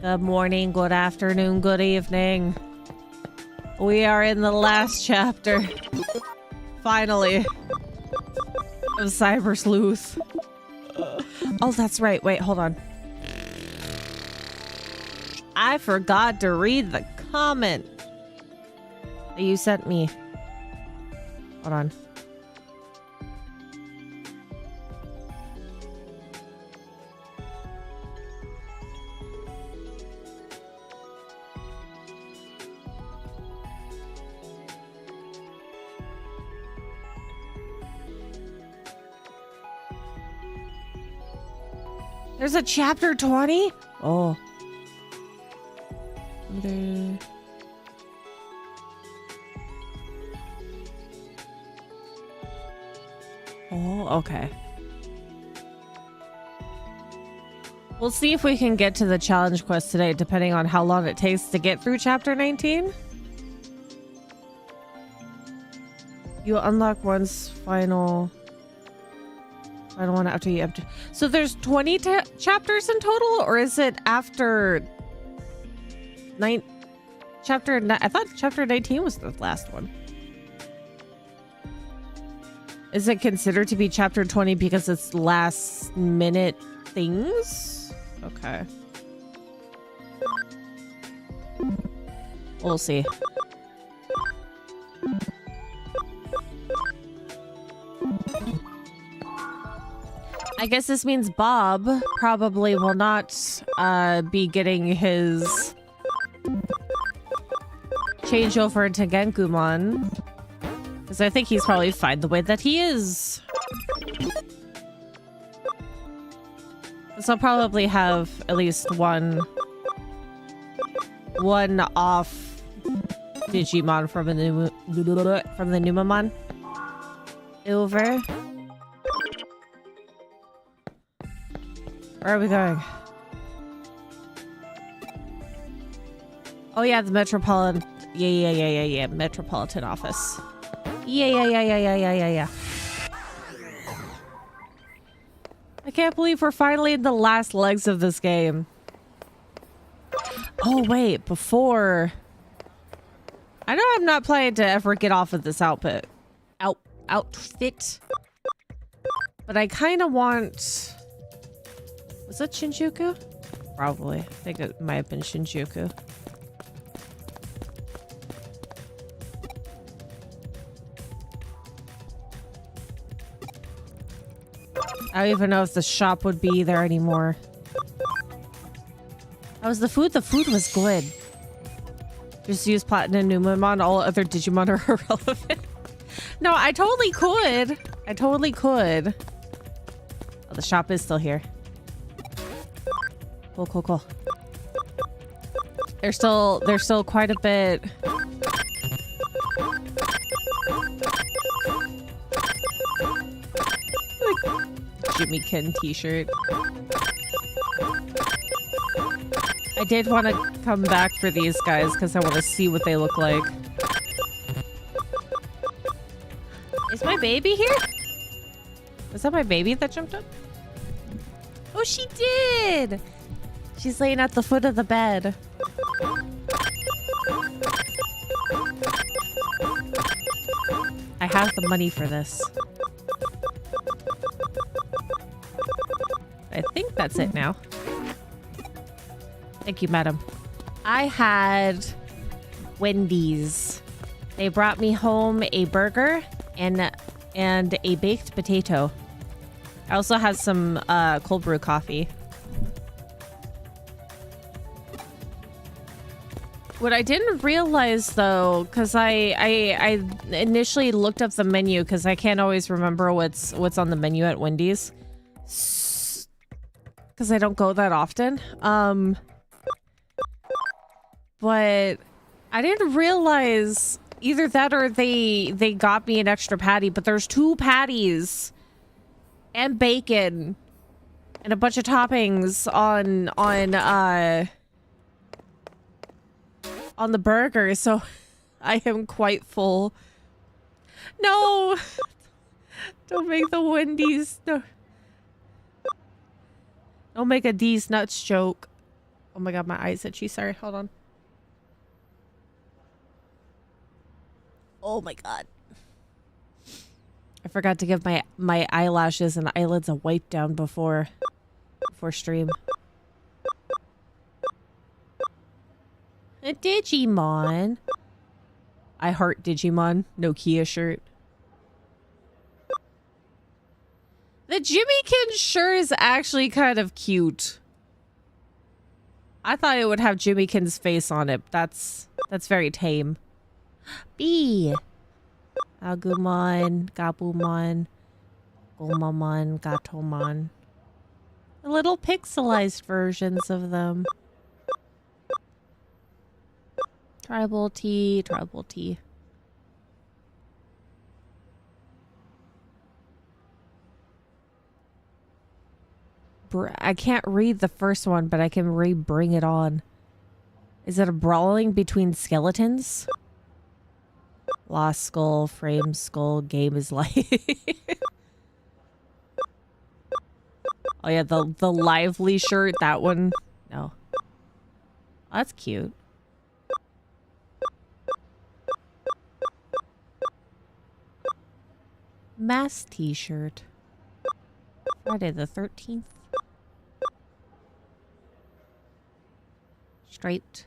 Good morning, good afternoon, good evening. We are in the last chapter. Finally. Of Cyber Sleuth. Oh, that's right. Wait, hold on. I forgot to read the comment that you sent me. Hold on. There's a chapter 20? Oh. Oh, okay. We'll see if we can get to the challenge quest today, depending on how long it takes to get through chapter 19. You unlock one's final one after you empty. So there's 20 chapters in total, or is it after chapter 9? I thought chapter 19 was the last one. Is it considered to be chapter 20 because it's last minute things? Okay. We'll see. I guess this means Bob probably will not be getting his changeover into Genkumon. Because I think he's probably fine the way that he is. So I'll probably have at least one off Digimon from the Numamon over. Where are we going? Oh yeah, the Metropolitan. Yeah. Metropolitan office. Yeah. I can't believe we're finally in the last legs of this game. Oh wait, before. I know I'm not planning to ever get off of this outfit. But I kind of want. Was it Shinjuku? Probably. I think it might have been Shinjuku. I don't even know if the shop would be there anymore. How was the food? The food was good. Just use Platinum Numamon. All other Digimon are irrelevant. No, I totally could. Oh, the shop is still here. Cool. There's still quite a bit. Jimmy Ken t-shirt. I did want to come back for these guys because I want to see what they look like. Is my baby here? Was that my baby that jumped up? Oh, she did! She's laying at the foot of the bed. I have the money for this. I think that's it now. Thank you, madam. I had Wendy's. They brought me home a burger and a baked potato. I also had some cold brew coffee. What I didn't realize though, because I initially looked up the menu because I can't always remember what's on the menu at Wendy's. Because I don't go that often. But I didn't realize either that or they got me an extra patty, but there's 2 patties and bacon and a bunch of toppings on the burger, so I am quite full. No! Don't make the Wendy's. No. Don't make a D's nuts joke. Oh my god, my eyes itchy. Sorry, hold on. Oh my god. I forgot to give my eyelashes and eyelids a wipe down before stream. A Digimon. I heart Digimon. Nokia shirt. The Jimmykin sure is actually kind of cute. I thought it would have Jimmykin's face on it. That's very tame. B. Agumon, Gabumon, Gomamon, Gatomon. The little pixelized versions of them. Tribal tea, tribal tea. I can't read the first one, but I can read Bring It On. Is it a brawling between skeletons? Lost skull, frame skull, game is life. Oh yeah, the lively shirt, that one. No. Oh, that's cute. Mass t-shirt. Friday the 13th. Striped.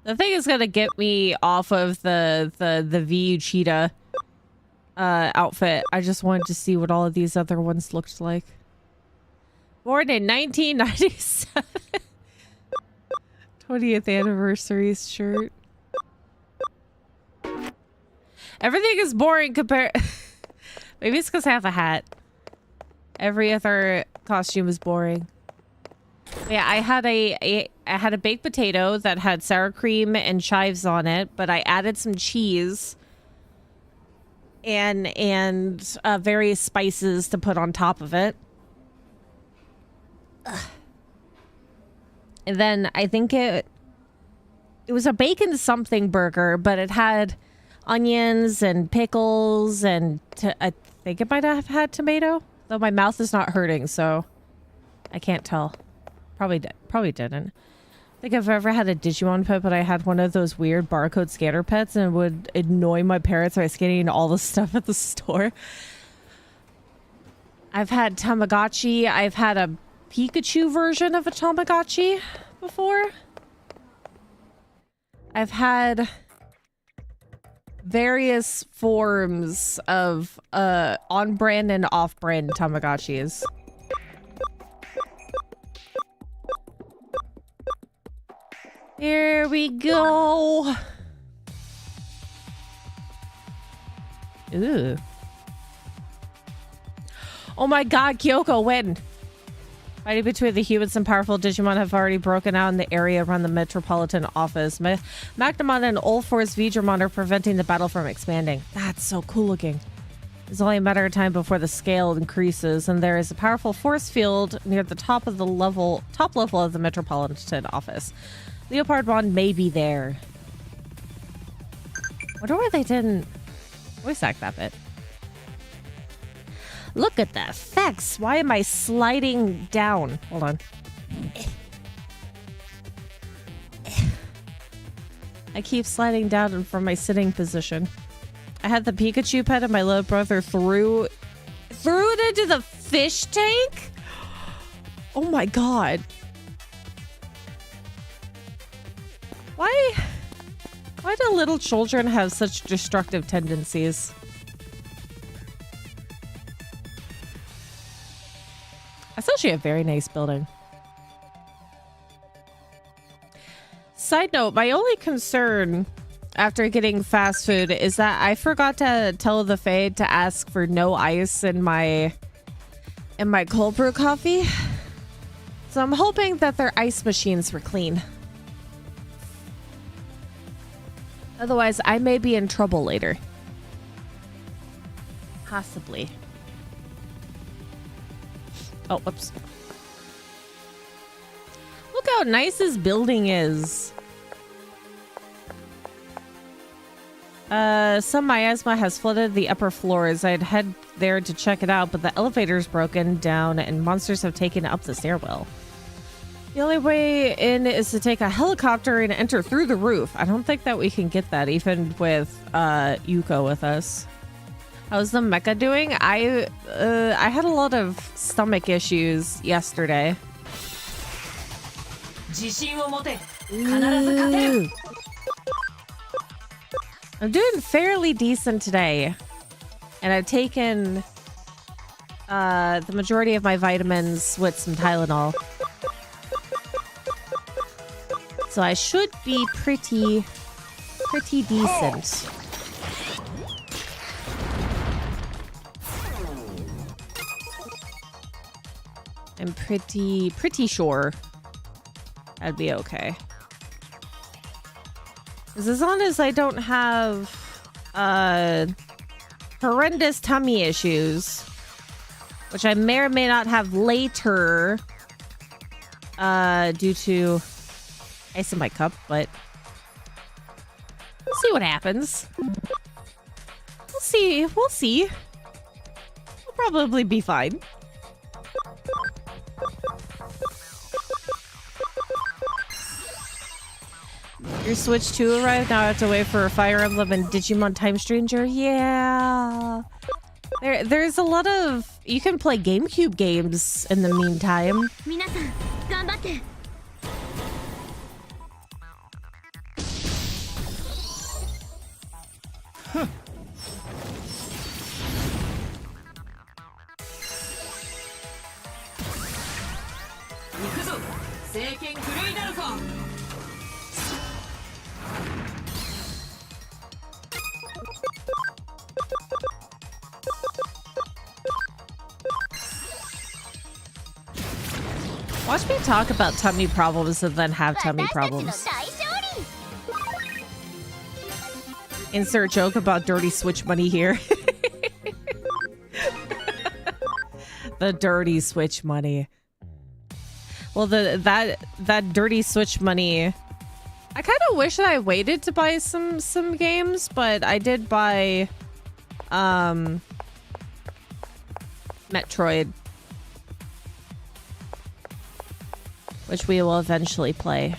The thing is gonna get me off of the VU cheetah outfit. I just wanted to see what all of these other ones looked like. Born in 1997. 20th anniversary shirt. Everything is boring compared. Maybe it's because I have a hat. Every other costume is boring. Yeah, I had a baked potato that had sour cream and chives on it, but I added some cheese and various spices to put on top of it. Ugh. And then I think it was a bacon something burger, but it had onions and pickles and I think it might have had tomato, though my mouth is not hurting, so I can't tell. Probably didn't. I think I've ever had a Digimon pet, but I had one of those weird barcode scanner pets and it would annoy my parents by scanning all the stuff at the store. I've had Tamagotchi. I've had a Pikachu version of a Tamagotchi before. I've had various forms of on-brand and off-brand Tamagotchis. Here we go. Ooh. Oh my god, Kyoko, when? Fighting between the humans and powerful Digimon have already broken out in the area around the Metropolitan office. Magnemon and Ulforce Vdramon are preventing the battle from expanding. That's so cool looking. It's only a matter of time before the scale increases, and there is a powerful force field near the top level of the Metropolitan office. Leopardmon may be there. Wonder why they didn't voice act that bit. Look at the effects. Why am I sliding down? Hold on. I keep sliding down from my sitting position. I had the Pikachu pet and my little brother threw it into the fish tank? Oh my god. Why do little children have such destructive tendencies? That's actually a very nice building. Side note, my only concern after getting fast food is that I forgot to tell the Fae to ask for no ice in my cold brew coffee. So I'm hoping that their ice machines were clean. Otherwise, I may be in trouble later. Possibly. Oh, whoops. Look how nice this building is. Some miasma has flooded the upper floors. I'd head there to check it out, but the elevator's broken down and monsters have taken up the stairwell. The only way in is to take a helicopter and enter through the roof. I don't think that we can get that even with Yuko with us. How's the mecha doing? I had a lot of stomach issues yesterday. Ooh. I'm doing fairly decent today. And I've taken the majority of my vitamins with some Tylenol. So I should be pretty decent. I'm pretty sure I'd be okay. As long as I don't have horrendous tummy issues, which I may or may not have later due to ice in my cup, but we'll see what happens. We'll see. We'll probably be fine. Your Switch 2 arrived. Now I have to wait for Fire Emblem and Digimon Time Stranger. Yeah. There's a lot of... You can play GameCube games in the meantime. Huh. Watch me talk about tummy problems and then have tummy problems. Insert joke about dirty Switch money here. The dirty Switch money. Well, that dirty Switch money. I kind of wish that I waited to buy some games, but I did buy Metroid, which we will eventually play.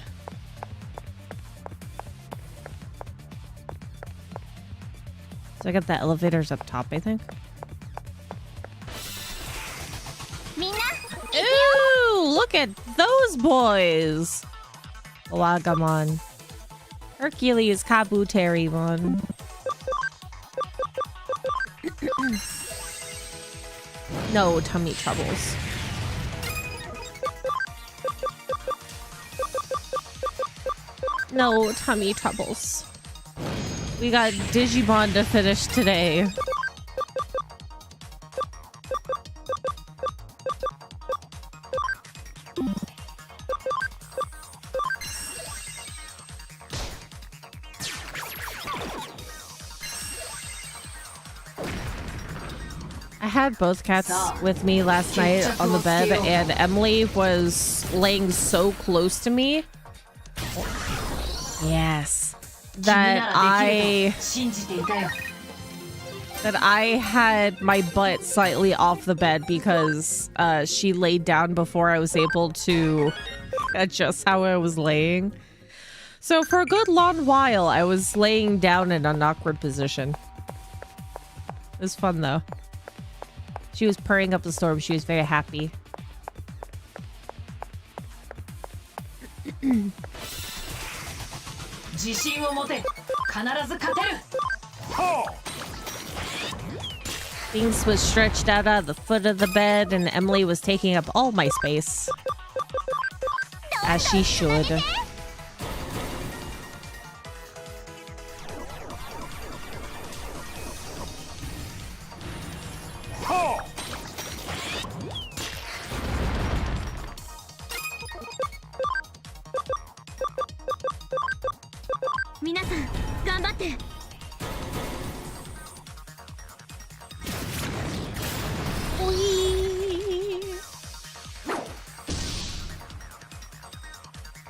So I got the elevators up top, I think. Ooh, look at those boys! Wagamon. Hercules Kabuterimon. No tummy troubles. No tummy troubles. We got Digimon to finish today. I had both cats with me last night on the bed, and Emily was laying so close to me. Yes. That I had my butt slightly off the bed because she laid down before I was able to adjust how I was laying. So for a good long while, I was laying down in an awkward position. It was fun though. She was purring up the storm. She was very happy. Things was stretched out at the foot of the bed, and Emily was taking up all my space. As she should.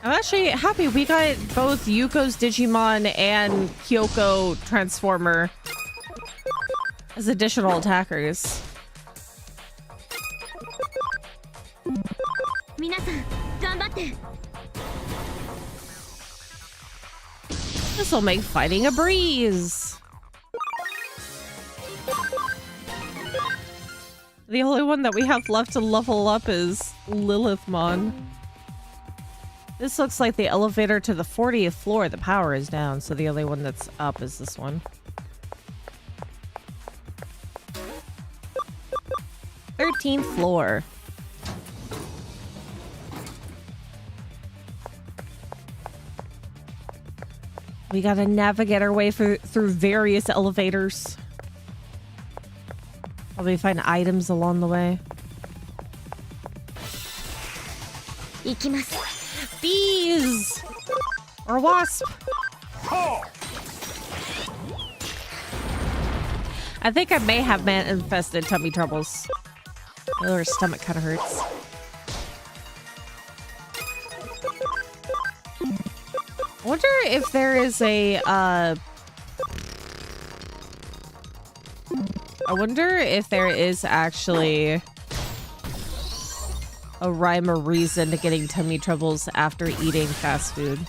I'm actually happy we got both Yuko's Digimon and Kyoko Transformer as additional attackers. This will make fighting a breeze. The only one that we have left to level up is Lilithmon. This looks like the elevator to the 40th floor. The power is down, so the only one that's up is this one. 13th floor. We gotta navigate our way through various elevators. Probably find items along the way. Bees! Or wasp. I think I may have man-infested tummy troubles. Oh, her stomach kind of hurts. I wonder if there is a, I wonder if there is actually a rhyme or reason to getting tummy troubles after eating fast food.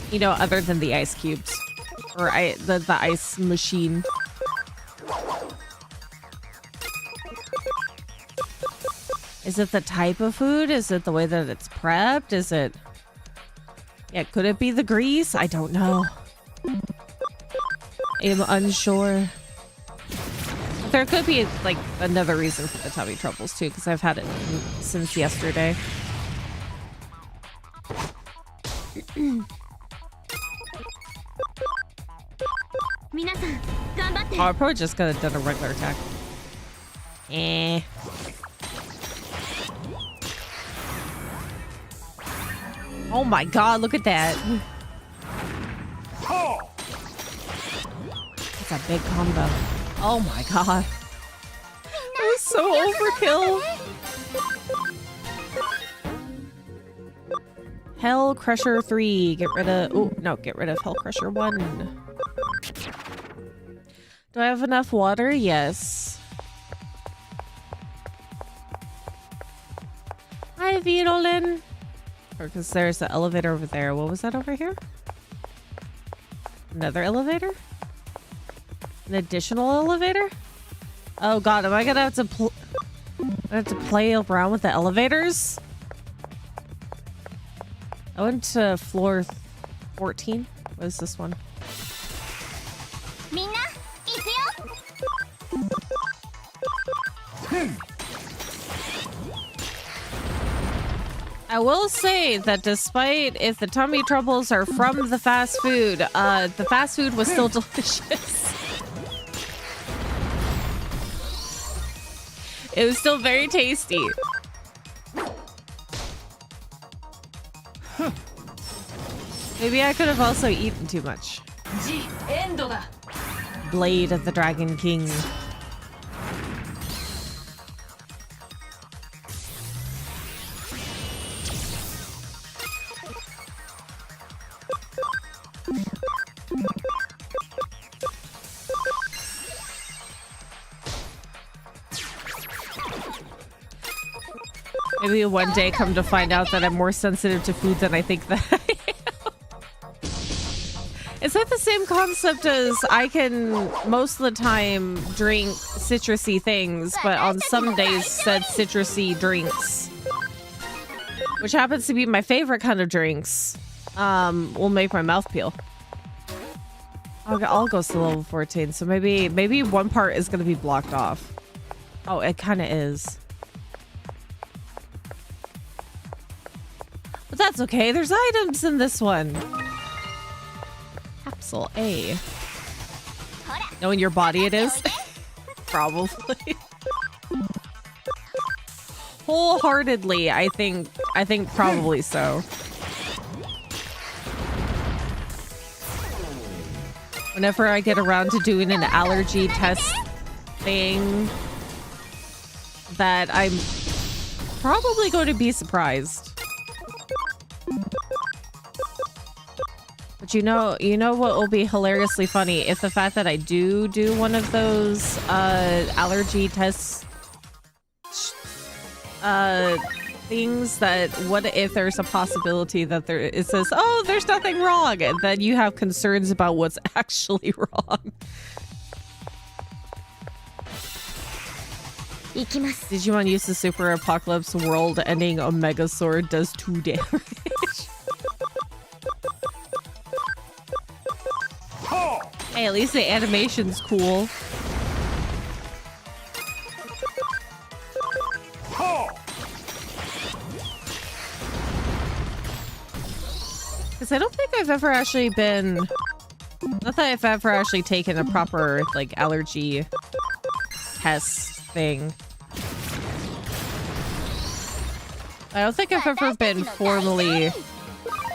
You know, other than the ice cubes. Or the ice machine. Is it the type of food? Is it the way that it's prepped? Is it... Yeah, could it be the grease? I don't know. I'm unsure. But there could be, like, another reason for the tummy troubles, too, because I've had it since yesterday. Oh, I probably just could have done a regular attack. Eh. Oh my god, look at that. That's a big combo. Oh my god. That was so overkill. Hell Crusher 3. Get rid of... Oh, no, get rid of Hell Crusher 1. Do I have enough water? Yes. Hi, Vidolin. Because there's the elevator over there. What was that over here? Another elevator? An additional elevator? Oh god, am I gonna have to play around with the elevators? I went to floor 14. What is this one? I will say that despite if the tummy troubles are from the fast food was still delicious. It was still very tasty. Maybe I could have also eaten too much. Blade of the Dragon King. Maybe one day come to find out that I'm more sensitive to food than I think that I am. Is that the same concept as I can most of the time drink citrusy things, but on some days said citrusy drinks, which happens to be my favorite kind of drinks, will make my mouth peel. I'll go to level 14, so maybe one part is going to be blocked off. Oh, it kind of is. But that's okay. There's items in this one. Capsule A. Know in your body it is? Probably. Wholeheartedly, I think probably so. Whenever I get around to doing an allergy test thing, that I'm probably going to be surprised. But you know what will be hilariously funny? If the fact that I do one of those allergy tests things that, what if there's a possibility that it says, oh, there's nothing wrong, and then you have concerns about what's actually wrong. Digimon uses Super Apocalypse World ending Omega Sword does 2 damage. Hey, at least the animation's cool. Because I don't think I've ever actually been... Not that I've ever actually taken a proper, like, allergy test thing. I don't think I've ever been formally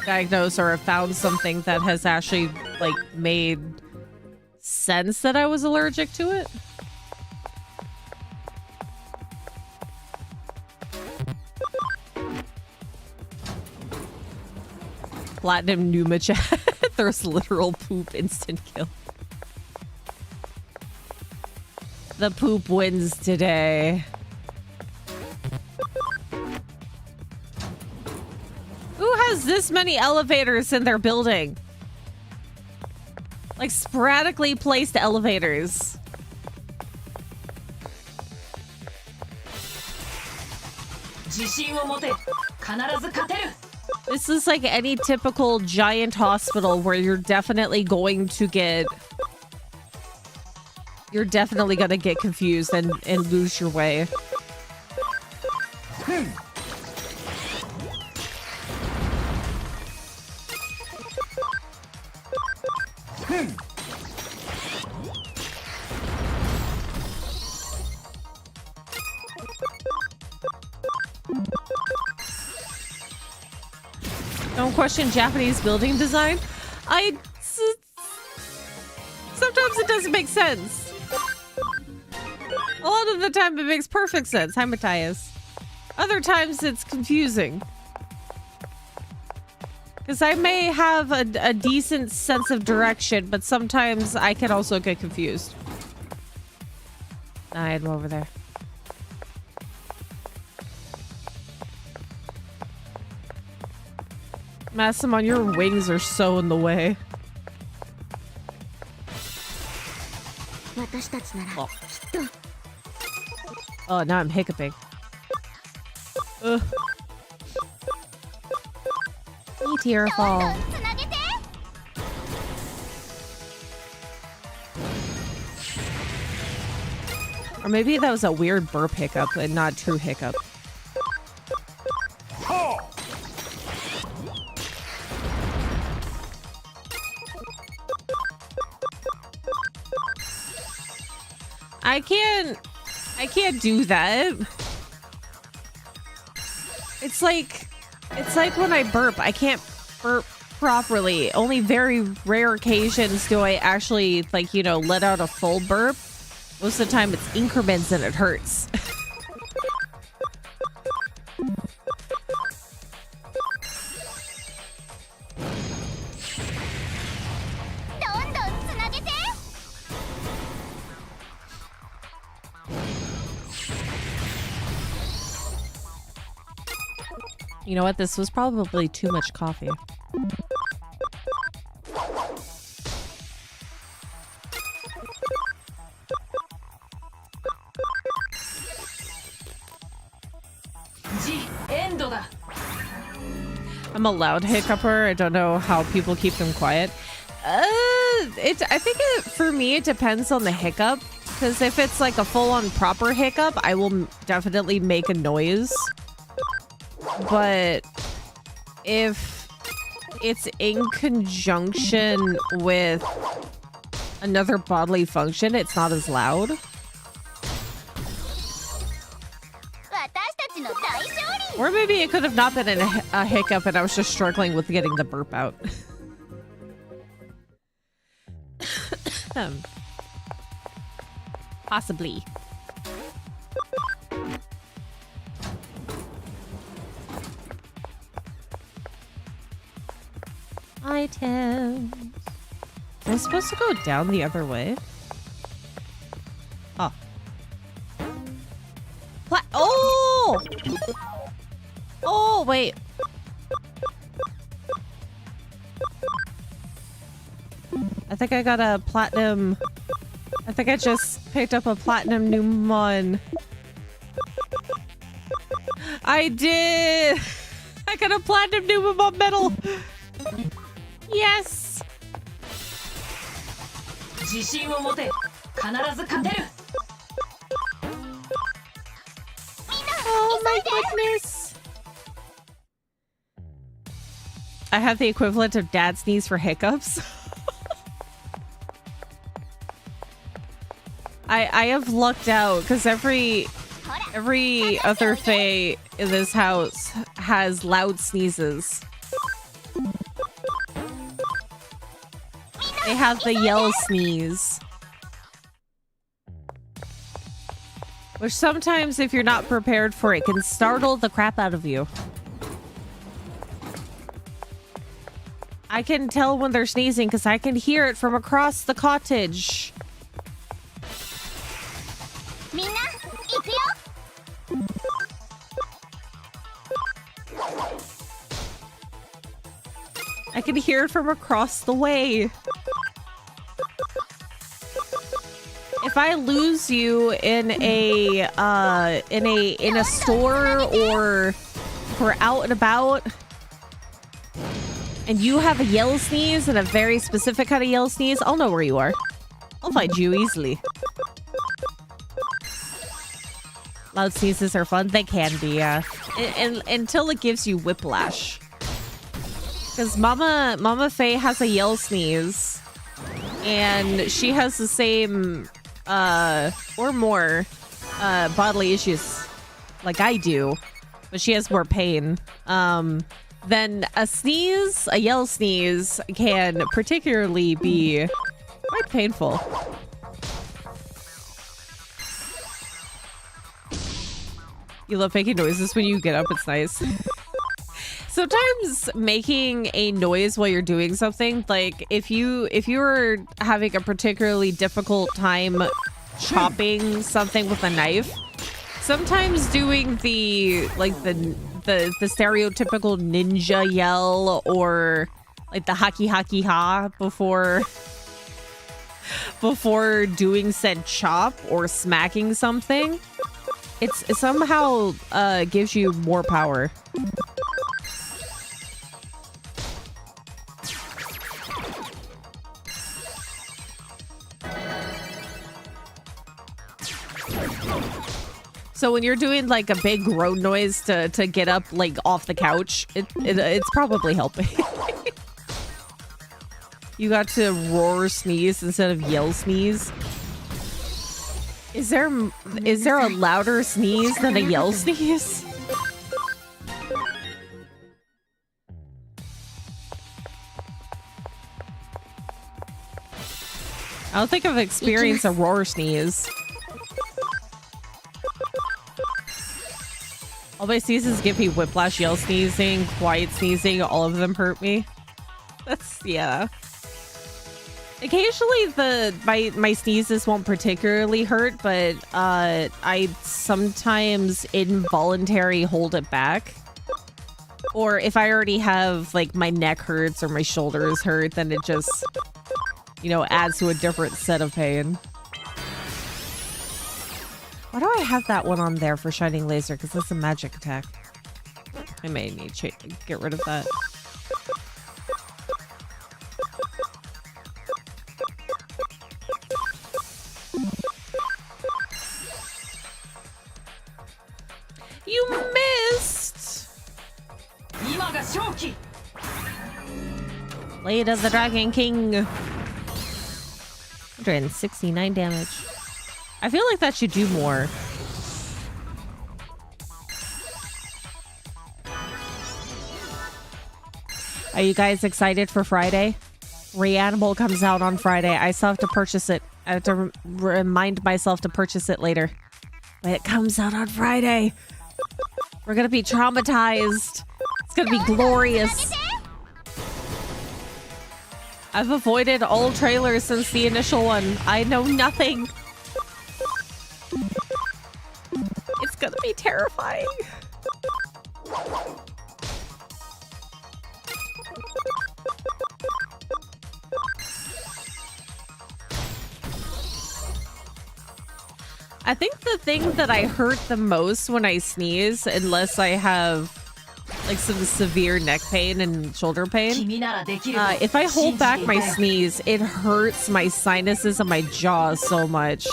diagnosed or have found something that has actually, like, made sense that I was allergic to it. Platinum Numa chat. There's literal poop instant kill. The poop wins today. Who has this many elevators in their building? Like sporadically placed elevators. This is like any typical giant hospital where you're definitely going to get... You're definitely gonna get confused and lose your way. Don't question Japanese building design. Sometimes it doesn't make sense. A lot of the time it makes perfect sense. Hi, Matthias. Other times it's confusing. Because I may have a decent sense of direction, but sometimes I can also get confused. I had him over there. Massamon, your wings are so in the way. Oh, oh now I'm hiccuping. Ugh. Meteor fall. Or maybe that was a weird burp hiccup and not true hiccup. I can't do that. It's like when I burp, I can't burp properly. Only very rare occasions do I actually, like, you know, let out a full burp. Most of the time it's increments and it hurts. You know what? This was probably too much coffee. I'm a loud hiccuper. I don't know how people keep them quiet. I think for me, it depends on the hiccup. Because if it's like a full-on proper hiccup, I will definitely make a noise. But if it's in conjunction with another bodily function, it's not as loud. Or maybe it could have not been a hiccup and I was just struggling with getting the burp out. Possibly. Items. Am I supposed to go down the other way? Oh. Oh! Oh, wait. I think I got a platinum. I think I just picked up a platinum Numon. I did! I got a platinum Numon medal! Yes! Oh my goodness! I have the equivalent of dad sneeze for hiccups. I have lucked out because every other Fae in this house has loud sneezes. They have the yell sneeze. Which sometimes, if you're not prepared for it, can startle the crap out of you. I can tell when they're sneezing because I can hear it from across the cottage. I can hear it from across the way. If I lose you in a store or if we're out and about and you have a yell sneeze and a very specific kind of yell sneeze, I'll know where you are. I'll find you easily. Loud sneezes are fun. They can be, yeah. And until it gives you whiplash. Because Mama Faye has a yell sneeze. And she has the same, or more, bodily issues like I do. But she has more pain. Then a yell sneeze can particularly be quite painful. You love making noises when you get up, it's nice. Sometimes making a noise while you're doing something, like if you're having a particularly difficult time chopping something with a knife, sometimes doing the stereotypical ninja yell or like the haki haki ha before doing said chop or smacking something, it somehow gives you more power. So when you're doing like a big groan noise to get up like off the couch, it's probably helping. You got to roar sneeze instead of yell sneeze. Is there a louder sneeze than a yell sneeze? I don't think I've experienced a roar sneeze. All my sneezes give me whiplash, yell sneezing, quiet sneezing, all of them hurt me. That's, yeah. Occasionally my sneezes won't particularly hurt, but I sometimes involuntarily hold it back. Or if I already have like my neck hurts or my shoulders hurt, then it just, you know, adds to a different set of pain. Why do I have that one on there for Shining Laser? Because that's a magic attack. I may need to get rid of that. You missed! Blade of the Dragon King. 169 damage. I feel like that should do more. Are you guys excited for Friday? Reanimal comes out on Friday. I still have to purchase it. I have to remind myself to purchase it later. But it comes out on Friday. We're gonna be traumatized. It's gonna be glorious. I've avoided all trailers since the initial one. I know nothing. It's gonna be terrifying. I think the thing that I hurt the most when I sneeze, unless I have like some severe neck pain and shoulder pain, if I hold back my sneeze, it hurts my sinuses and my jaw so much.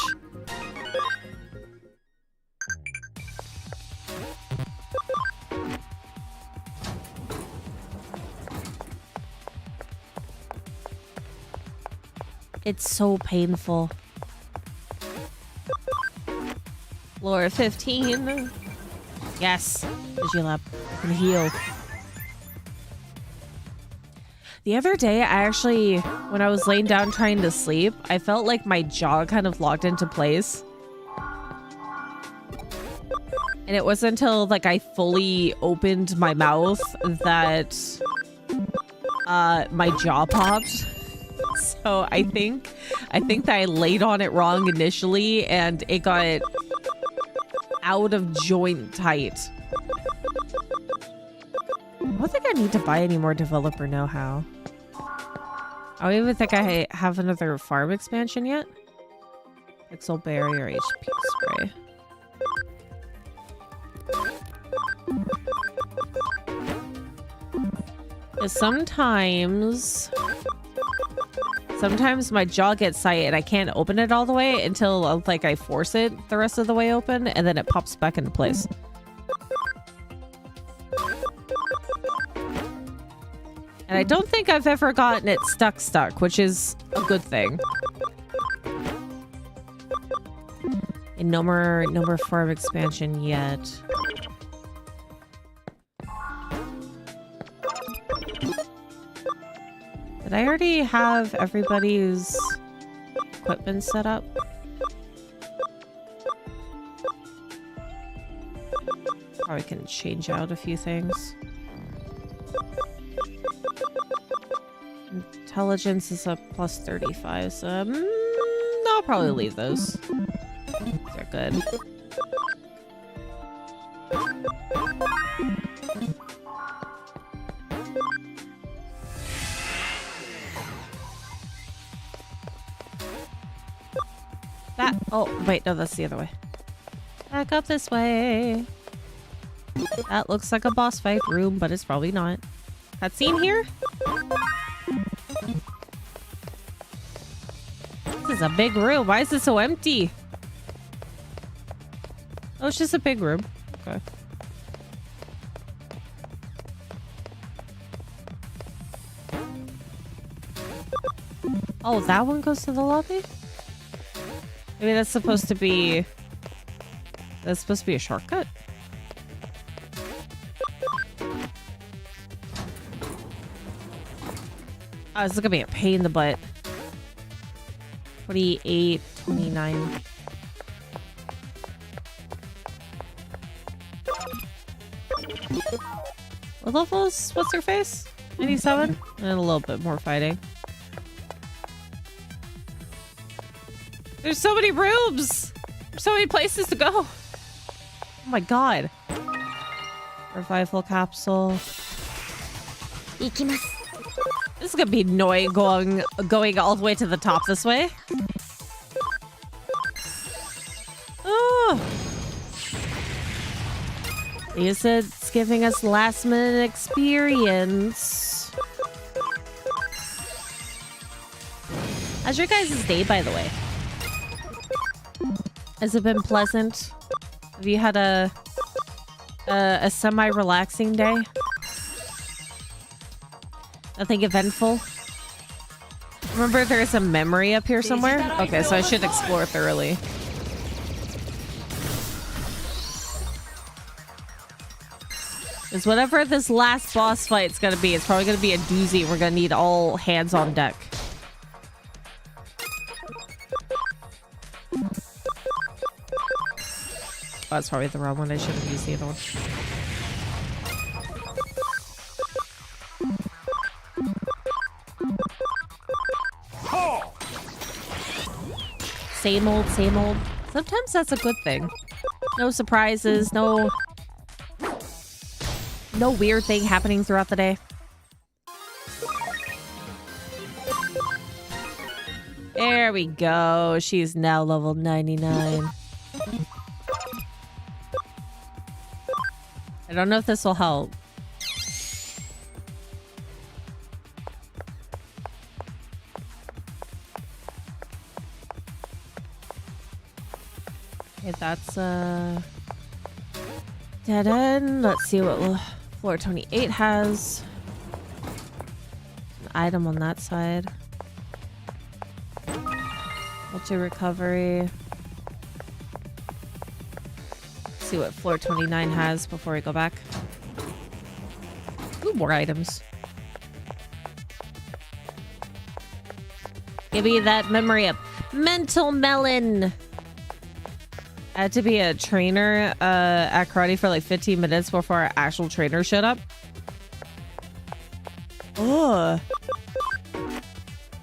It's so painful. Floor 15. Yes. Digilab. I can heal. The other day, when I was laying down trying to sleep, I felt like my jaw kind of locked into place. And it wasn't until like I fully opened my mouth that my jaw popped. So I think that I laid on it wrong initially and it got out of joint tight. I don't think I need to buy any more developer know-how. I don't even think I have another farm expansion yet. Pixel barrier HP spray. Sometimes my jaw gets tight and I can't open it all the way until like I force it the rest of the way open and then it pops back into place. And I don't think I've ever gotten it stuck, which is a good thing. And no more farm expansion yet. Did I already have everybody's equipment set up? Probably can change out a few things. Intelligence is a plus 35, so I'll probably leave those. They're good. Oh, wait, no, that's the other way. Back up this way. That looks like a boss fight room, but it's probably not. Cutscene here? This is a big room. Why is it so empty? Oh, it's just a big room. Okay. Oh, that one goes to the lobby? Maybe that's supposed to be a shortcut. Oh, this is gonna be a pain in the butt. 28, 29. What level is what's her face? 97? And a little bit more fighting. There's so many rooms! There's so many places to go! Oh my god. Revival capsule. This is gonna be annoying going all the way to the top this way. Oh. At least it's giving us last minute experience. How's your guys' day, by the way? Has it been pleasant? Have you had a semi-relaxing day? Nothing eventful? Remember there's a memory up here somewhere? Okay, so I should explore thoroughly. Because whatever this last boss fight's gonna be, it's probably gonna be a doozy. We're gonna need all hands on deck. Oh, that's probably the wrong one. I should have used the other one. Same old, same old. Sometimes that's a good thing. No surprises, no weird thing happening throughout the day. There we go. She's now level 99. I don't know if this will help. Okay, that's dead end. Let's see what floor 28 has. An item on that side. Multi-recovery. See what floor 29 has before we go back. Ooh, more items. Give me that memory up. Mental melon. I had to be a trainer at karate for like 15 minutes before our actual trainer showed up. Oh.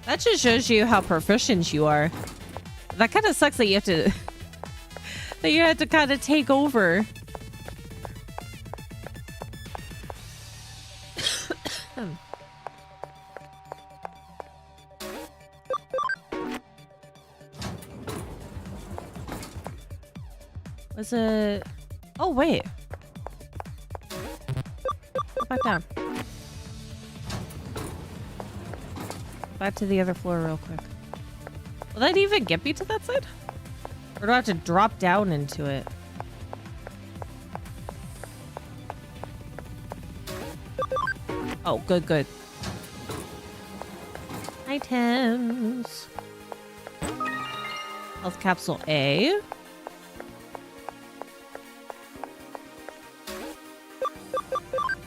That just shows you how proficient you are. That kind of sucks that you have to... that you had to kind of take over. Was it... Oh, wait. Go back down. Back to the other floor real quick. Will that even get me to that side? Or do I have to drop down into it? Oh, good, good. Items. Health capsule A.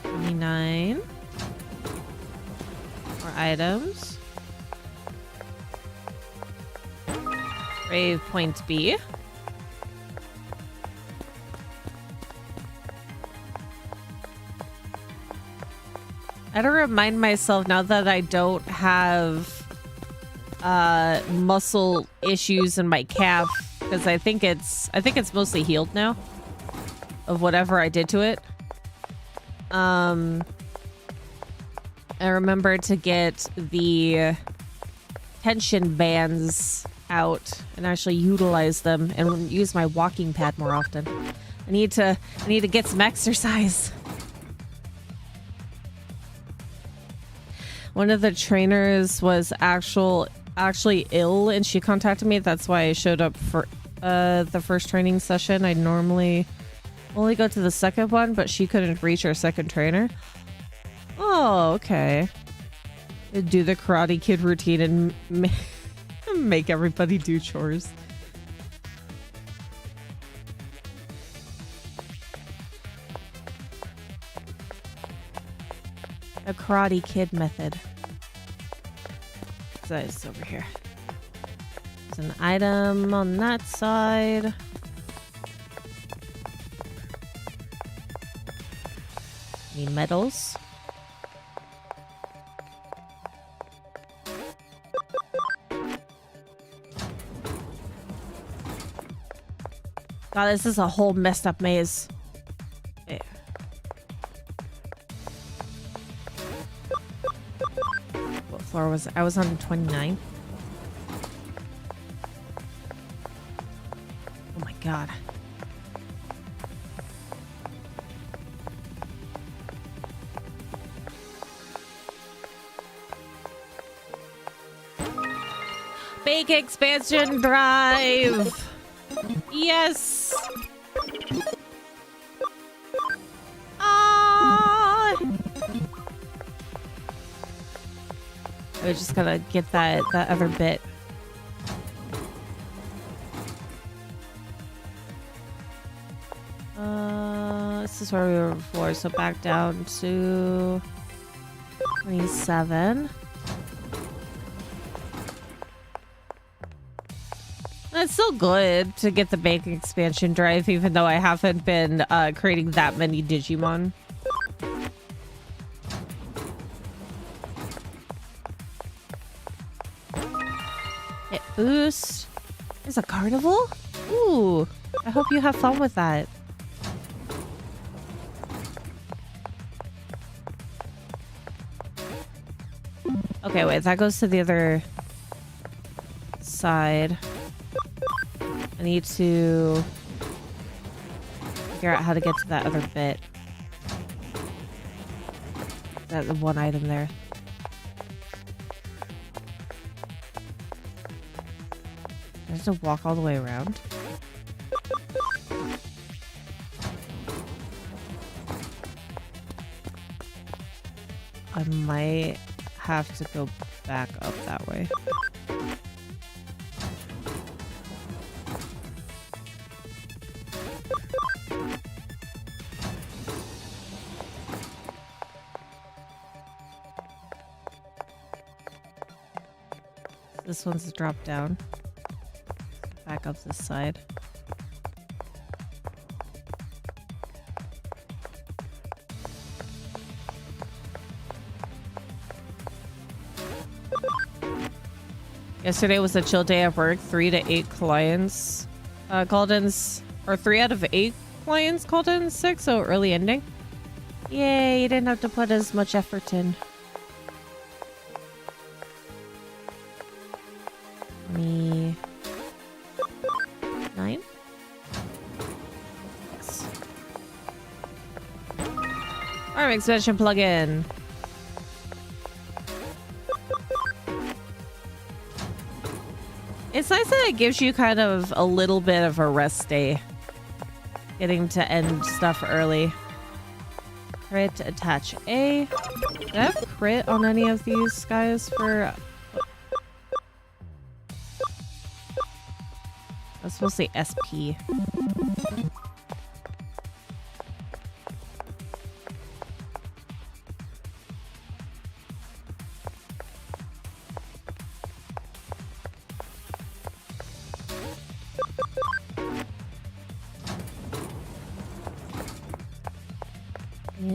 $29. More items. Brave point B. I gotta remind myself now that I don't have muscle issues in my calf, because I think it's mostly healed now of whatever I did to it. I remember to get the tension bands out and actually utilize them and use my walking pad more often. I need to get some exercise. One of the trainers was actually ill and she contacted me. That's why I showed up for the first training session. I normally only go to the second one, but she couldn't reach our second trainer. Oh, okay. Do the Karate Kid routine and make everybody do chores. A Karate Kid method. So it's over here. There's an item on that side. Any medals? God, this is a whole messed up maze. Okay. What floor was it? I was on 29. Oh my God. Bake expansion drive. Yes. I just gotta get that other bit. This is where we were before, so back down to 27. It's still good to get the bake expansion drive, even though I haven't been creating that many Digimon. Hit boost. There's a carnival? Ooh, I hope you have fun with that. Okay, wait, that goes to the other side. I need to figure out how to get to that other bit. That one item there. I have to walk all the way around. I might have to go back up that way. This one's a drop down. Back up this side. Yesterday was a chill day at work. 3 to 8 clients called in, or 3 out of 8 clients called in sick, so early ending. Yay, you didn't have to put as much effort in. 9? Yes. Arm expansion plugin. It's nice that it gives you kind of a little bit of a rest day. Getting to end stuff early. Crit, attach A. Did I have crit on any of these guys for... I was supposed to say SP.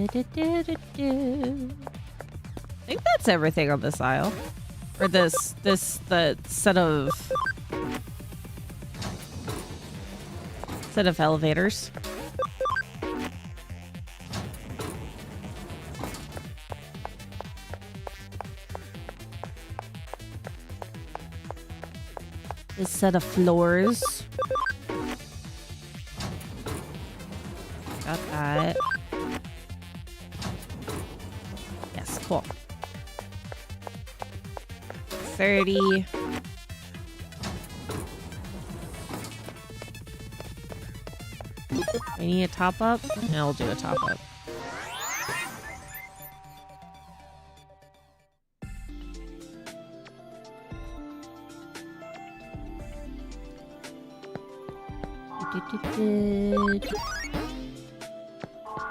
I think that's everything on this aisle. Or the set of elevators. This set of floors. Got that. Yes, cool. 30. I need a top up? And I'll do a top up.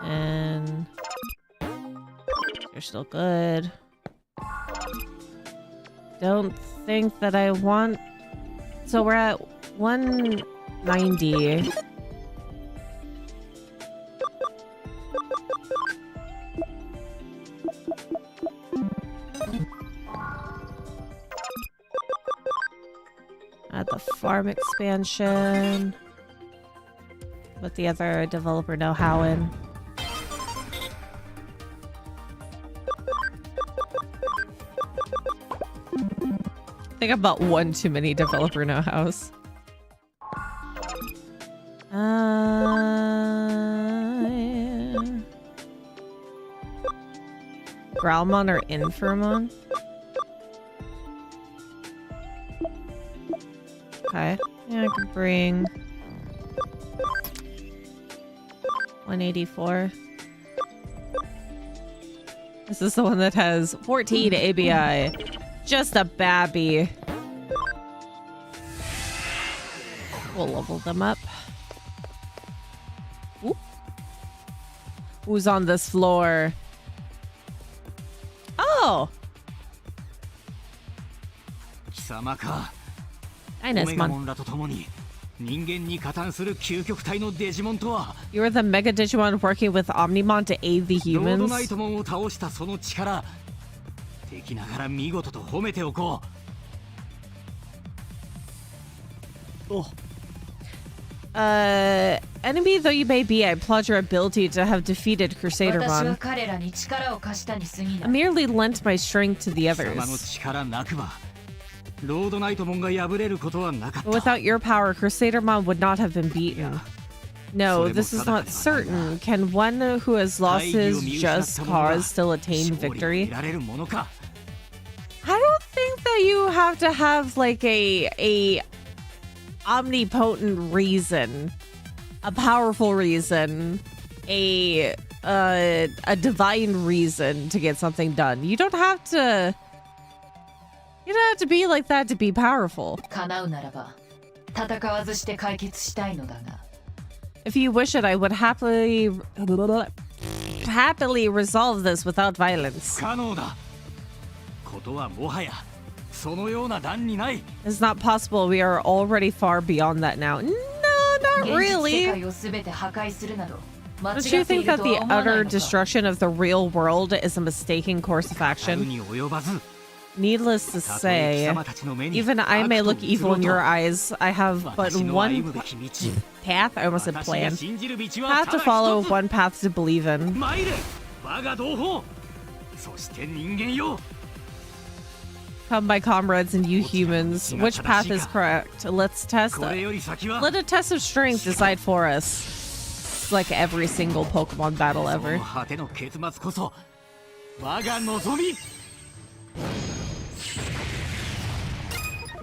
And you're still good. Don't think that I want... So we're at 190. At the farm expansion. With the other developer know-how in. I think I've bought one too many developer know-hows. Yeah. Growlmon or Infirmon? Okay. Yeah, I could bring 184. This is the one that has 14 ABI. Just a babby. We'll level them up. Ooh. Who's on this floor? Oh! Hi, Nesmon. You are the Mega Digimon working with Omnimon to aid the humans. Enemy though you may be, I applaud your ability to have defeated Crusadermon. I merely lent my strength to the others. Without your power, Crusadermon would not have been beaten. No, this is not certain. Can one who has lost his just cause still attain victory? I don't think that you have to have like a omnipotent reason, a powerful reason, a divine reason to get something done. You don't have to be like that to be powerful. If you wish it, I would happily resolve this without violence. It's not possible. We are already far beyond that now. No, not really. Don't you think that the utter destruction of the real world is a mistaken course of action? Needless to say, even I may look evil in your eyes. I have but one path. I almost said plan. Path to follow, one path to believe in. Come, my comrades and you humans. Which path is correct? Let's test it. Let a test of strength decide for us. It's like every single Pokemon battle ever.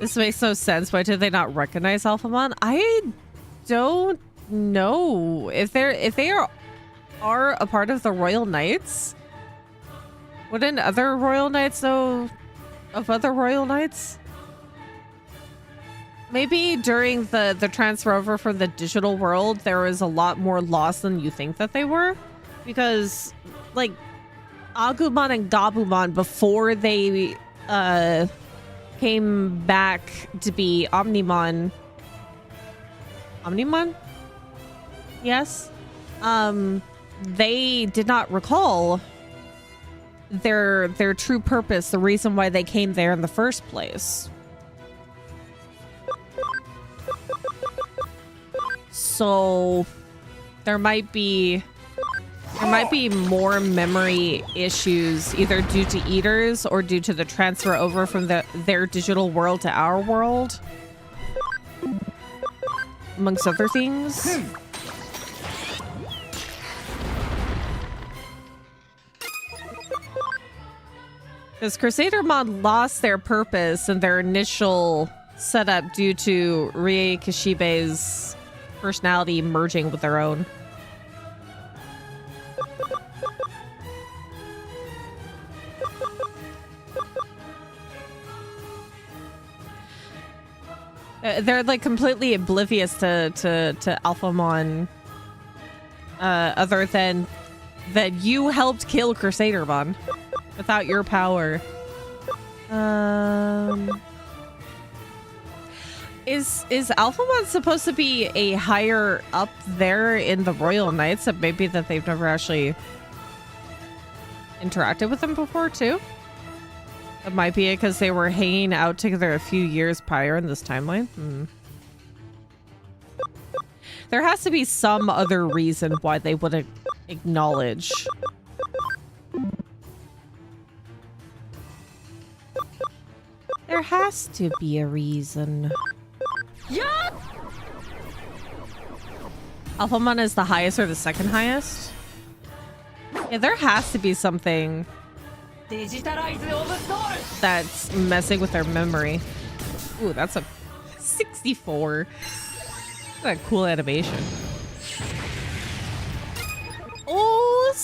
This makes no sense. Why did they not recognize AlphaMon? I don't know. If they are a part of the Royal Knights, wouldn't other Royal Knights know of other Royal Knights? Maybe during the transfer over from the digital world, there was a lot more lost than you think that they were. Because, like, Agumon and Gabumon, before they came back to be Omnimon. Omnimon? Yes. They did not recall their true purpose, the reason why they came there in the first place. So there might be more memory issues, either due to eaters or due to the transfer over from their digital world to our world, amongst other things. Because Crusadermon lost their purpose and their initial setup due to Rie Kishibe's personality merging with their own. They're like completely oblivious to AlphaMon, other than that you helped kill Crusadermon without your power. Is AlphaMon supposed to be a higher up there in the Royal Knights, that maybe that they've never actually interacted with them before too? It might be because they were hanging out together a few years prior in this timeline. There has to be some other reason why they wouldn't acknowledge. There has to be a reason. Yeah! AlphaMon is the highest or the second highest? Yeah, there has to be something that's messing with their memory. Ooh, that's a 64. That's a cool animation. Oh,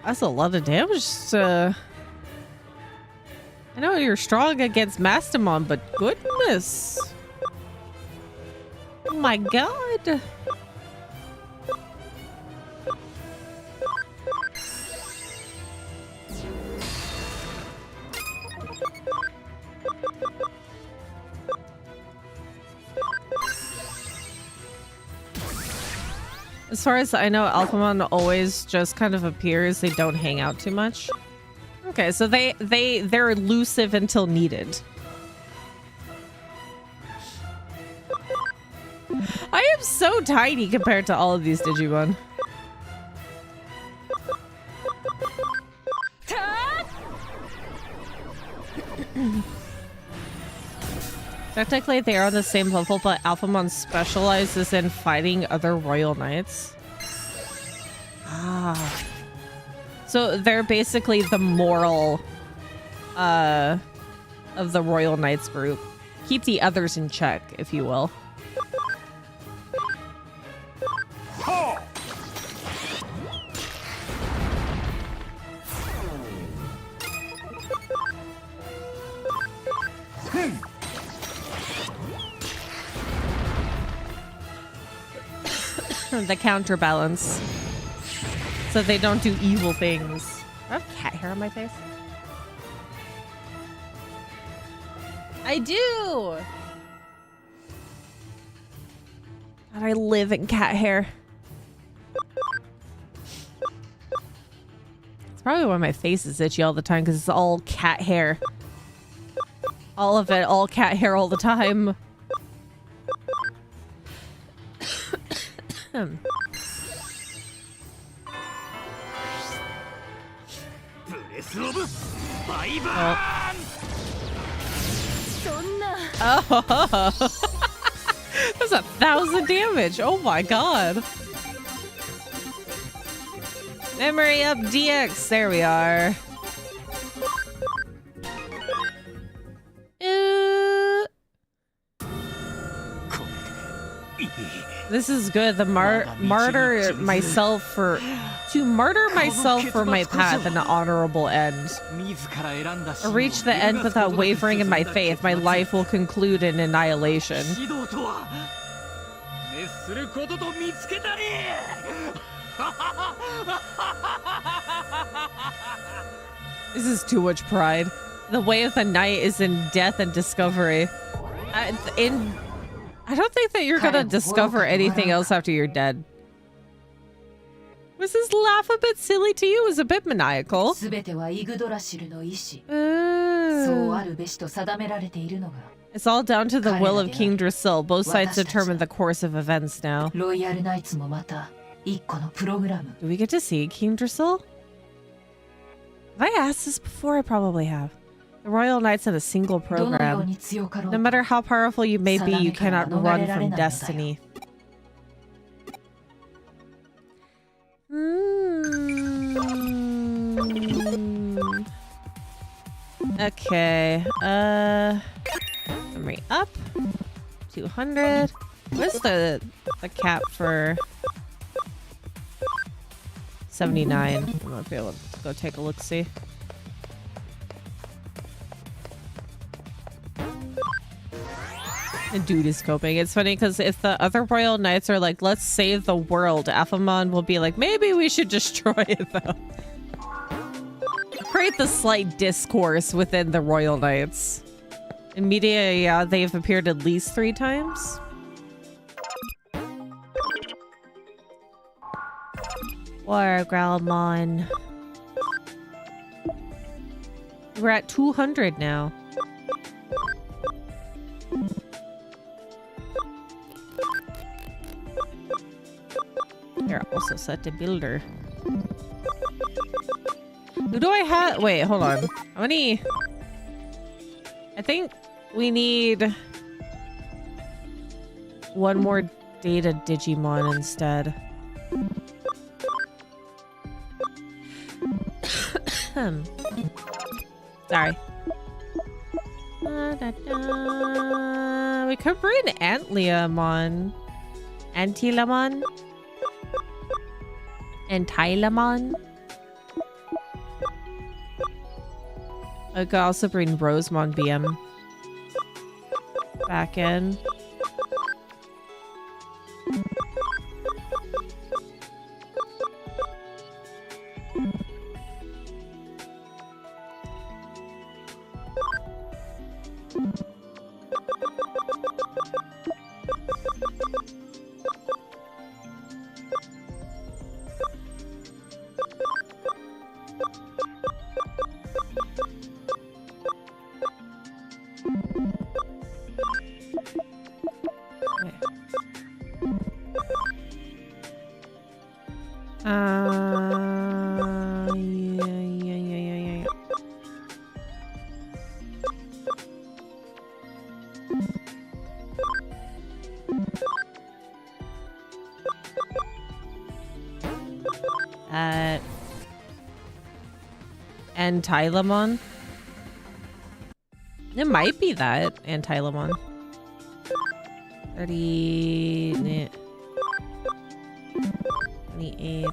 that's a lot of damage. I know you're strong against Mastamon, but goodness. Oh my god. As far as I know, AlphaMon always just kind of appears. They don't hang out too much. Okay, so they're elusive until needed. I am so tiny compared to all of these Digimon. Technically, they are on the same level, but Alphamon specializes in fighting other Royal Knights. Ah. So they're basically the moral of the Royal Knights group. Keep the others in check, if you will. The counterbalance. So they don't do evil things. I have cat hair on my face. I do! God, I live in cat hair. It's probably why my face is itchy all the time, because it's all cat hair. All of it, all cat hair all the time. Oh. That's 1,000 damage. Oh my god. Memory up DX. There we are. This is good. The martyr myself for my path and an honorable end. I reach the end without wavering in my faith. My life will conclude in annihilation. This is too much pride. The way of the knight is in death and discovery. I don't think that you're gonna discover anything else after you're dead. Was this laugh a bit silly to you? It was a bit maniacal. It's all down to the will of King Drasil. Both sides determine the course of events now. Do we get to see King Drasil? Have I asked this before? I probably have. The Royal Knights have a single program. No matter how powerful you may be, you cannot run from destiny. Okay. Memory up. 200. What's the cap for 79? I'm not be able to go take a look. See. The dude is coping. It's funny because if the other Royal Knights are like, let's save the world, Alphamon will be like, maybe we should destroy it though. Create the slight discourse within the Royal Knights. In media, yeah, they've appeared at least 3 times. War Growlmon. We're at 200 now. You're also set to builder. Who do I have? Wait, hold on. How many? I think we need one more data Digimon instead. Sorry. We could bring Antliamon. Antilamon? Antilamon? I could also bring Rosemon BM back in. Yeah. at Antilamon. It might be that Antilamon. 30, 28.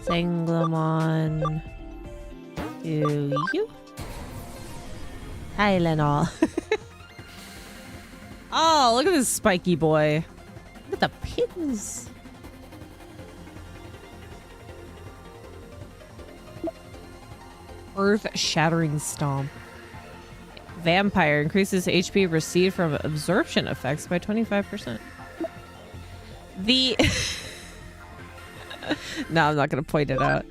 Sanglamon. Do you? Tylenol. Oh, look at this spiky boy. Look at the pins. Earth-shattering stomp. Vampire increases HP received from absorption effects by 25%. The no, I'm not gonna point it out.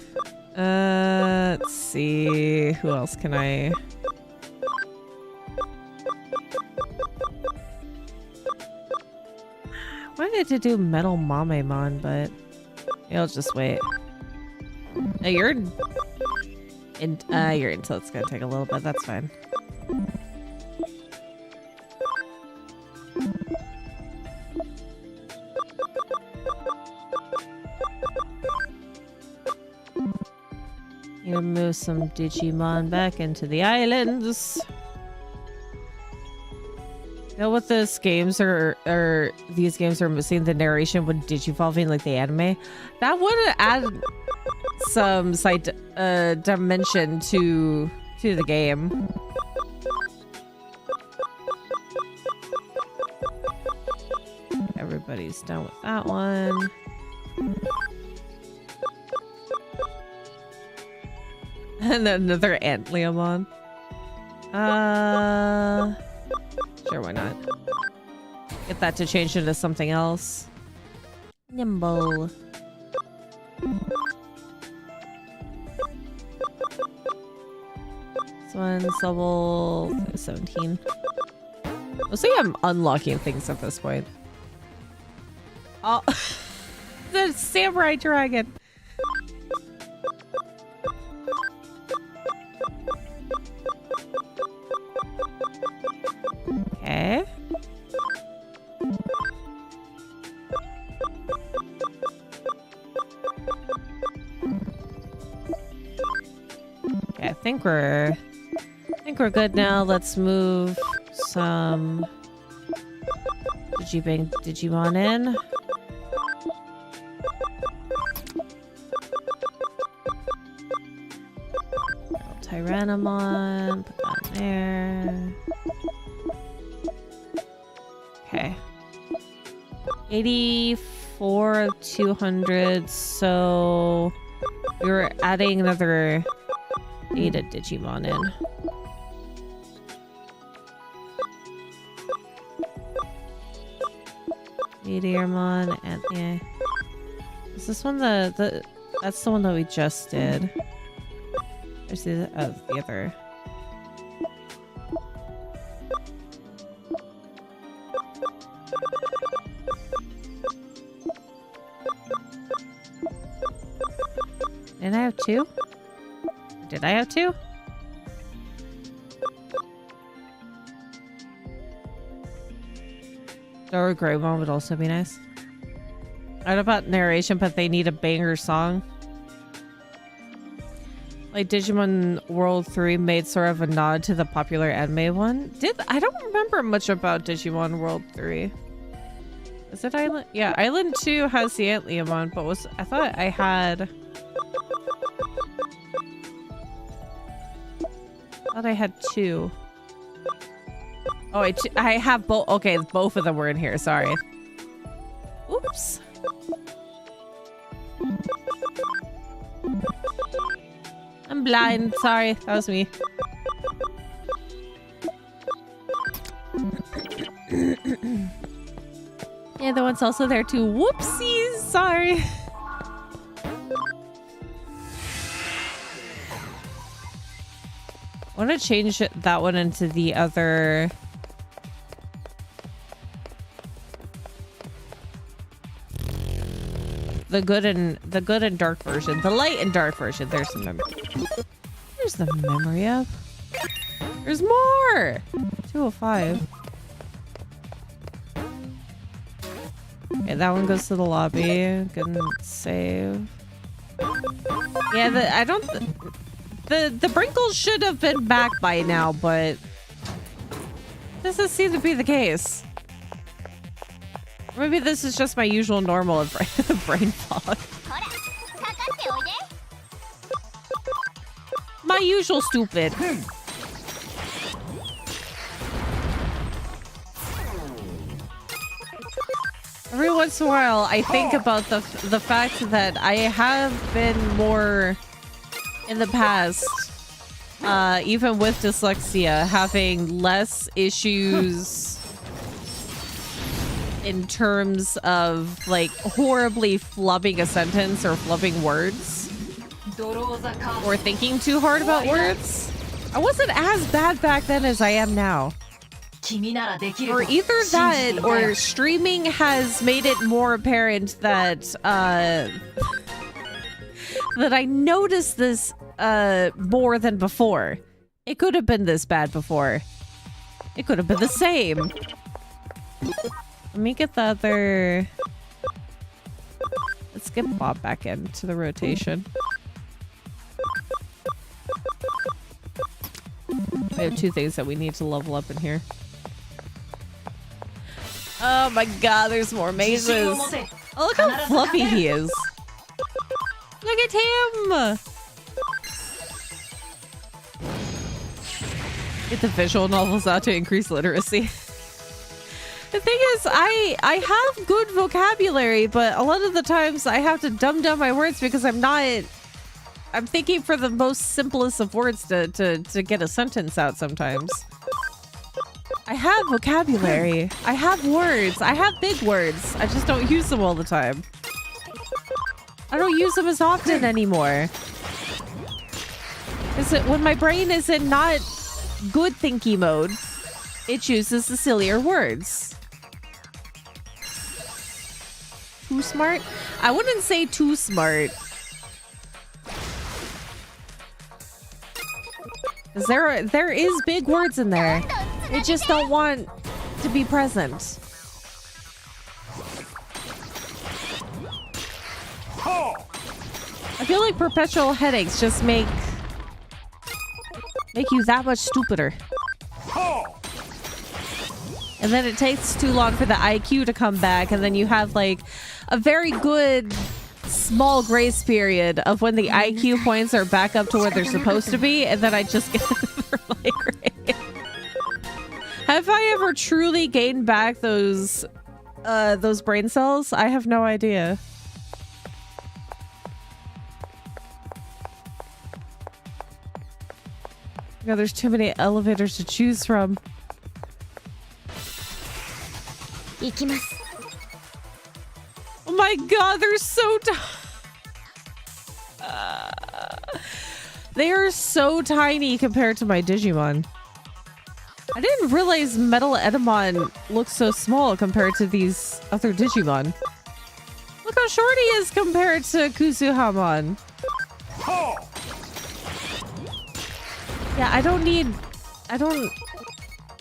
Let's see. Who else can I? I wanted to do Metal Mamemon, but I'll just wait. You're in so it's gonna take a little bit. That's fine. You move some Digimon back into the islands. You know what these games are missing? The narration when digivolving like the anime. That would add some dimension to the game. Everybody's done with that one. And then another Antliamon. Sure, why not? Get that to change into something else. Nimble. This one's level 17. Mostly I'm unlocking things at this point. Oh, the samurai dragon. Okay. Okay, I think we're good now. Let's move some Digimon in. Tyrannomon, put that in there. Okay. 84 of 200, so we were adding another data Digimon in. Meteormon and yeah. Is this one that's the one that we just did? There's the other. Did I have two? Did I have two? Or Greymon would also be nice. I don't know about narration, but they need a banger song. Like Digimon World 3 made sort of a nod to the popular anime one. I don't remember much about Digimon World 3. Is it Island? Yeah, Island 2 has the Antliamon, but I thought I had two. Oh, I have both. Okay, both of them were in here. Sorry. Oops. I'm blind. Sorry. That was me. Yeah, the one's also there too. Whoopsies. Sorry. I want to change that one into the other. The good and dark version. The light and dark version. There's the memory. There's the memory up. There's more! 205. Okay, that one goes to the lobby. Good save. Yeah, I don't... The Brinkles should have been back by now, but... doesn't seem to be the case. Maybe this is just my usual normal of brain fog. My usual stupid. Every once in a while, I think about the fact that I have been more in the past, even with dyslexia, having less issues in terms of like horribly flubbing a sentence or flubbing words or thinking too hard about words. I wasn't as bad back then as I am now. Or either that or streaming has made it more apparent that that I noticed this more than before. It could have been this bad before. It could have been the same. Let me get the other... Let's get Bob back into the rotation. We have two things that we need to level up in here. Oh my god, there's more mazes. Oh, look how fluffy he is. Look at him! Get the visual novels out to increase literacy. The thing is, I have good vocabulary, but a lot of the times I have to dumb down my words because I'm thinking for the most simplest of words to get a sentence out sometimes. I have vocabulary. I have words. I have big words. I just don't use them all the time. I don't use them as often anymore. When my brain is in not good thinky mode, it chooses the sillier words. Too smart? I wouldn't say too smart. Because there is big words in there. They just don't want to be present. I feel like perpetual headaches just make you that much stupider. And then it takes too long for the IQ to come back, and then you have like a very good small grace period of when the IQ points are back up to where they're supposed to be, and then I just get another migraine. Have I ever truly gained back those brain cells? I have no idea. God, there's too many elevators to choose from. Oh my god, they're so they are so tiny compared to my Digimon. I didn't realize Metal Edamon looks so small compared to these other Digimon. Look how short he is compared to Kusuhamon. Yeah, I don't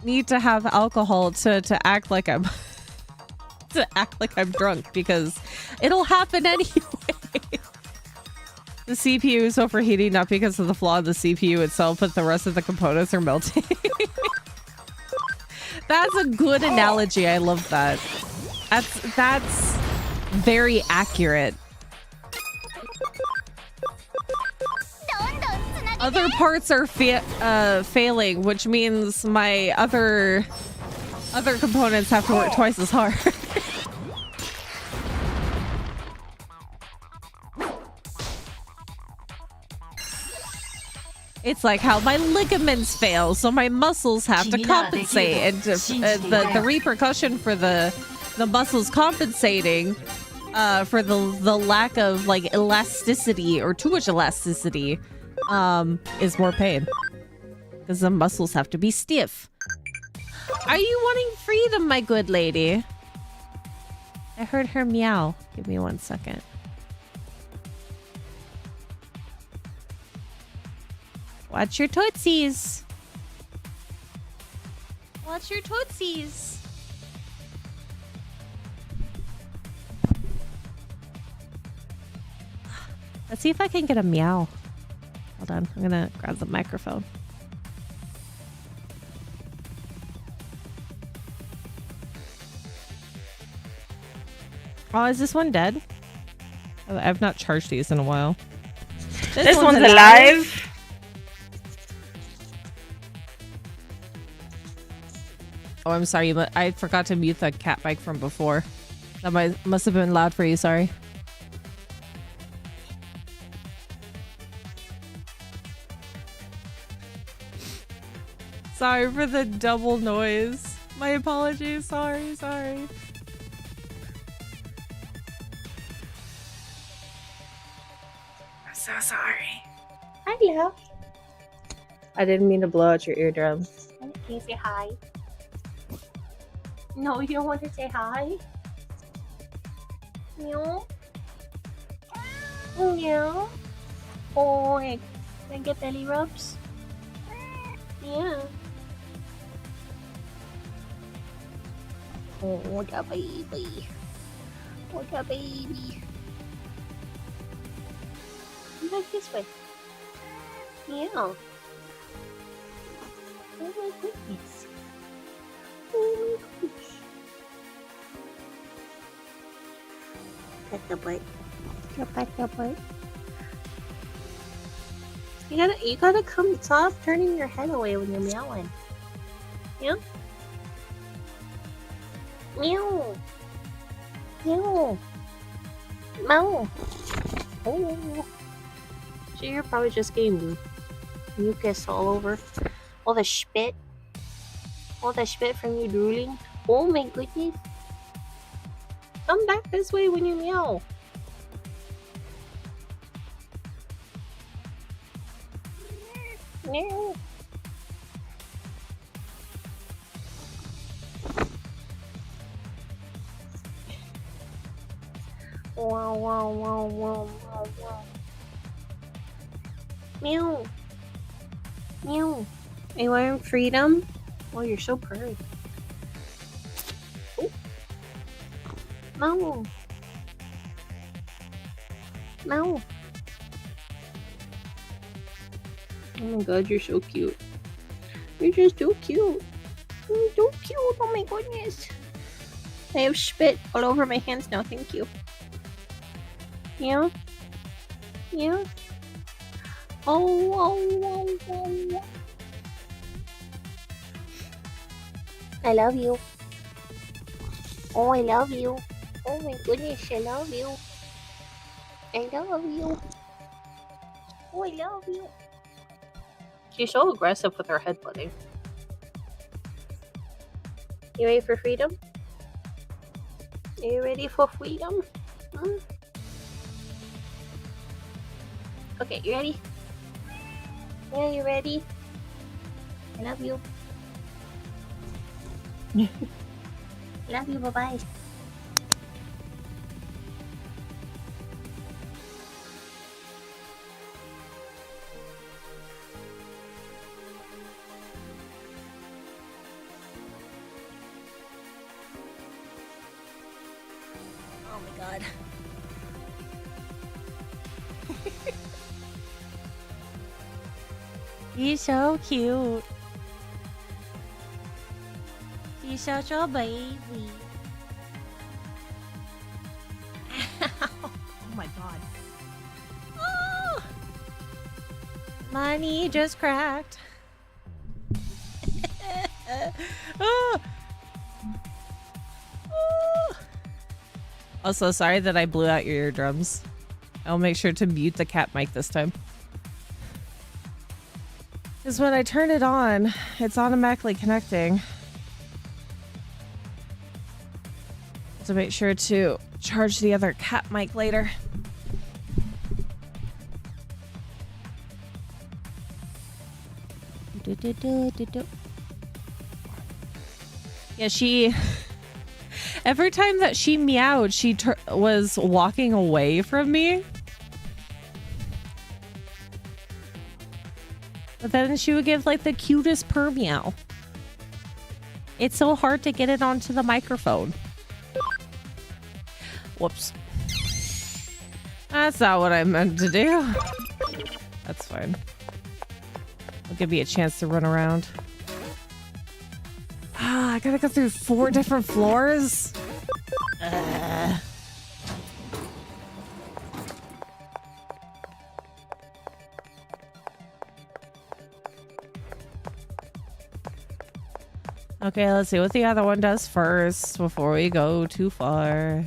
need to have alcohol to act like I'm drunk, because it'll happen anyway. The CPU is overheating not because of the flaw in the CPU itself, but the rest of the components are melting. That's a good analogy. I love that. That's very accurate. Other parts are failing, which means my other components have to work twice as hard. It's like how my ligaments fail, so my muscles have to compensate, and the repercussion for the muscles compensating for the lack of like elasticity or too much elasticity is more pain, because the muscles have to be stiff. Are you wanting freedom, my good lady? I heard her meow. Give me 1 second. Watch your tootsies. Watch your tootsies. Let's see if I can get a meow. Hold on, I'm gonna grab the microphone. Oh, is this one dead? I've not charged these in a while. This one's alive. Oh, I'm sorry, but I forgot to mute the cat mic from before. That must have been loud for you, sorry. Sorry for the double noise. My apologies, sorry. I'm so sorry. Hi, love. I didn't mean to blow out your eardrums. Can you say hi? No, you don't want to say hi? No? No? Oh, can I get belly rubs? Yeah. Oh, the baby. Oh, the baby. Look this way. Yeah. Oh my goodness. Oh my gosh. Pet the butt. Pet the butt. You gotta come stop turning your head away when you're meowing. Yeah? Meow. Meow. Meow. Oh. So you're probably just getting mucus all over. All the spit. All the spit from you drooling. Oh my goodness. Come back this way when you meow. Meow. Wow, wow, wow, wow, wow, wow. Meow. Meow. Are you wearing freedom? Oh, you're so purry. Oh. No. No. Oh my god, you're so cute. You're just too cute. You're too cute. Oh my goodness. I have spit all over my hands now. Thank you. Yeah? Yeah? Oh. I love you. Oh, I love you. Oh my goodness, I love you. I love you. Oh, I love you. She's so aggressive with her headbutting. You ready for freedom? Are you ready for freedom? Hmm? Okay, you ready? Yeah, you ready? I love you. Love you, bye-bye. Oh my god. He's so cute. He's such a baby. Oh my god. Oh! My knee just cracked. Oh. Oh. Also, sorry that I blew out your eardrums. I'll make sure to mute the cat mic this time. Because when I turn it on, it's automatically connecting. To make sure to charge the other cat mic later. Yeah, she... Every time that she meowed, she was walking away from me. But then she would give like the cutest purr meow. It's so hard to get it onto the microphone. Whoops. That's not what I meant to do. That's fine. It'll give me a chance to run around. Ah, I gotta go through 4 different floors? Okay, let's see what the other one does first before we go too far.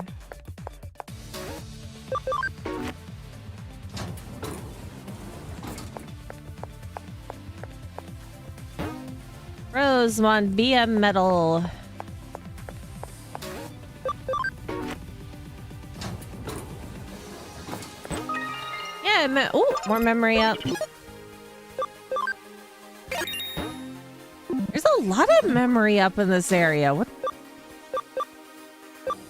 Rosemont BM medal. Yeah, oh, more memory up. There's a lot of memory up in this area. What?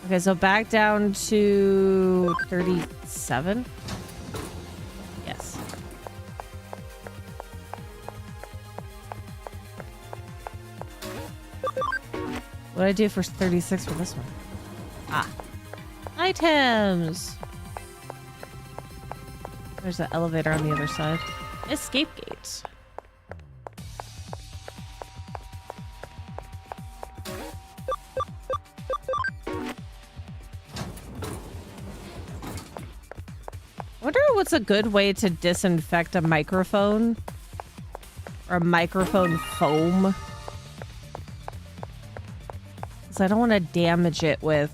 Okay, so back down to 37. Yes. What did I do for 36 for this one? Ah. Items! There's an elevator on the other side. Escape gate. I wonder what's a good way to disinfect a microphone? Or a microphone foam? Because I don't want to damage it with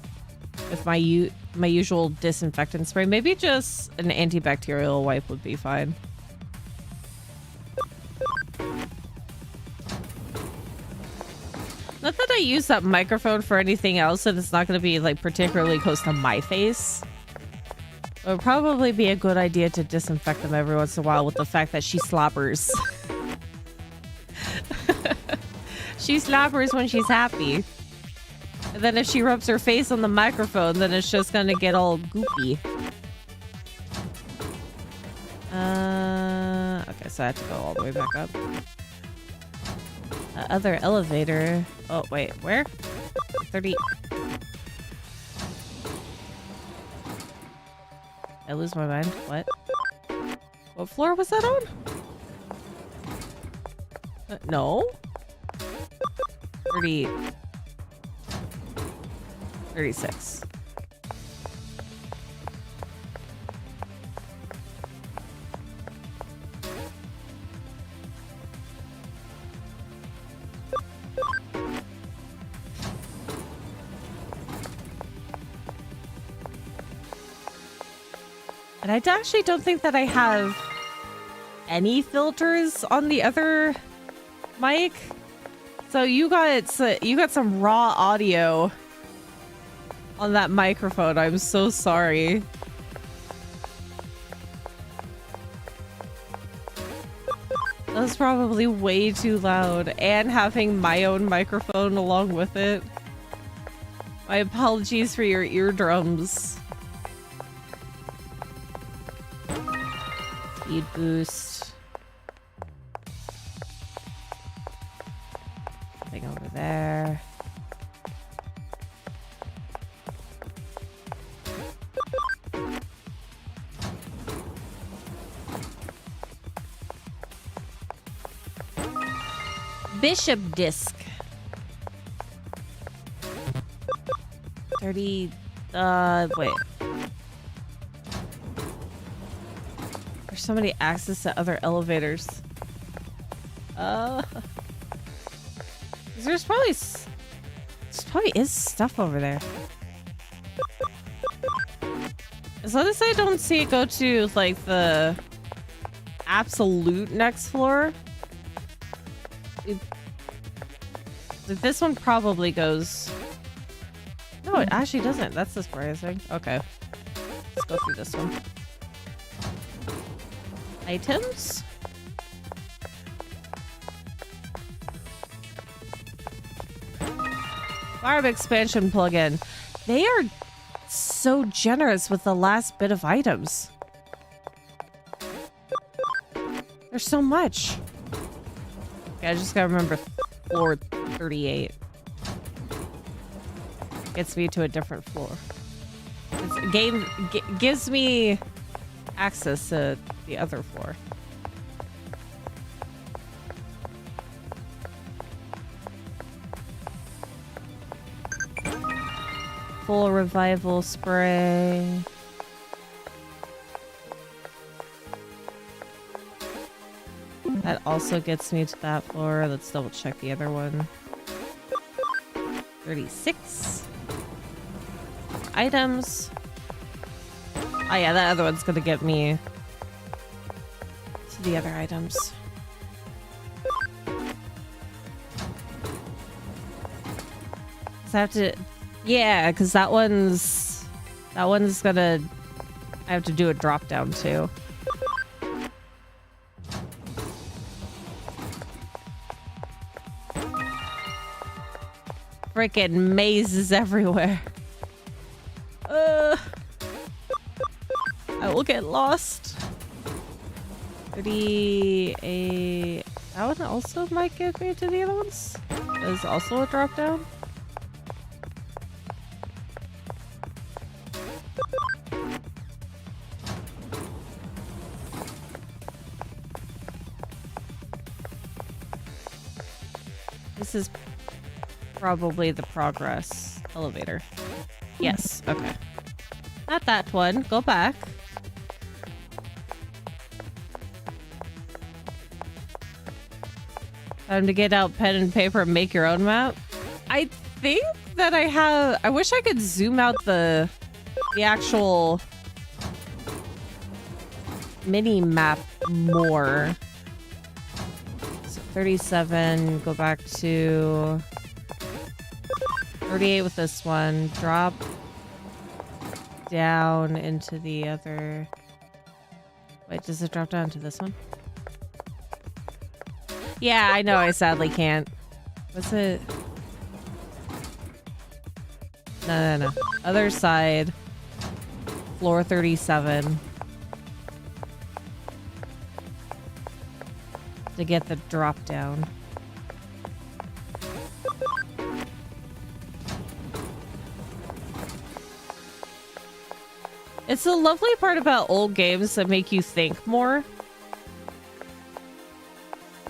my usual disinfectant spray. Maybe just an antibacterial wipe would be fine. Not that I use that microphone for anything else, and it's not going to be like particularly close to my face. It would probably be a good idea to disinfect them every once in a while with the fact that she slobbers. She slobbers when she's happy. And then if she rubs her face on the microphone, then it's just gonna get all goopy. Okay, so I have to go all the way back up. Other elevator. Oh, wait, where? 30. I lose my mind. What? What floor was that on? No. 30. 36. And I actually don't think that I have any filters on the other mic. So you got some raw audio on that microphone. I'm so sorry. That was probably way too loud, and having my own microphone along with it. My apologies for your eardrums. Speed boost. Thing over there. Bishop disc. 30. Wait. There's so many access to other elevators. There's probably is stuff over there. As long as I don't see it go to like the absolute next floor. This one probably goes. No, it actually doesn't. That's surprising. Okay. Let's go through this one. Items? Farm expansion plugin. They are so generous with the last bit of items. There's so much. Okay, I just gotta remember floor 38. Gets me to a different floor. This game gives me access to the other floor. Full revival spray. That also gets me to that floor. Let's double check the other one. 36 items. Oh yeah, that other one's gonna get me to the other items. So I have to, yeah, because that one's gonna, I have to do a drop down too. Freaking mazes everywhere. I will get lost. 38. That one also might get me to the other ones. There's also a drop down. This is probably the progress elevator. Yes, okay. Not that one. Go back. Time to get out pen and paper and make your own map. I think that I have... I wish I could zoom out the actual mini map more. So 37, go back to 38 with this one. Drop down into the other... Wait, does it drop down to this one? Yeah, I know I sadly can't. What's it? No. Other side. Floor 37. To get the drop down. It's the lovely part about old games that make you think more.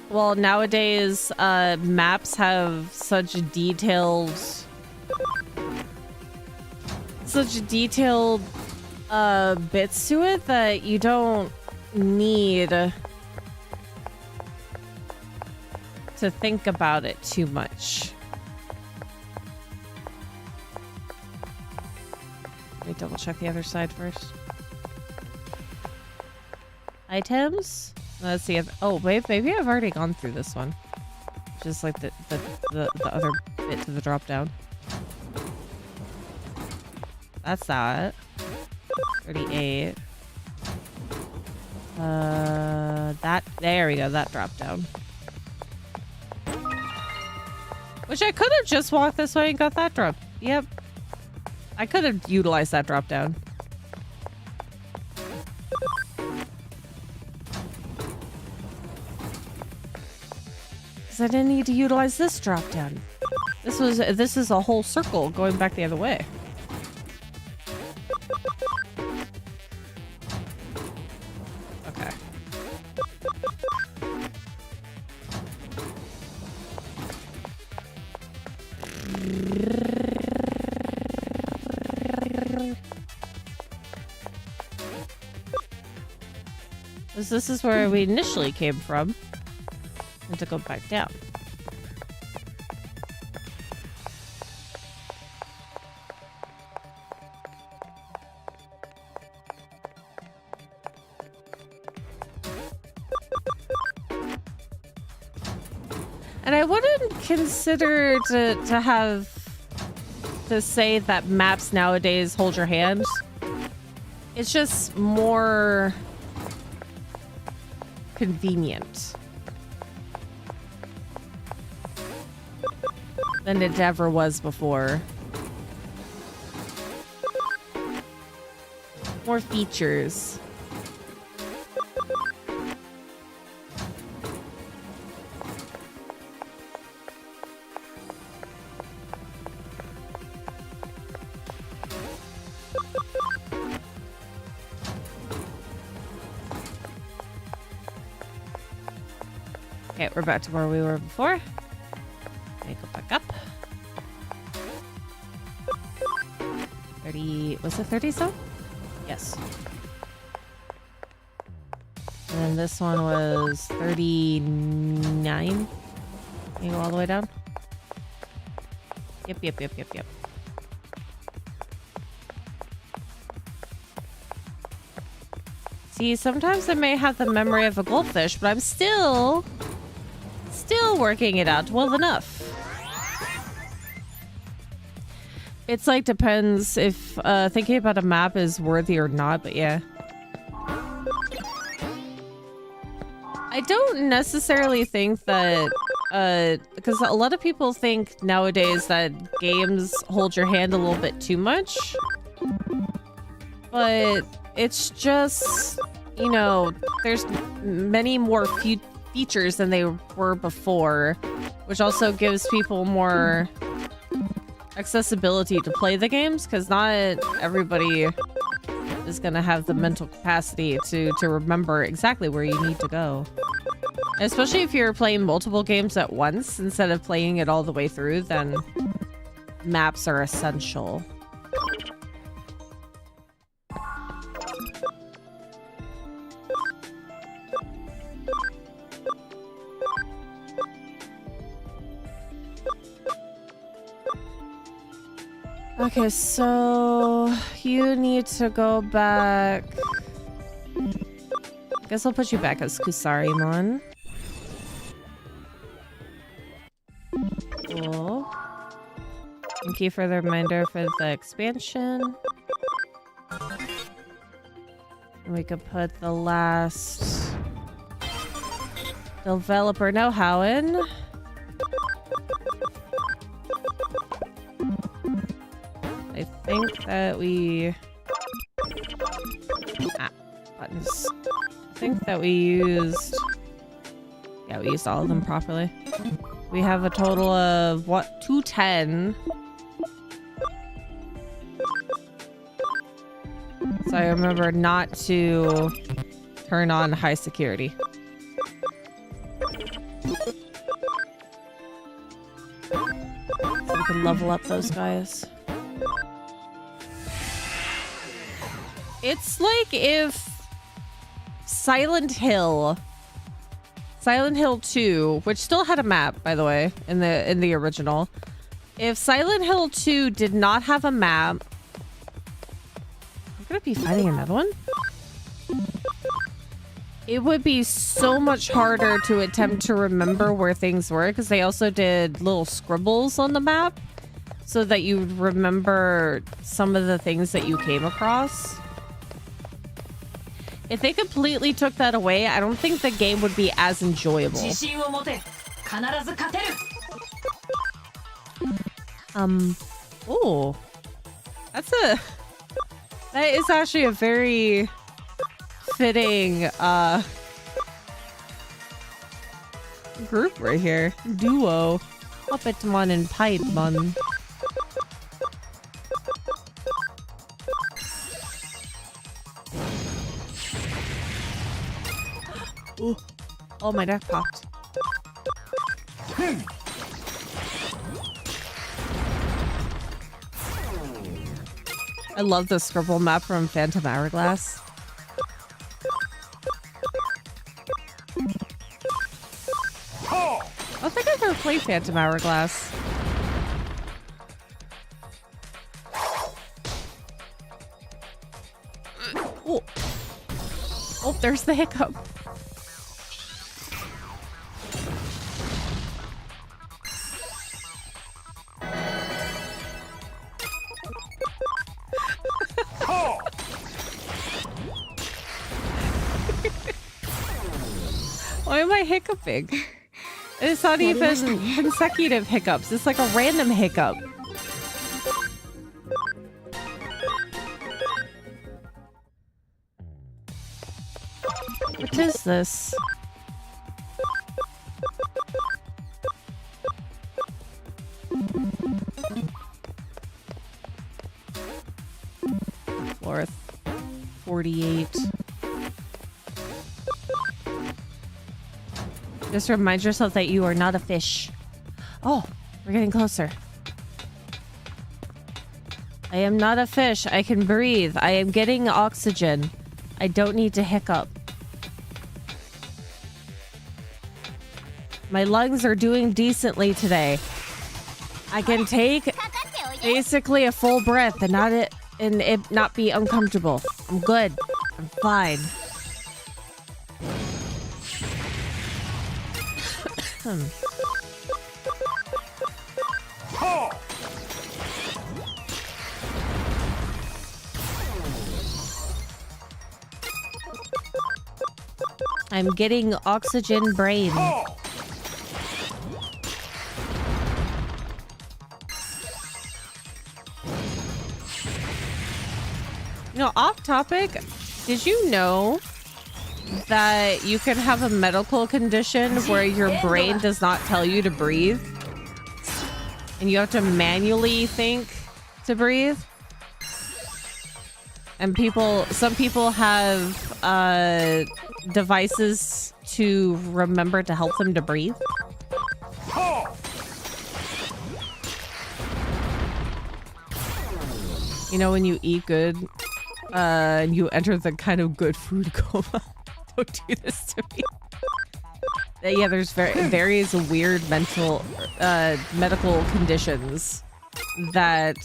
Well, nowadays, maps have such detailed bits to it that you don't need to think about it too much. Let me double check the other side first. Items? Let's see if... Oh, wait, maybe I've already gone through this one. Just like the other bit to the drop down. That's that. 38. There we go, that drop down. Which I could have just walked this way and got that drop. Yep. I could have utilized that drop down. I didn't need to utilize this drop down. This is a whole circle going back the other way. Okay. This is where we initially came from. And to go back down. And I wouldn't consider to say that maps nowadays hold your hand. It's just more convenient than it ever was before. More features. Okay, we're back to where we were before. Let me go back up. 30, was it 30 so? Yes. And then this one was 39. Can you go all the way down? Yep. See, sometimes I may have the memory of a goldfish, but I'm still working it out well enough. It's like depends if thinking about a map is worthy or not, but yeah. I don't necessarily think that because a lot of people think nowadays that games hold your hand a little bit too much. But it's just, you know, there's many more features than they were before, which also gives people more accessibility to play the games, because not everybody is gonna have the mental capacity to remember exactly where you need to go. Especially if you're playing multiple games at once instead of playing it all the way through, then maps are essential. Okay, so you need to go back. I guess I'll put you back as Kusarimon. Cool. Thank you for the reminder for the expansion. And we could put the last developer know-how in. I think that we... buttons. I think that we used... Yeah, we used all of them properly. We have a total of, what, 210. So I remember not to turn on high security. So we can level up those guys. It's like if Silent Hill 2, which still had a map, by the way, in the original. If Silent Hill 2 did not have a map, I'm gonna be fighting another one. It would be so much harder to attempt to remember where things were, because they also did little scribbles on the map so that you would remember some of the things that you came across. If they completely took that away, I don't think the game would be as enjoyable. Oh. That is actually a very fitting, group right here. Duo. Puppetmon and Piedmon. Ooh. Oh, my neck popped. I love the scribble map from Phantom Hourglass. I don't think I've ever played Phantom Hourglass. Oh, oh, there's the hiccup. Why am I hiccuping? It's not even consecutive hiccups. It's like a random hiccup. What is this? Fourth. 48. Just remind yourself that you are not a fish. Oh, we're getting closer. I am not a fish. I can breathe. I am getting oxygen. I don't need to hiccup. My lungs are doing decently today. I can take basically a full breath and it not be uncomfortable. I'm good. I'm fine. I'm getting oxygen brain. You know, off topic, did you know that you can have a medical condition where your brain does not tell you to breathe? And you have to manually think to breathe? And some people have devices to remember to help them to breathe. You know, when you eat good, and you enter the kind of good food coma. Don't do this to me. Yeah, there's various weird medical conditions that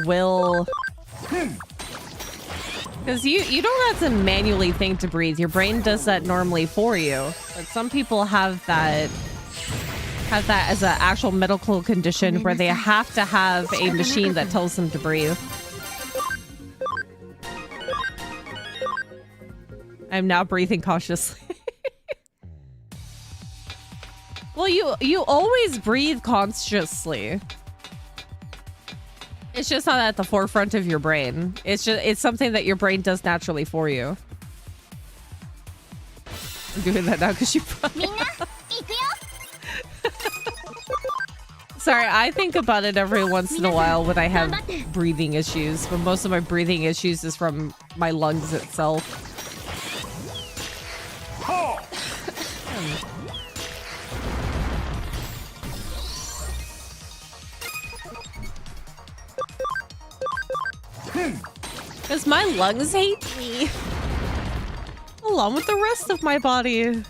will... Because you don't have to manually think to breathe. Your brain does that normally for you. But some people have that as an actual medical condition where they have to have a machine that tells them to breathe. I'm now breathing cautiously. Well, you always breathe consciously. It's just not at the forefront of your brain. It's something that your brain does naturally for you. I'm doing that now because you probably Sorry, I think about it every once in a while when I have breathing issues, but most of my breathing issues is from my lungs itself. Because my lungs hate me. Along with the rest of my body.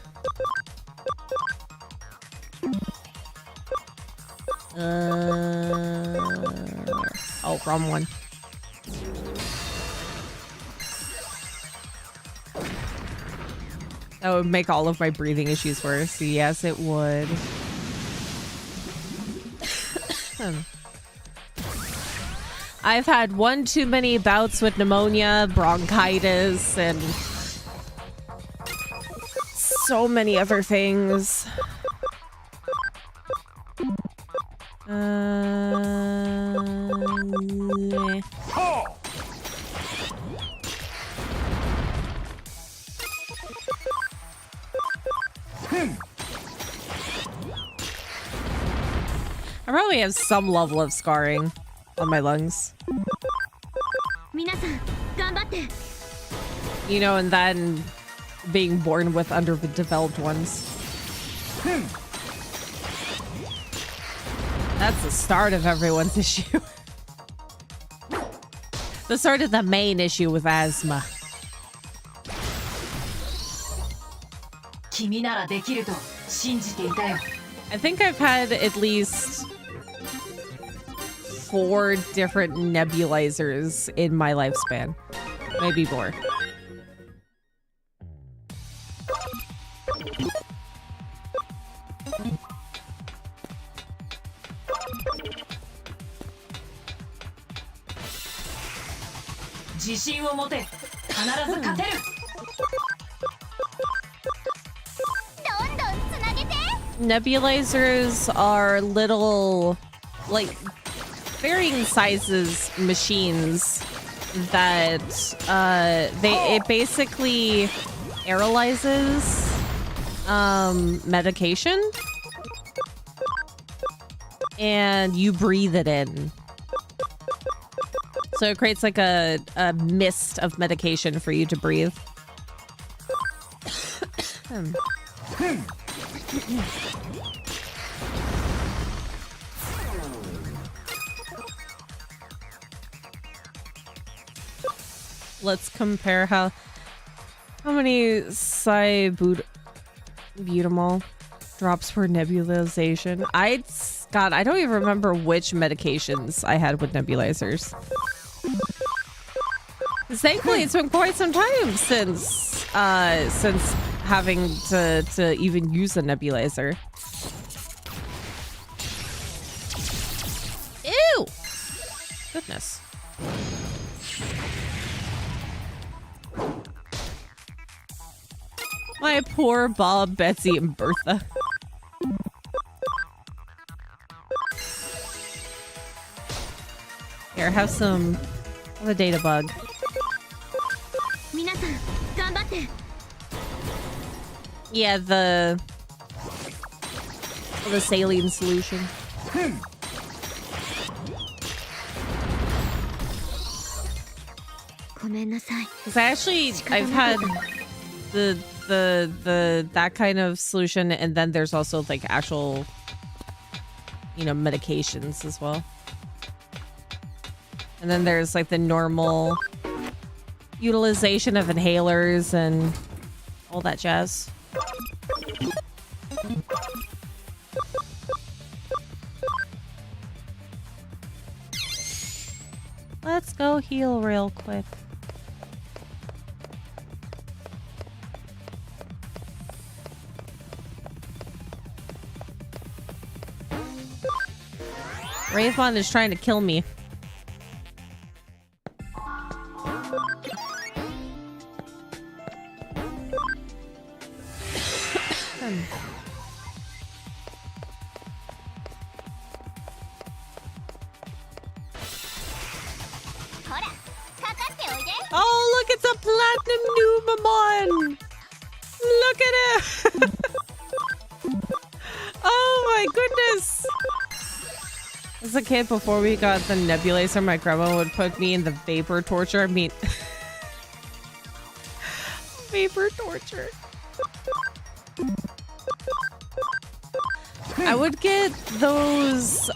Oh, wrong one. That would make all of my breathing issues worse. Yes, it would. I've had one too many bouts with pneumonia, bronchitis, and so many other things. I probably have some level of scarring on my lungs. You know, and then being born with underdeveloped ones. That's the start of everyone's issue. The start of the main issue with asthma. I think I've had at least 4 different nebulizers in my lifespan. Maybe more. Nebulizers are little, like, varying sizes machines that it basically aerolizes medication and you breathe it in. So it creates like a mist of medication for you to breathe. Let's compare how many Butamol drops per nebulization. God, I don't even remember which medications I had with nebulizers. Thankfully, it's been quite some time since having to even use a nebulizer. Ew! Goodness. My poor Bob, Betsy, and Bertha. Here, have a data bug. Yeah, the saline solution. Because I've had that kind of solution, and then there's also like actual, medications as well. And then there's like the normal utilization of inhalers and all that jazz. Let's go heal real quick. Raven is trying to kill me. Oh, look, it's a platinum Numamon! Look at it! Oh my goodness! As a kid, before we got the nebulizer, my grandma would put me in the vapor torture. I mean... vapor torture. I would get those,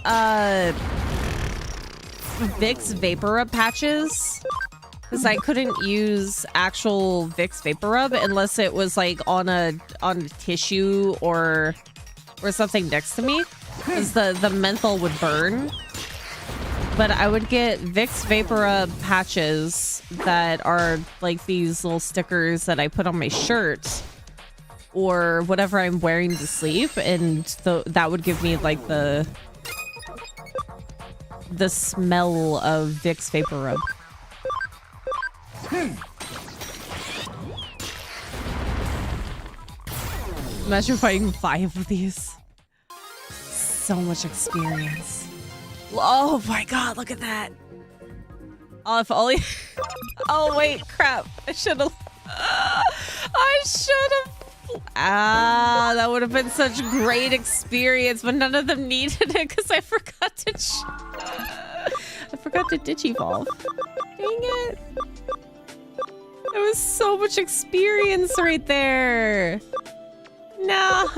Vicks Vapor Rub patches. Because I couldn't use actual Vicks Vapor Rub unless it was, like, on a tissue or something next to me. Because the menthol would burn. But I would get Vicks Vapor Rub patches that are like these little stickers that I put on my shirt or whatever I'm wearing to sleep, and that would give me like the smell of Vicks Vapor Rub. Imagine fighting 5 of these. So much experience. Oh my god, look at that. Oh, if only... oh, wait, crap. I should have... that would have been such a great experience, but none of them needed it because I forgot to... I forgot to Digivolve. Dang it. There was so much experience right there. No.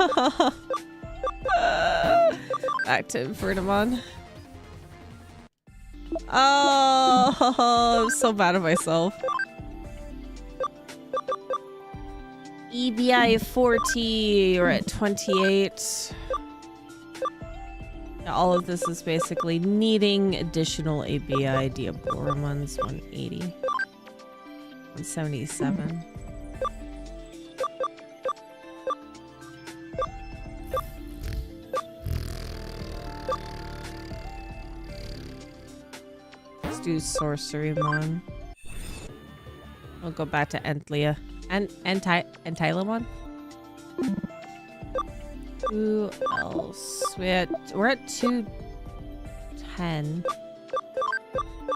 Back to Infernamon. Oh, I'm so mad at myself. EBI 40, we're at 28. Now, all of this is basically needing additional ABI. Diabloramon's 180. 177. Let's do Sorcerymon. We'll go back to Entlia. Antilamon? Who else? We're at 210.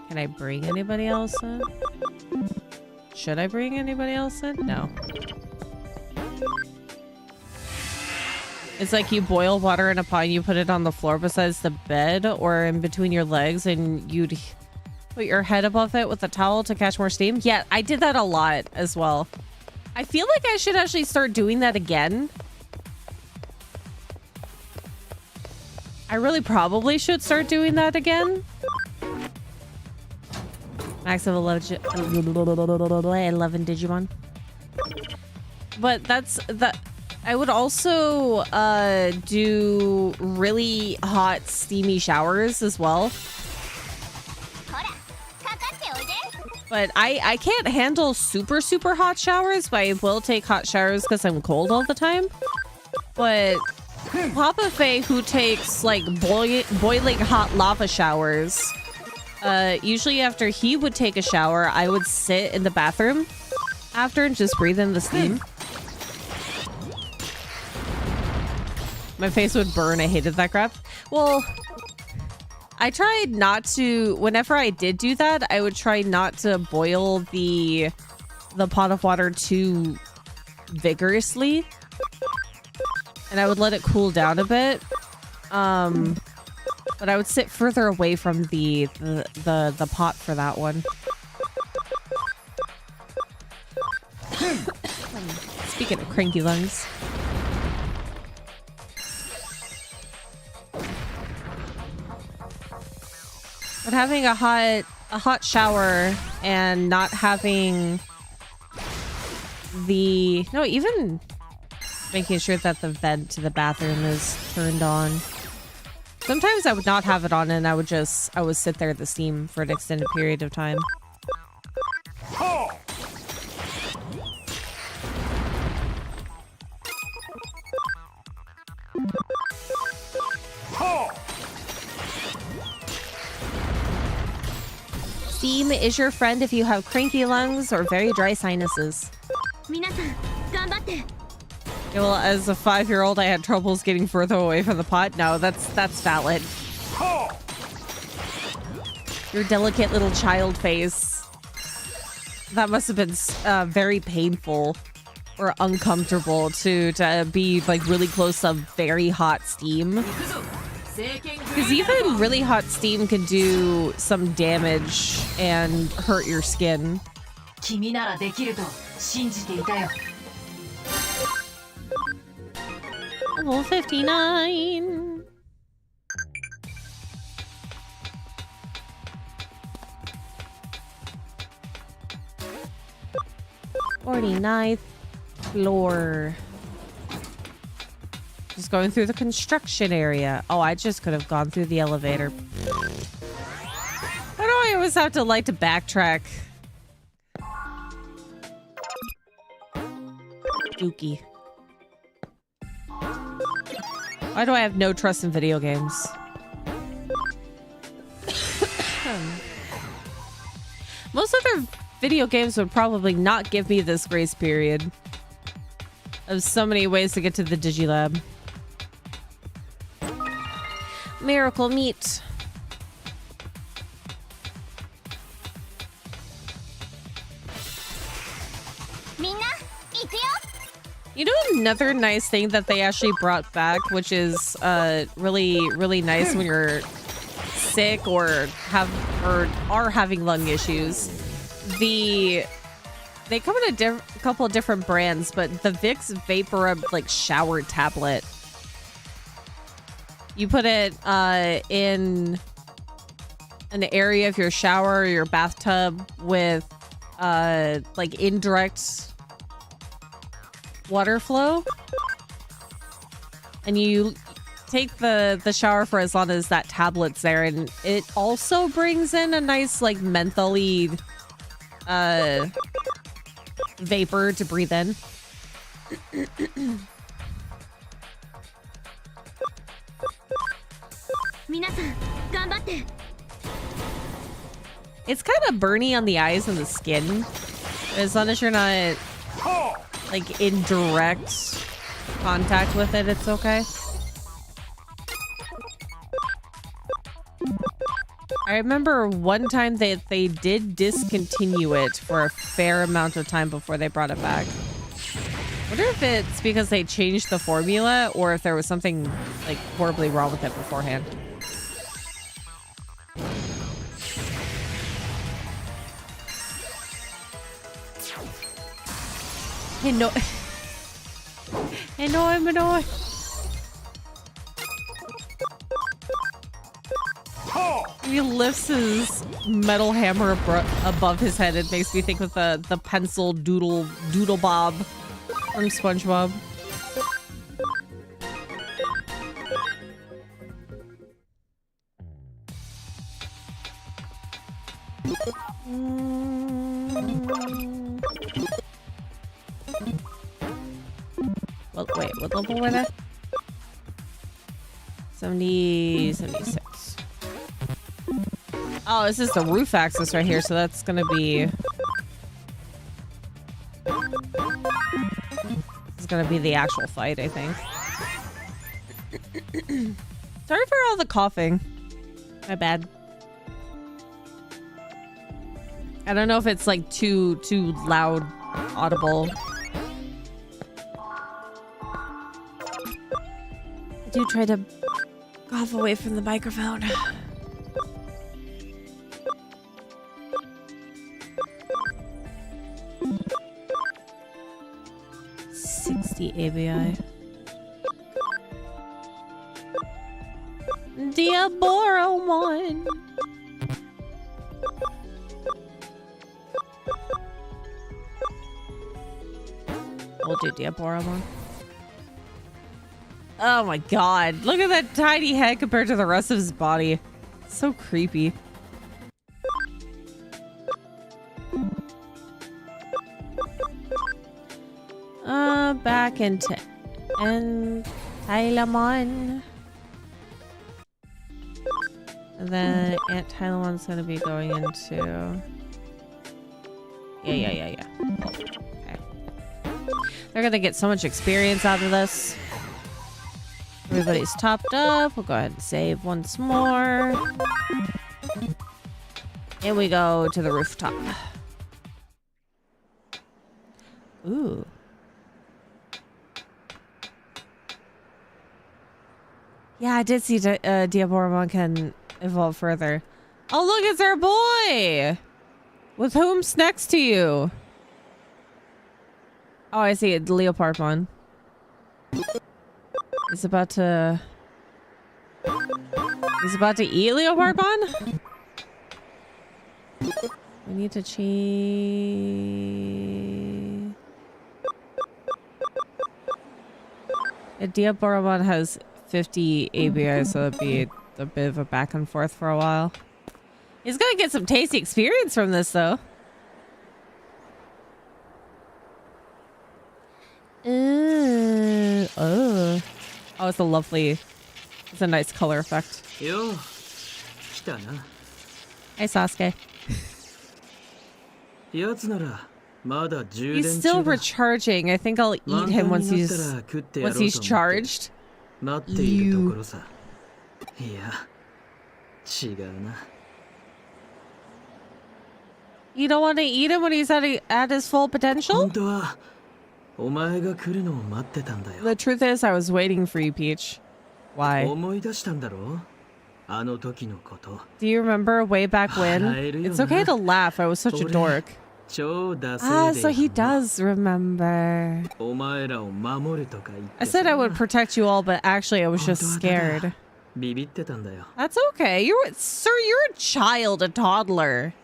Can I bring anybody else in? Should I bring anybody else in? No. It's like you boil water in a pot and you put it on the floor besides the bed or in between your legs, and you'd put your head above it with a towel to catch more steam. Yeah, I did that a lot as well. I feel like I should actually start doing that again. I really probably should start doing that again. Max of 11 Digimon. But that's that. I would also do really hot, steamy showers as well. But I can't handle super, super hot showers, but I will take hot showers because I'm cold all the time. But Papa Faye, who takes like boiling hot lava showers, usually after he would take a shower, I would sit in the bathroom after and just breathe in the steam. My face would burn. I hated that crap. Well, I tried not to, whenever I did do that, I would try not to boil the pot of water too vigorously. And I would let it cool down a bit. But I would sit further away from the pot for that one. Speaking of cranky lungs. But having a hot shower and not having even making sure that the vent to the bathroom is turned on. Sometimes I would not have it on and I would sit there at the steam for an extended period of time. Steam is your friend if you have cranky lungs or very dry sinuses. Yeah, well, as a 5-year-old, I had troubles getting further away from the pot. No, that's valid. Your delicate little child face. That must have been very painful or uncomfortable to be like really close to very hot steam. Because even really hot steam can do some damage and hurt your skin. Level 59. Forty-ninth floor. Just going through the construction area. Oh, I just could have gone through the elevator. Why do I always have to like to backtrack? Dookie. Why do I have no trust in video games? Most other video games would probably not give me this grace period. There's so many ways to get to the Digilab. Miracle meat. You know another nice thing that they actually brought back, which is really, really nice when you're sick or are having lung issues. They come in a couple of different brands, but the Vicks VapoRub like shower tablet. You put it in an area of your shower or your bathtub with like indirect water flow, and you take the shower for as long as that tablet's there, and it also brings in a nice like mentholy vapor to breathe in. It's kind of burny on the eyes and the skin, as long as you're not like in direct contact with it, it's okay. I remember one time they did discontinue it for a fair amount of time before they brought it back. I wonder if it's because they changed the formula or if there was something like horribly wrong with it beforehand. He lifts his metal hammer above his head. It makes me think of the pencil doodle bob from SpongeBob. Well, wait, what level were they? 76. Oh, this is the roof access right here, so that's gonna be... This is gonna be the actual fight, I think. Sorry for all the coughing. My bad. I don't know if it's like too loud, audible. I do try to cough away from the microphone. ABI. Diaboromon. We'll do Diaboromon. Oh my god. Look at that tiny head compared to the rest of his body. So creepy. Back into Tylemon. And then Aunt Tylemon's gonna be going into... Yeah. Oh, okay. They're gonna get so much experience out of this. Everybody's topped up. We'll go ahead and save once more. And we go to the rooftop. Ooh. Yeah, I did see Diaboromon can evolve further. Oh, look, it's our boy! With whom's next to you? Oh, I see it. Leopardmon. He's about to eat Leopardmon? We need to change... Diaboromon has 50 ABI, so it'd be a bit of a back and forth for a while. He's gonna get some tasty experience from this, though. Oh, it's a lovely... It's a nice color effect. Hey, Sasuke. He's still recharging. I think I'll eat him once he's charged. You. You don't want to eat him when he's at his full potential? The truth is, I was waiting for you, Peach. Why? Do you remember way back when? It's okay to laugh. I was such a dork. Ah, so he does remember. I said I would protect you all, but actually I was just scared. That's okay. Sir, you're a child, a toddler.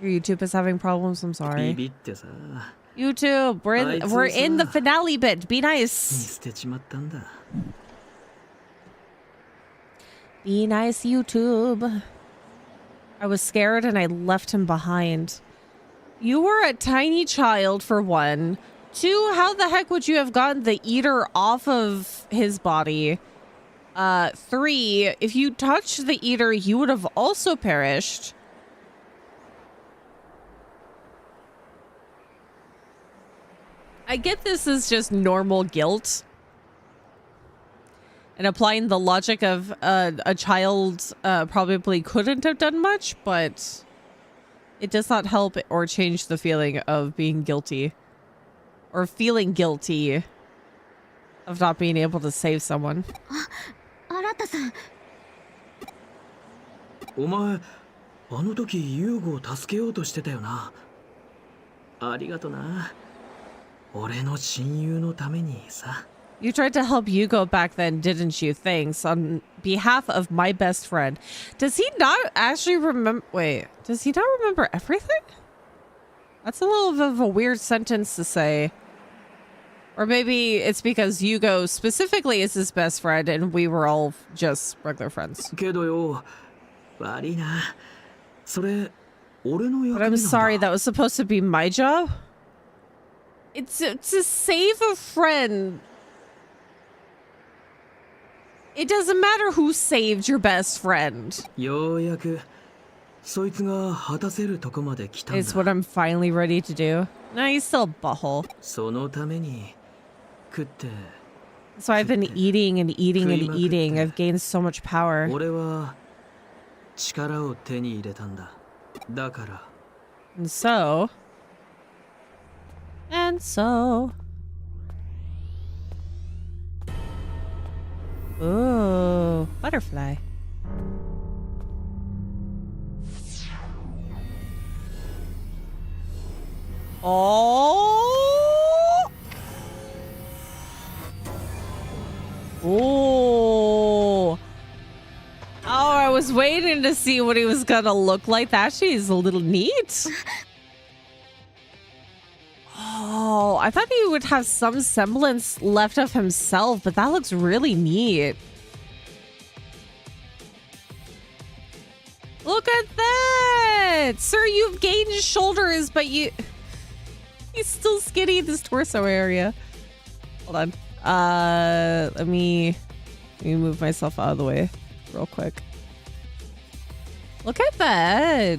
Your YouTube is having problems. I'm sorry. YouTube, we're in the finale bit. Be nice. Be nice, YouTube. I was scared and I left him behind. You were a tiny child, for one. Two, how the heck would you have gotten the eater off of his body? Three, if you touched the eater, you would have also perished. I get this as just normal guilt. And applying the logic of a child probably couldn't have done much, but it does not help or change the feeling of being guilty. Or feeling guilty of not being able to save someone. You tried to help Hugo back then, didn't you? Thanks. On behalf of my best friend. Does he not actually remember? Wait, does he not remember everything? That's a little bit of a weird sentence to say. Or maybe it's because Hugo specifically is his best friend and we were all just regular friends. But I'm sorry, that was supposed to be my job? It's to save a friend. It doesn't matter who saved your best friend. It's what I'm finally ready to do. No, he's still a butthole. So I've been eating and eating and eating. I've gained so much power. And so... Ooh, butterfly. Oh! Oh! I was waiting to see what he was gonna look like. That actually is a little neat. Oh, I thought he would have some semblance left of himself, but that looks really neat. Look at that! Sir, you've gained shoulders, but he's still skinny in this torso area. Hold on. Let me move myself out of the way real quick. Look at that.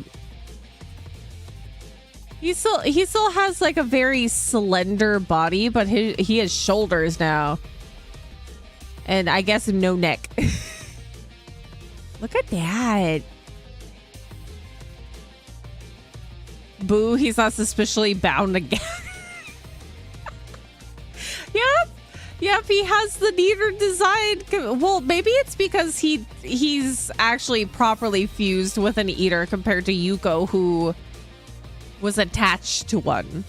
He still has like a very slender body, but he has shoulders now. And I guess no neck. Look at that. Boo, he's not suspiciously bound again. Yep, he has the neater design. Well, maybe it's because he's actually properly fused with an eater compared to Yuko, who was attached to one.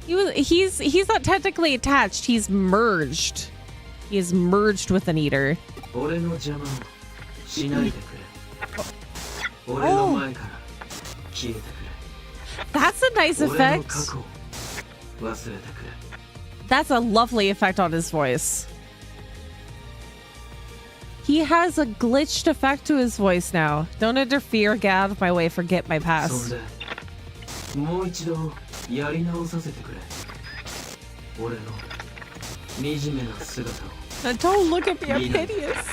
He's not technically attached. He's merged. He is merged with an eater. Oh. That's a nice effect. That's a lovely effect on his voice. He has a glitched effect to his voice now. Don't interfere, get out of my way, forget my past. Don't look at me, I'm hideous.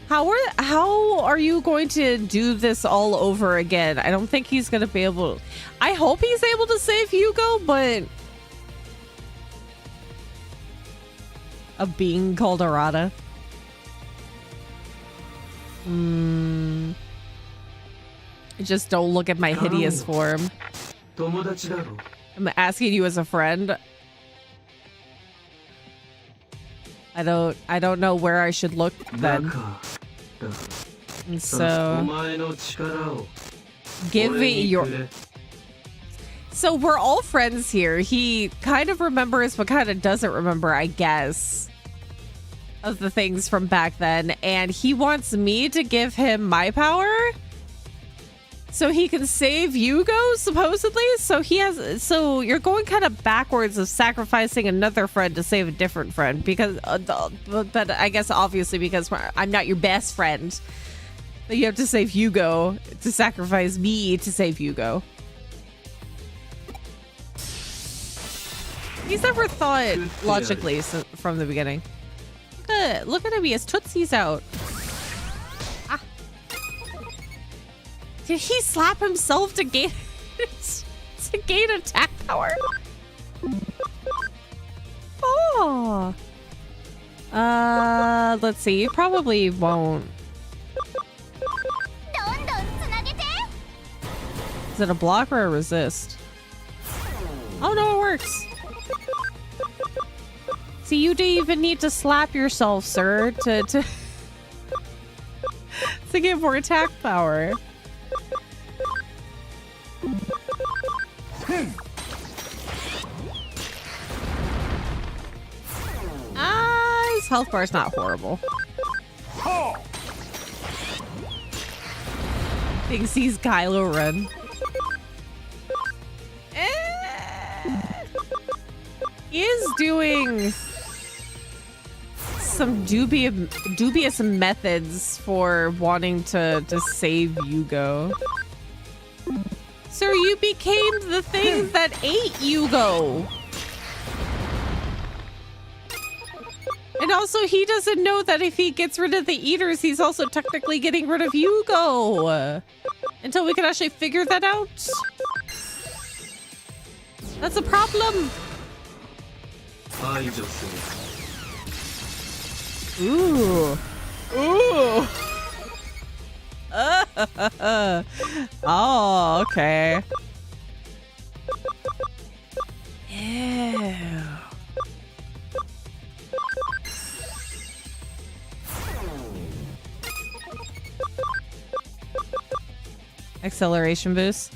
How are you going to do this all over again? I don't think he's going to be able to. I hope he's able to save Hugo, but a being called Arata. Just don't look at my hideous form. I'm asking you as a friend. I don't know where I should look then. And so give me your. So we're all friends here. He kind of remembers but kind of doesn't remember, I guess, of the things from back then, and he wants me to give him my power so he can save Hugo, supposedly. So you're going kind of backwards of sacrificing another friend to save a different friend, because but I guess obviously because I'm not your best friend, but you have to save Hugo to sacrifice me to save Hugo. He's never thought logically from the beginning. Look at him, he has tootsies out. Ah. Did he slap himself to gain attack power? Oh. Let's see. You probably won't. Is it a block or a resist? Oh no, it works. See, you don't even need to slap yourself, sir, to get more attack power. health bar is not horrible. Thinks he's Kylo Ren. He is doing some dubious methods for wanting to save Yugo. Sir, you became the thing that ate Yugo. And also, he doesn't know that if he gets rid of the eaters, he's also technically getting rid of Yugo. Until we can actually figure that out. That's a problem. Ooh. Ooh. Oh, okay. Ew. Acceleration boost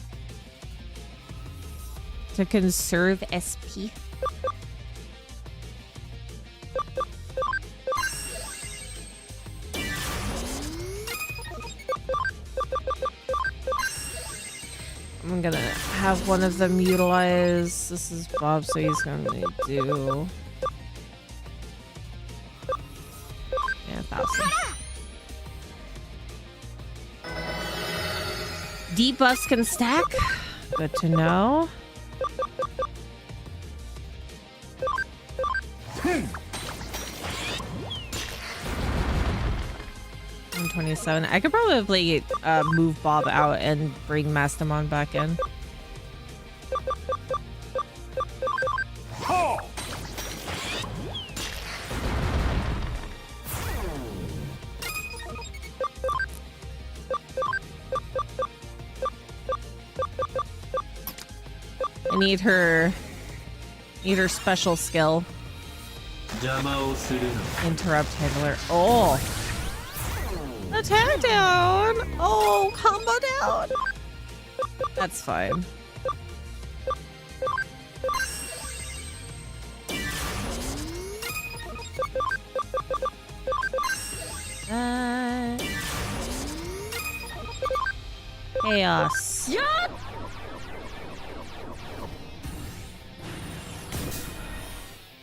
to conserve SP. I'm gonna have one of them utilize. This is Bob, so he's gonna do 1,000. Debuffs can stack. Good to know. 127. I could probably move Bob out and bring Mastamon back in. I need her special skill. Interrupt handler. Oh. Attack down. Oh, combo down. That's fine. Chaos. Yeah.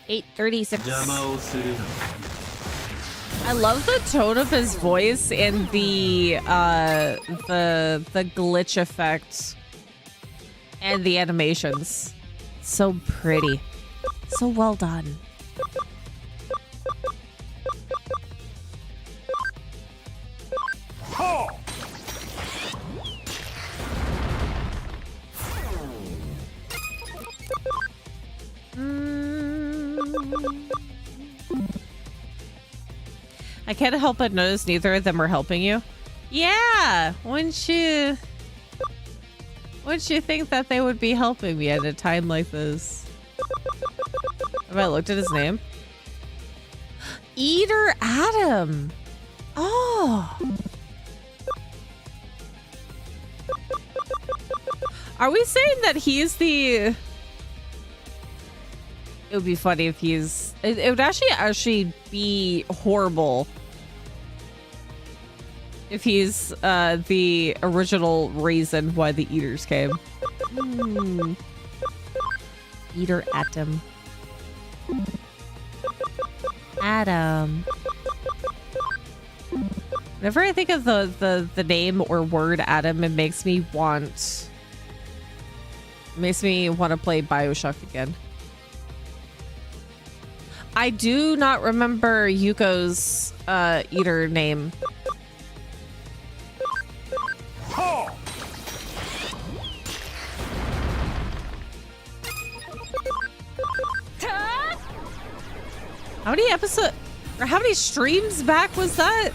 836. I love the tone of his voice and the glitch effect and the animations. So pretty. So well done. I can't help but notice neither of them are helping you. Yeah, wouldn't you think that they would be helping me at a time like this? Have I looked at his name? Eater Adam. Oh. Are we saying that he's the... It would be funny if he's... It would actually be horrible if he's the original reason why the eaters came. Eater Atom. Adam. Whenever I think of the name or word Adam, it makes me want to play BioShock again. I do not remember Yuko's eater name. How many episodes or how many streams back was that?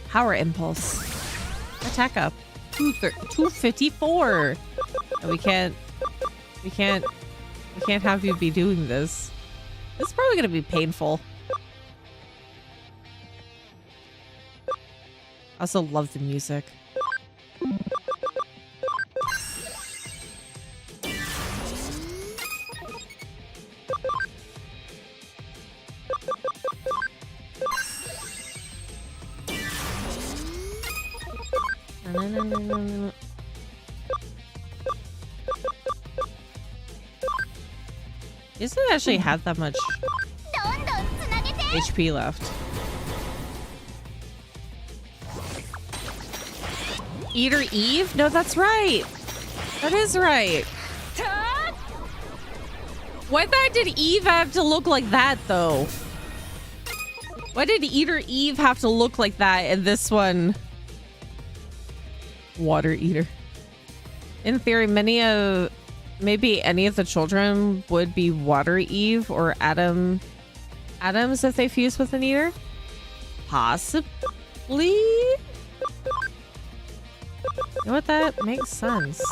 Power Impulse. Attack up. 254. We can't have you be doing this. This is probably gonna be painful. I also love the music. He doesn't actually have that much HP left. Eater Eve? No, that's right. That is right. Why did Eve have to look like that, though? Why did Eater Eve have to look like that in this one? Water Eater. In theory, maybe any of the children would be Water Eve or Adams if they fuse with an Eater. Possibly. You know what? That makes sense.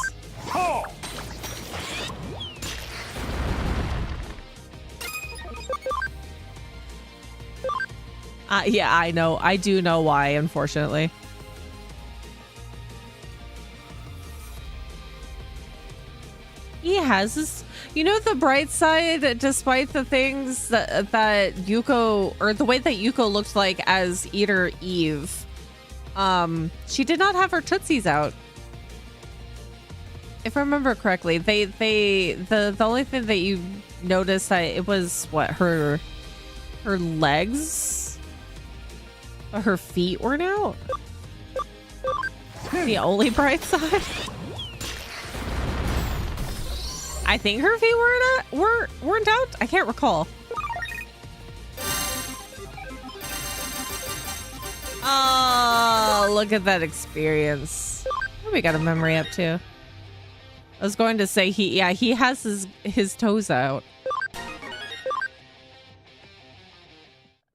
Yeah, I know. I do know why, unfortunately. He has this, you know, the bright side, despite the things that Yuko, or the way that Yuko looked like as Eater Eve, she did not have her tootsies out. If I remember correctly, the only thing that you noticed that it was what, her legs, but her feet weren't out. The only bright side. I think her feet weren't out. I can't recall. Oh, look at that experience. Oh, we got a memory up too. I was going to say he has his toes out.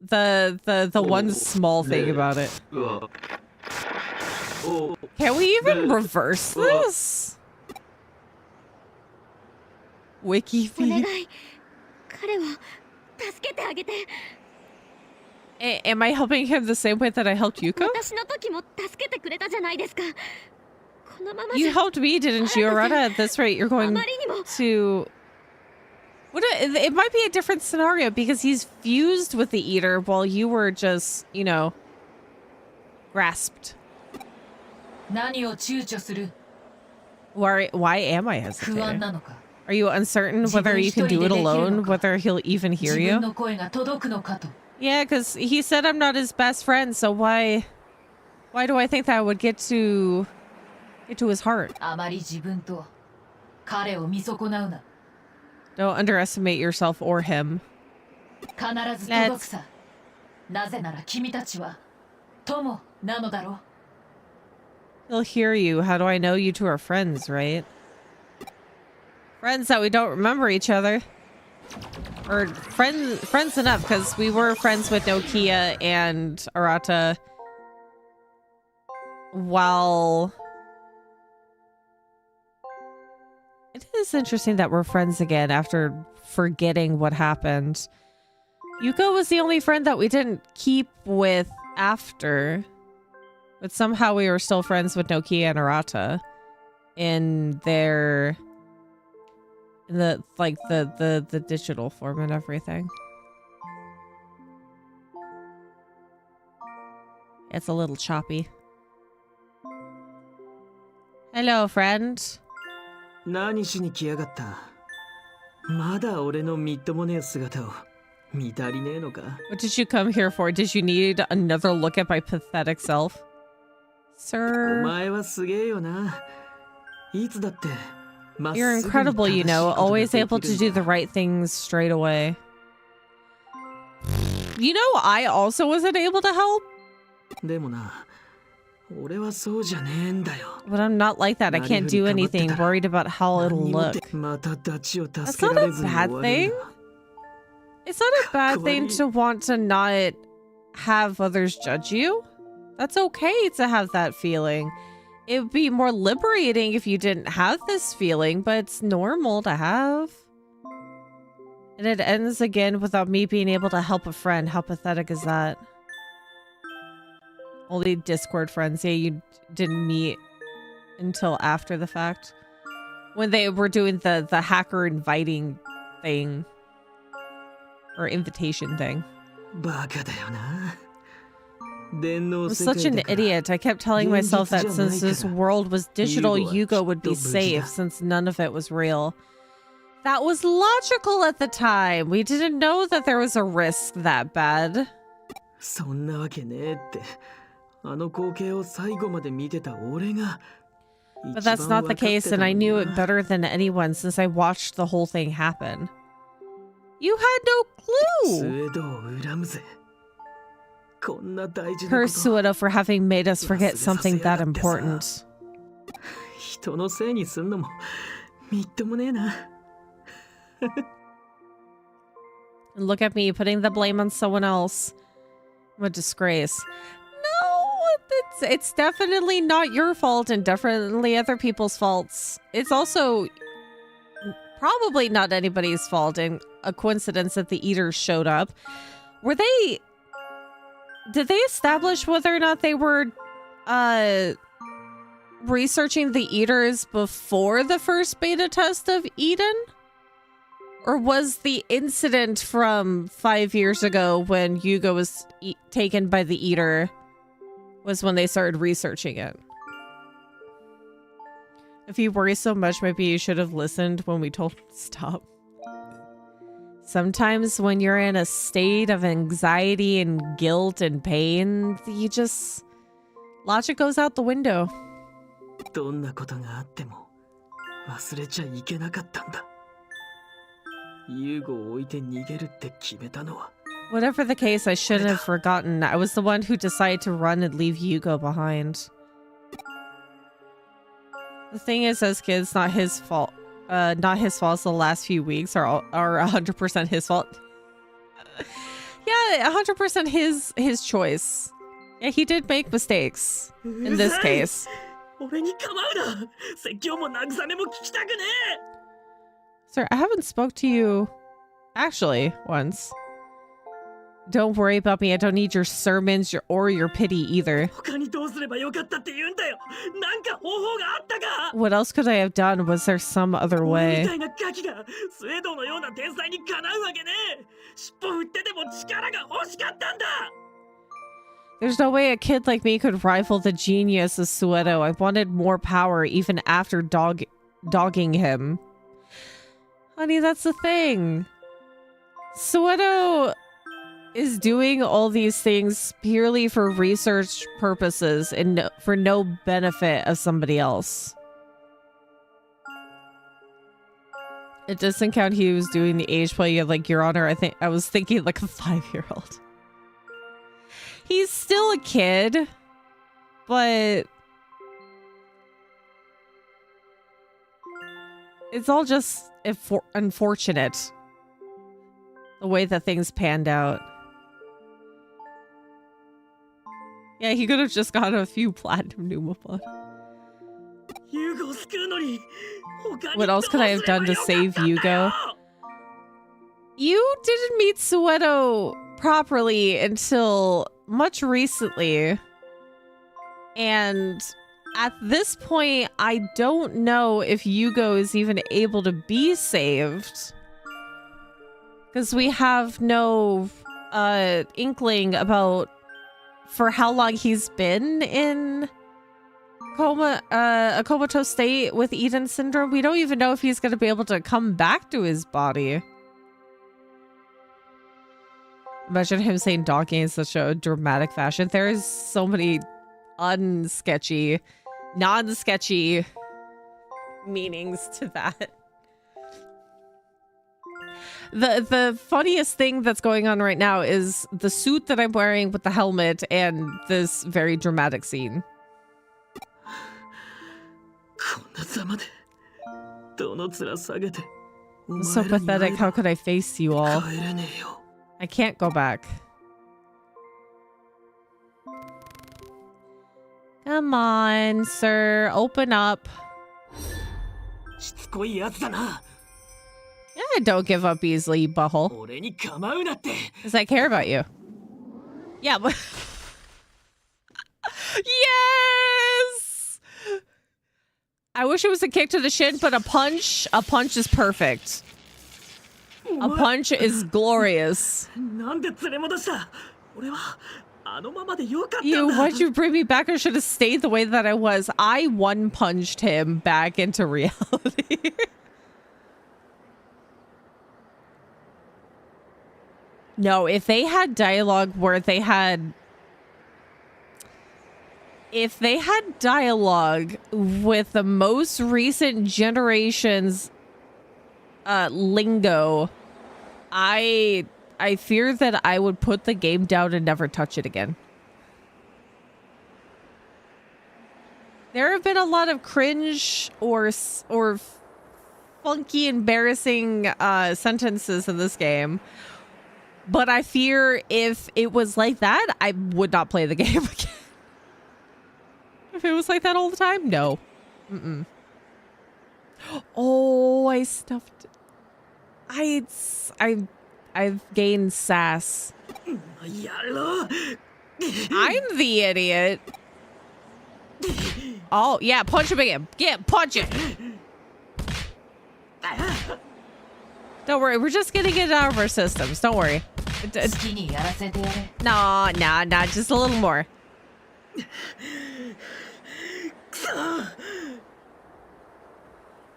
The one small thing about it. Can we even reverse this? Wiki feed. Am I helping him the same way that I helped Yuko? You helped me, didn't you, Arata? At this rate, you're going to... It might be a different scenario because he's fused with the Eater while you were just, you know, grasped. Why am I hesitating? Are you uncertain whether you can do it alone, whether he'll even hear you? Yeah, because he said I'm not his best friend, so why do I think that would get to his heart? Don't underestimate yourself or him. He'll hear you. How do I know you two are friends, right? Friends that we don't remember each other. Or friends enough, because we were friends with Nokia and Arata while... It is interesting that we're friends again after forgetting what happened. Yuko was the only friend that we didn't keep with after. But somehow we were still friends with Nokia and Arata in their... the digital form and everything. It's a little choppy. Hello, friend. What did you come here for? Did you need another look at my pathetic self? Sir. You're incredible, you know, always able to do the right things straight away. You know, I also wasn't able to help. But I'm not like that. I can't do anything. Worried about how it'll look. That's not a bad thing. It's not a bad thing to want to not have others judge you. That's okay to have that feeling. It would be more liberating if you didn't have this feeling, but it's normal to have. And it ends again without me being able to help a friend. How pathetic is that? Only Discord friends. Yeah, you didn't meet until after the fact. When they were doing the hacker inviting thing. Or invitation thing. I'm such an idiot. I kept telling myself that since this world was digital, Yugo would be safe since none of it was real. That was logical at the time. We didn't know that there was a risk that bad. But that's not the case, and I knew it better than anyone since I watched the whole thing happen. You had no clue! Curse Suedo for having made us forget something that important. And look at me, putting the blame on someone else. What a disgrace. No, it's definitely not your fault and definitely other people's faults. It's also probably not anybody's fault and a coincidence that the eaters showed up. Did they establish whether or not they were researching the eaters before the first beta test of Eden? Or was the incident from 5 years ago when Yugo was taken by the eater was when they started researching it? If you worry so much, maybe you should have listened when we told him to stop. Sometimes when you're in a state of anxiety and guilt and pain, you just... logic goes out the window. Whatever the case, I shouldn't have forgotten. I was the one who decided to run and leave Yugo behind. The thing is, as kids, not his fault. Not his fault. So the last few weeks are 100% his fault. Yeah, 100% his choice. Yeah, he did make mistakes in this case. Sir, I haven't spoke to you actually once. Don't worry about me. I don't need your sermons or your pity either. What else could I have done? Was there some other way? There's no way a kid like me could rival the genius of Suedo. I wanted more power even after dogging him. Honey, that's the thing. Suedo is doing all these things purely for research purposes and for no benefit of somebody else. It doesn't count he was doing the age play, like, Your Honor. I was thinking like a 5-year-old. He's still a kid, but it's all just unfortunate the way that things panned out. Yeah, he could have just got a few platinum Numapon. What else could I have done to save Yugo? You didn't meet Suedo properly until much recently. And at this point, I don't know if Yugo is even able to be saved. Because we have no inkling about for how long he's been in a comatose state with Eden syndrome. We don't even know if he's going to be able to come back to his body. Imagine him saying dogging in such a dramatic fashion. There is so many non-sketchy meanings to that. The funniest thing that's going on right now is the suit that I'm wearing with the helmet and this very dramatic scene. I'm so pathetic. How could I face you all? I can't go back. Come on, sir. Open up. Yeah, don't give up easily, you butthole. Because I care about you. Yeah, but... Yes! I wish it was a kick to the shin, but a punch is perfect. A punch is glorious. Why'd you bring me back? I should have stayed the way that I was. I one-punched him back into reality. No, if they had dialogue where they had... If they had dialogue with the most recent generation's lingo, I fear that I would put the game down and never touch it again. There have been a lot of cringe or funky, embarrassing sentences in this game. But I fear if it was like that, I would not play the game again. If it was like that all the time, no. Mm-mm. Oh, I stuffed... I've gained sass. I'm the idiot. Oh, yeah, punch him again. Yeah, punch him. Don't worry, we're just getting it out of our systems. Don't worry. No, just a little more.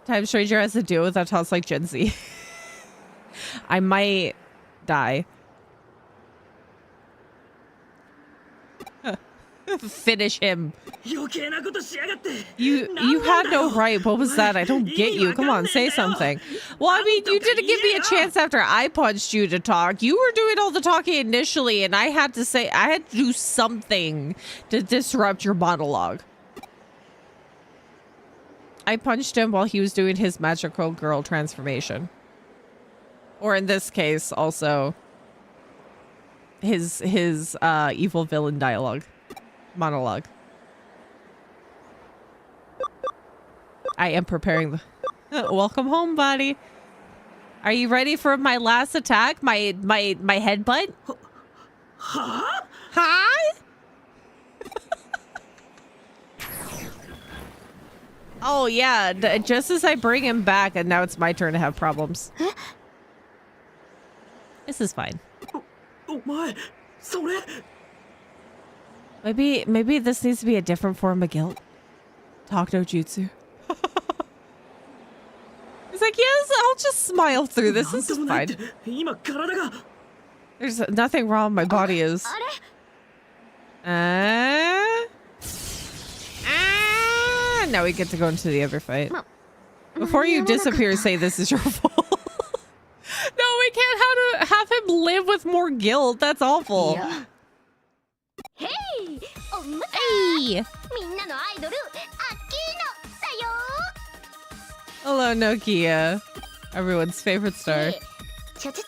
Time Stranger has to deal with that toss like Gen Z. I might die. Finish him. You had no right. What was that? I don't get you. Come on, say something. Well, I mean, you didn't give me a chance after I punched you to talk. You were doing all the talking initially, and I had to do something to disrupt your monologue. I punched him while he was doing his magical girl transformation. Or in this case, also his evil villain monologue. I am preparing the welcome home, buddy. Are you ready for my last attack? My headbutt? Huh? Oh yeah, just as I bring him back, and now it's my turn to have problems. This is fine. Maybe this needs to be a different form of guilt. Talk no jutsu. He's like, yes, I'll just smile through this. This is fine. There's nothing wrong. My body is. Now we get to go into the other fight. Before you disappear, say this is your fault. No, we can't have him live with more guilt. That's awful. Yeah. Hey! Hello, Nokia. Everyone's favorite star. Could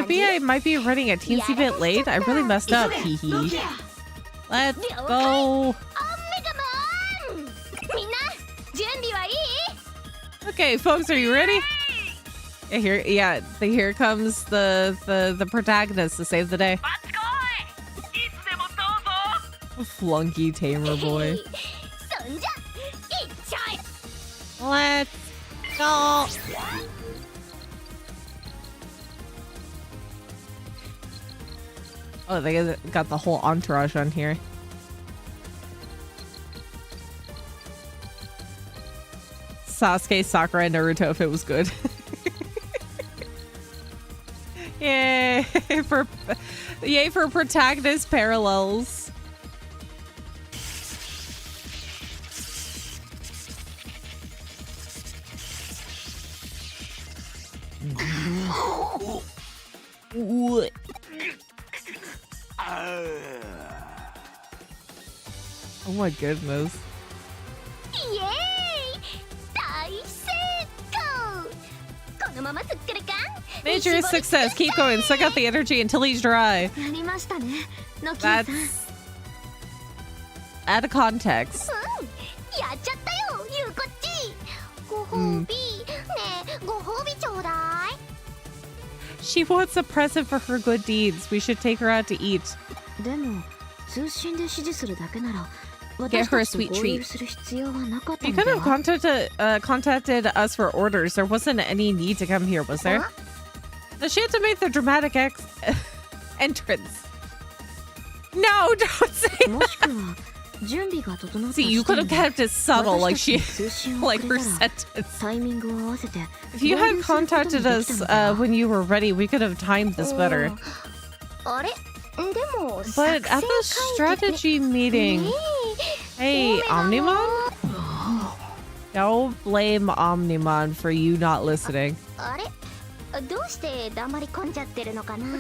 it be I might be running a teensy bit late? I really messed up. Hee hee. Let's go. Okay, folks, are you ready? Here comes the protagonist to save the day. Flunky tamer boy. Let's go. Oh, they got the whole entourage on here. Sasuke, Sakura, and Naruto if it was good. Yay for protagonist parallels. Oh my goodness. Major success. Keep going. Suck out the energy until he's dry. That's out of context. She wants a present for her good deeds. We should take her out to eat. Get her a sweet treat. You could have contacted us for orders. There wasn't any need to come here, was there? She had to make the dramatic entrance. No, don't say that. See, you could have kept it subtle, like like her sentence. If you had contacted us when you were ready, we could have timed this better. But at the strategy meeting, hey, Omnimon? Don't blame Omnimon for you not listening. What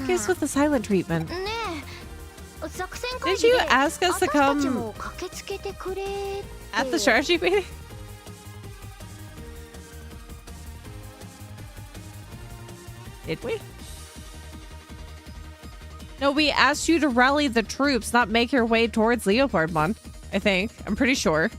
gives with the silent treatment? Did you ask us to come at the strategy meeting? Did we? No, we asked you to rally the troops, not make your way towards Leopardmon. I think. I'm pretty sure.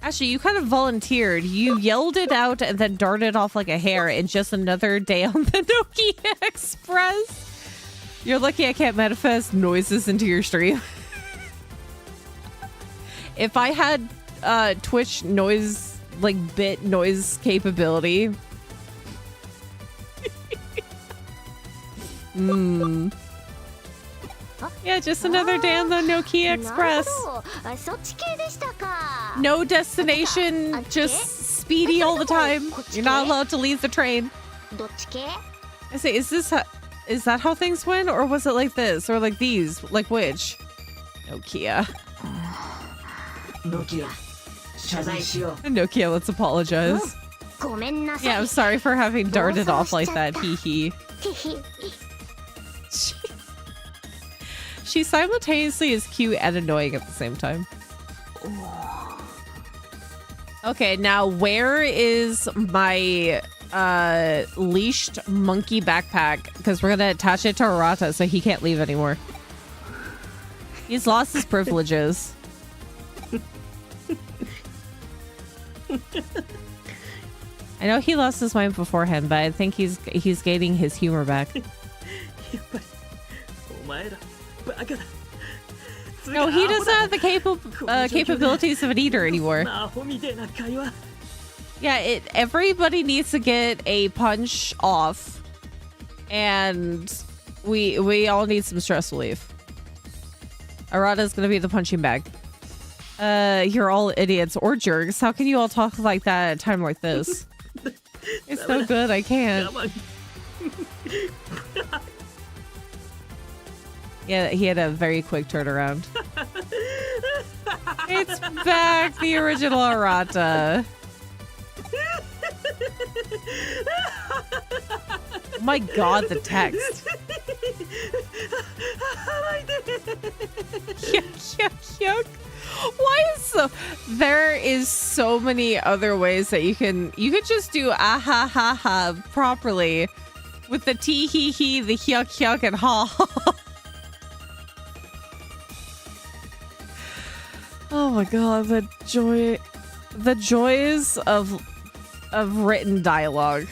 Actually, you kind of volunteered. You yelled it out and then darted off like a hare in just another day on the Nokia Express. You're lucky I can't manifest noises into your stream. If I had Twitch noise, like bit noise capability. Yeah, just another day on the Nokia Express. No destination, just speedy all the time. You're not allowed to leave the train. I say, is that how things went? Or was it like this? Or like these? Like which? Nokia. Nokia, let's apologize. Yeah, I'm sorry for having darted off like that. Hee hee. She simultaneously is cute and annoying at the same time. Okay, now where is my leashed monkey backpack? Because we're gonna attach it to Arata so he can't leave anymore. He's lost his privileges. I know he lost his mind beforehand, but I think he's gaining his humor back. No, he doesn't have the capabilities of an eater anymore. Yeah, everybody needs to get a punch off, and we all need some stress relief. Arata's gonna be the punching bag. You're all idiots or jerks. How can you all talk like that at a time like this? It's so good, I can't. Yeah, he had a very quick turnaround. It's back, the original Arata. Oh my god, the text. Yuck, yuck, yuck. Why is so? There is so many other ways that you could just do ah ha ha ha properly with the tee hee hee, the yuck yuck, and ha ha. Oh my god, the joys of written dialogue.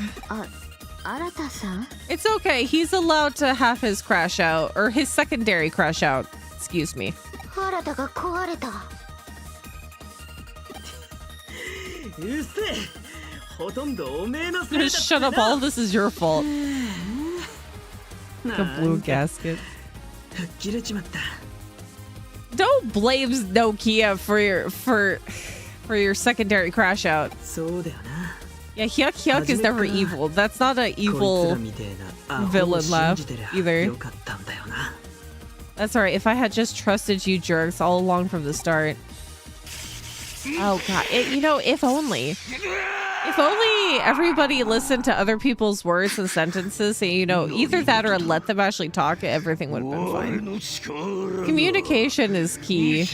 It's okay. He's allowed to have his crash out, or his secondary crash out. Excuse me. Shut up, all this is your fault. The blue gasket. Don't blame Nokia for your secondary crash out. Yeah, Hyuk Hyuk is never evil. That's not an evil villain laugh either. That's alright. If I had just trusted you jerks all along from the start. Oh god. If only. If only everybody listened to other people's words and sentences and, either that or let them actually talk, everything would have been fine. Communication is key.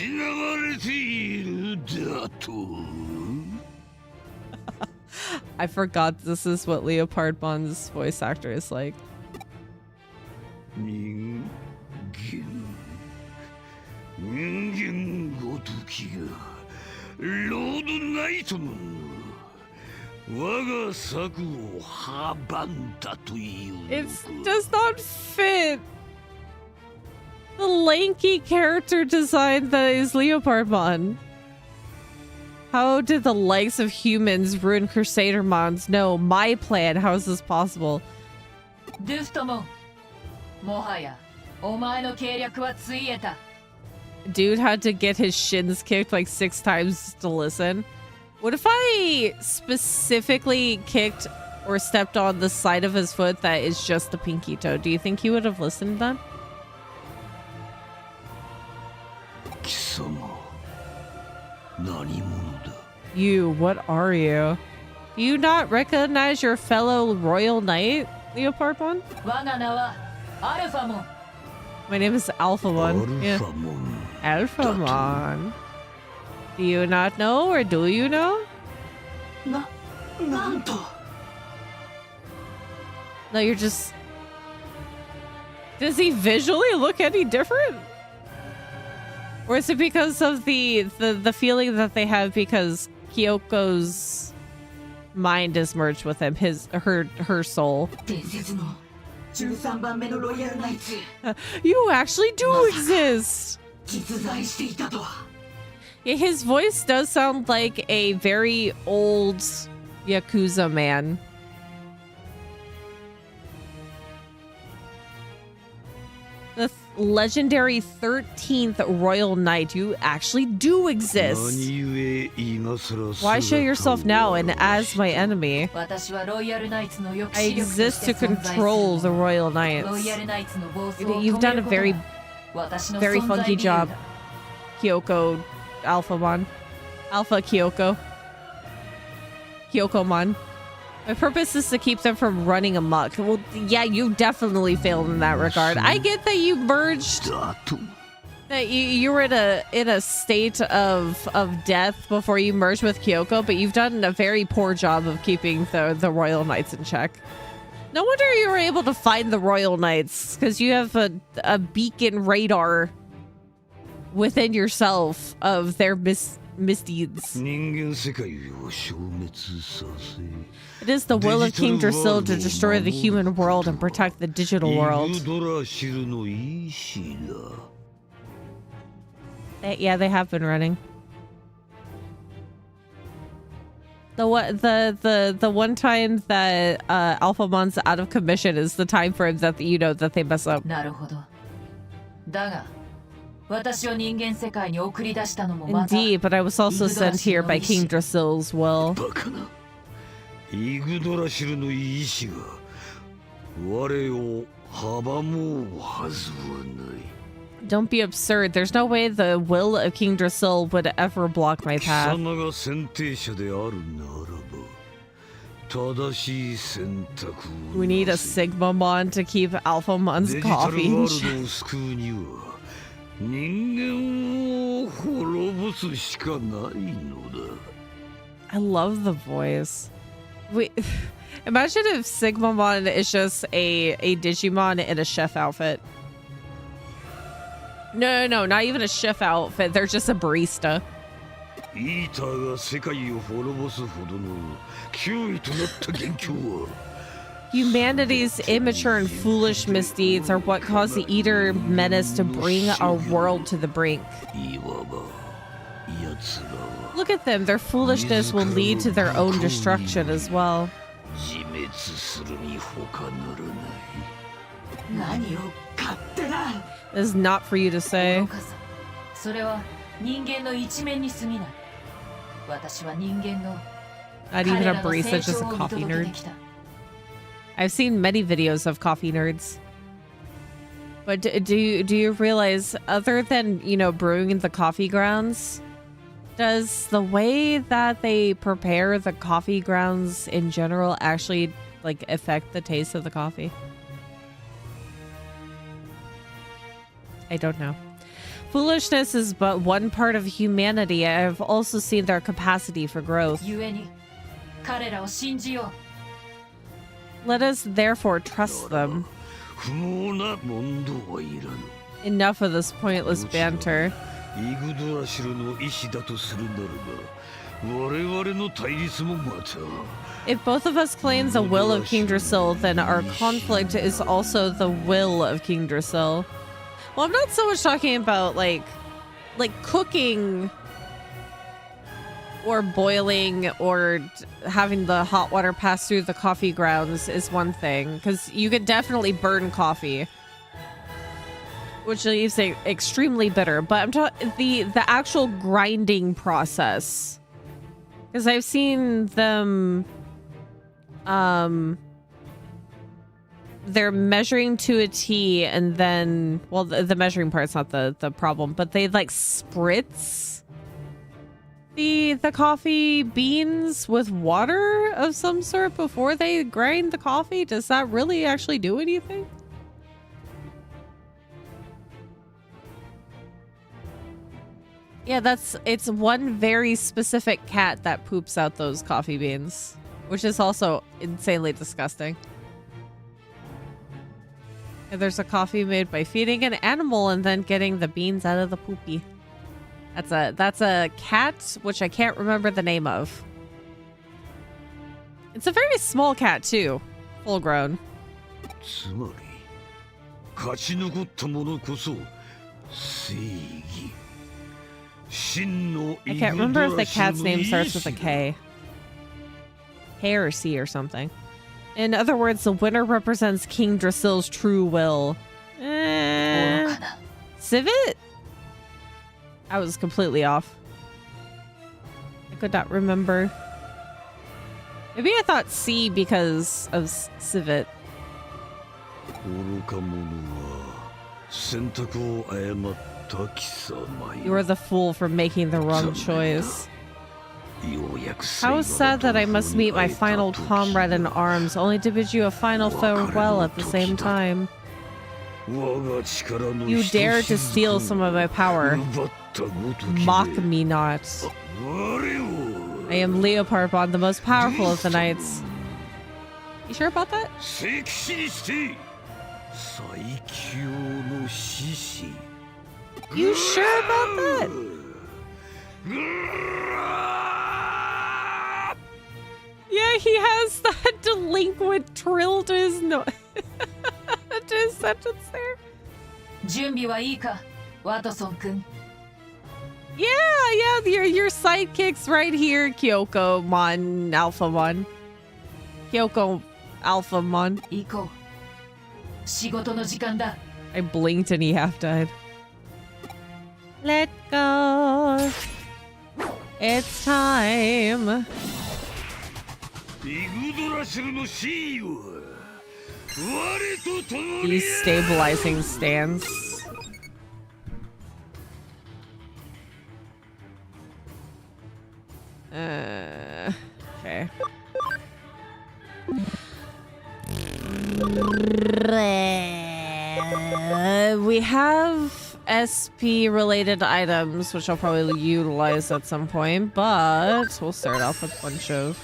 I forgot this is what Leopardmon's voice actor is like. It does not fit the lanky character design that is Leopardmon. How did the likes of humans ruin Crusadermons? No, my plan. How is this possible? Dude had to get his shins kicked like 6 times to listen. What if I specifically kicked or stepped on the side of his foot that is just the pinky toe? Do you think he would have listened then? You, what are you? Do you not recognize your fellow royal knight, Leopardmon? My name is Alphamon. Yeah. Alphamon. Do you not know, or do you know? No, you're just... Does he visually look any different? Or is it because of the feeling that they have because Kyoko's mind is merged with him, her soul? You actually do exist! Yeah, his voice does sound like a very old Yakuza man. The legendary 13th Royal Knight. You actually do exist. Why show yourself now and as my enemy? I exist to control the Royal Knights. You've done a very funky job, Kyoko Alphamon. Alpha Kyoko. Kyokomon. My purpose is to keep them from running amok. Well, yeah, you definitely failed in that regard. I get that you merged, that you were in a state of death before you merged with Kyoko, but you've done a very poor job of keeping the Royal Knights in check. No wonder you were able to find the Royal Knights, because you have a beacon radar within yourself of their misdeeds. It is the will of King Drasil to destroy the human world and protect the digital world. Yeah, they have been running. The one time that Alphamon's out of commission is the time frame that you know that they mess up. Indeed, but I was also sent here by King Drasil's will. Don't be absurd. There's no way the will of King Drasil would ever block my path. We need a Sigmamon to keep Alphamon's coffee in check. I love the voice. Wait, imagine if Sigmamon is just a Digimon in a chef outfit. No, not even a chef outfit. They're just a barista. Humanity's immature and foolish misdeeds are what caused the Eater Menace to bring our world to the brink. Look at them. Their foolishness will lead to their own destruction as well. This is not for you to say. Not even a barista, just a coffee nerd. I've seen many videos of coffee nerds. But do you realize, other than, brewing in the coffee grounds, does the way that they prepare the coffee grounds in general actually, affect the taste of the coffee? I don't know. Foolishness is but one part of humanity. I have also seen their capacity for growth. Let us therefore trust them. Enough of this pointless banter. If both of us claim the will of King Drasil, then our conflict is also the will of King Drasil. Well, I'm not so much talking about like cooking or boiling or having the hot water pass through the coffee grounds is one thing, because you could definitely burn coffee. which leaves it extremely bitter. But I'm talking the actual grinding process, because I've seen them. They're measuring to a T, and then, well, the measuring part's not the problem, but they like spritz the coffee beans with water of some sort before they grind the coffee. Does that really actually do anything? Yeah, it's one very specific cat that poops out those coffee beans, which is also insanely disgusting. And there's a coffee made by feeding an animal and then getting the beans out of the poopy. That's a cat, which I can't remember the name of. It's a very small cat too, full grown. I can't remember if the cat's name starts with a K. K or C or something. In other words, the winner represents King Drasil's true will. Civet? I was completely off. I could not remember. Maybe I thought C because of Civet. You were the fool for making the wrong choice. How sad that I must meet my final comrade in arms, only to bid you a final farewell at the same time. You dare to steal some of my power. Mock me not. I am Leopardbon, the most powerful of the knights. You sure about that? You sure about that? Yeah, he has that delinquent trill to his to his sentence there. Yeah, your sidekick's right here, Kyoko-mon, Alpha-mon. Kyoko Alpha-mon. I blinked and he half died. Let go. It's time. These stabilizing stands. Okay. We have SP related items, which I'll probably utilize at some point, but we'll start off with a bunch of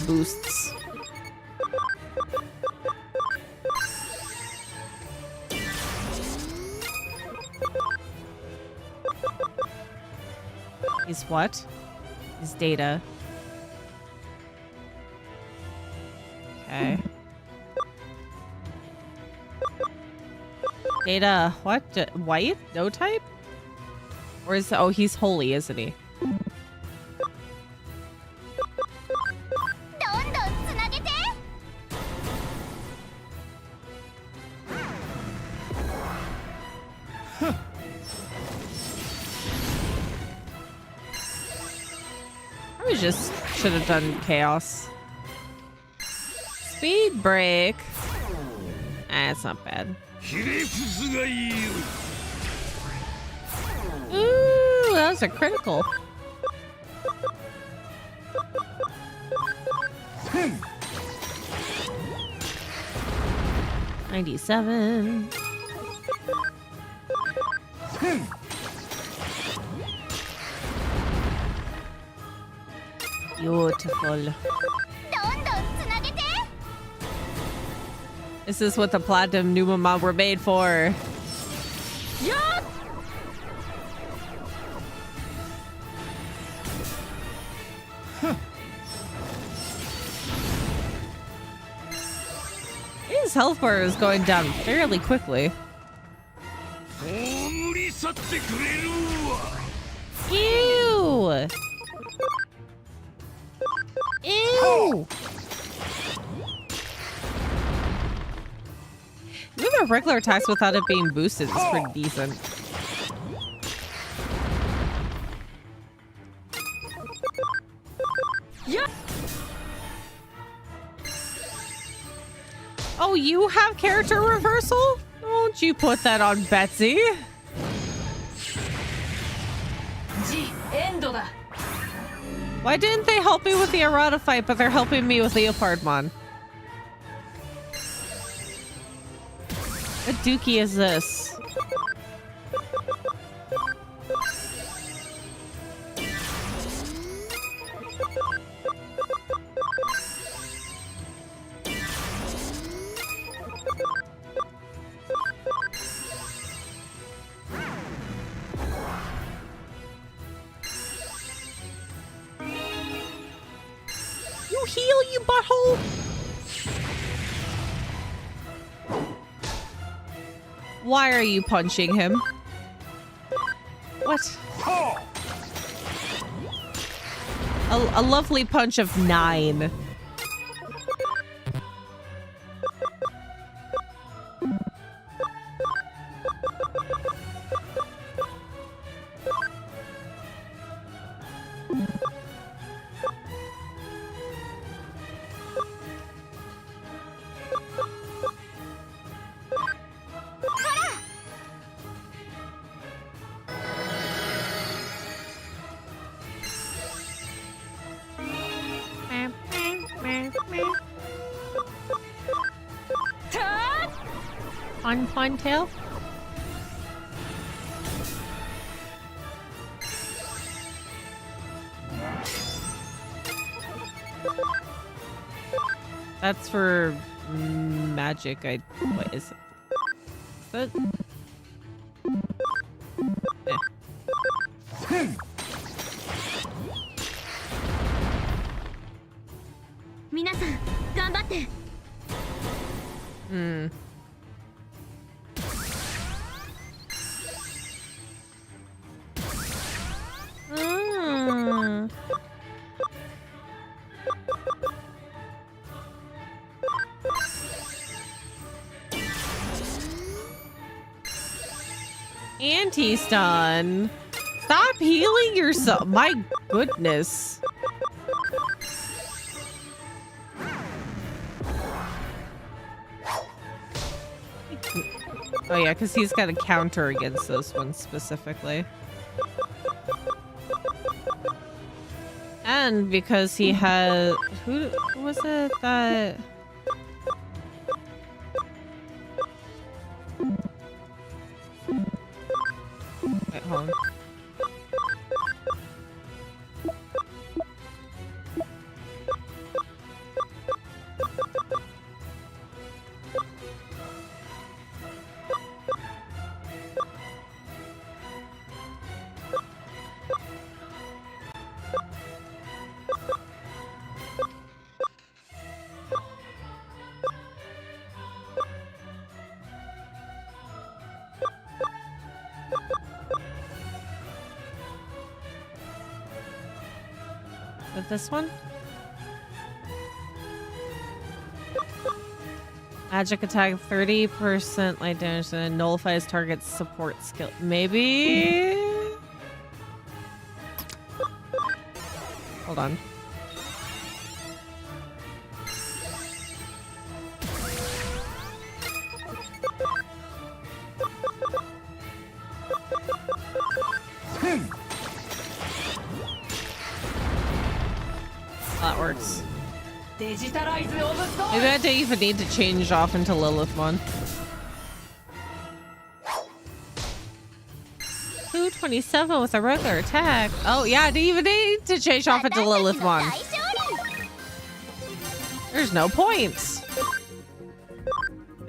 boosts. Is what? Is data. Okay. Data, what? White? No type? Or is, oh, he's holy, isn't he? I just should have done chaos. Speed break. Ah, it's not bad. Ooh, that was a critical. Hmm. 97. Beautiful. This is what the platinum Numamon were made for. Yup! His health bar is going down fairly quickly. Ew! Ew! Even their regular attacks without it being boosted is pretty decent. Yeah. Oh, you have character reversal? Don't you put that on Betsy? Why didn't they help me with the errata fight, but they're helping me with Leopardmon? What dookie is this? You heal, you butthole! Why are you punching him? What? A lovely punch of 9. Fun tail. That's for magic. What is it? But Anti-stun. Stop healing yourself. My goodness. Oh yeah, because he's got a counter against this one specifically. And because he has... Who was it that... Wait, hold on. With this one? Magic attack 30% light damage and nullifies target support skill. Maybe? Hold on. That works. Maybe I don't even need to change off into Lilithmon. 227 with a regular attack. Oh yeah, I didn't even need to change off into Lilithmon. There's no points.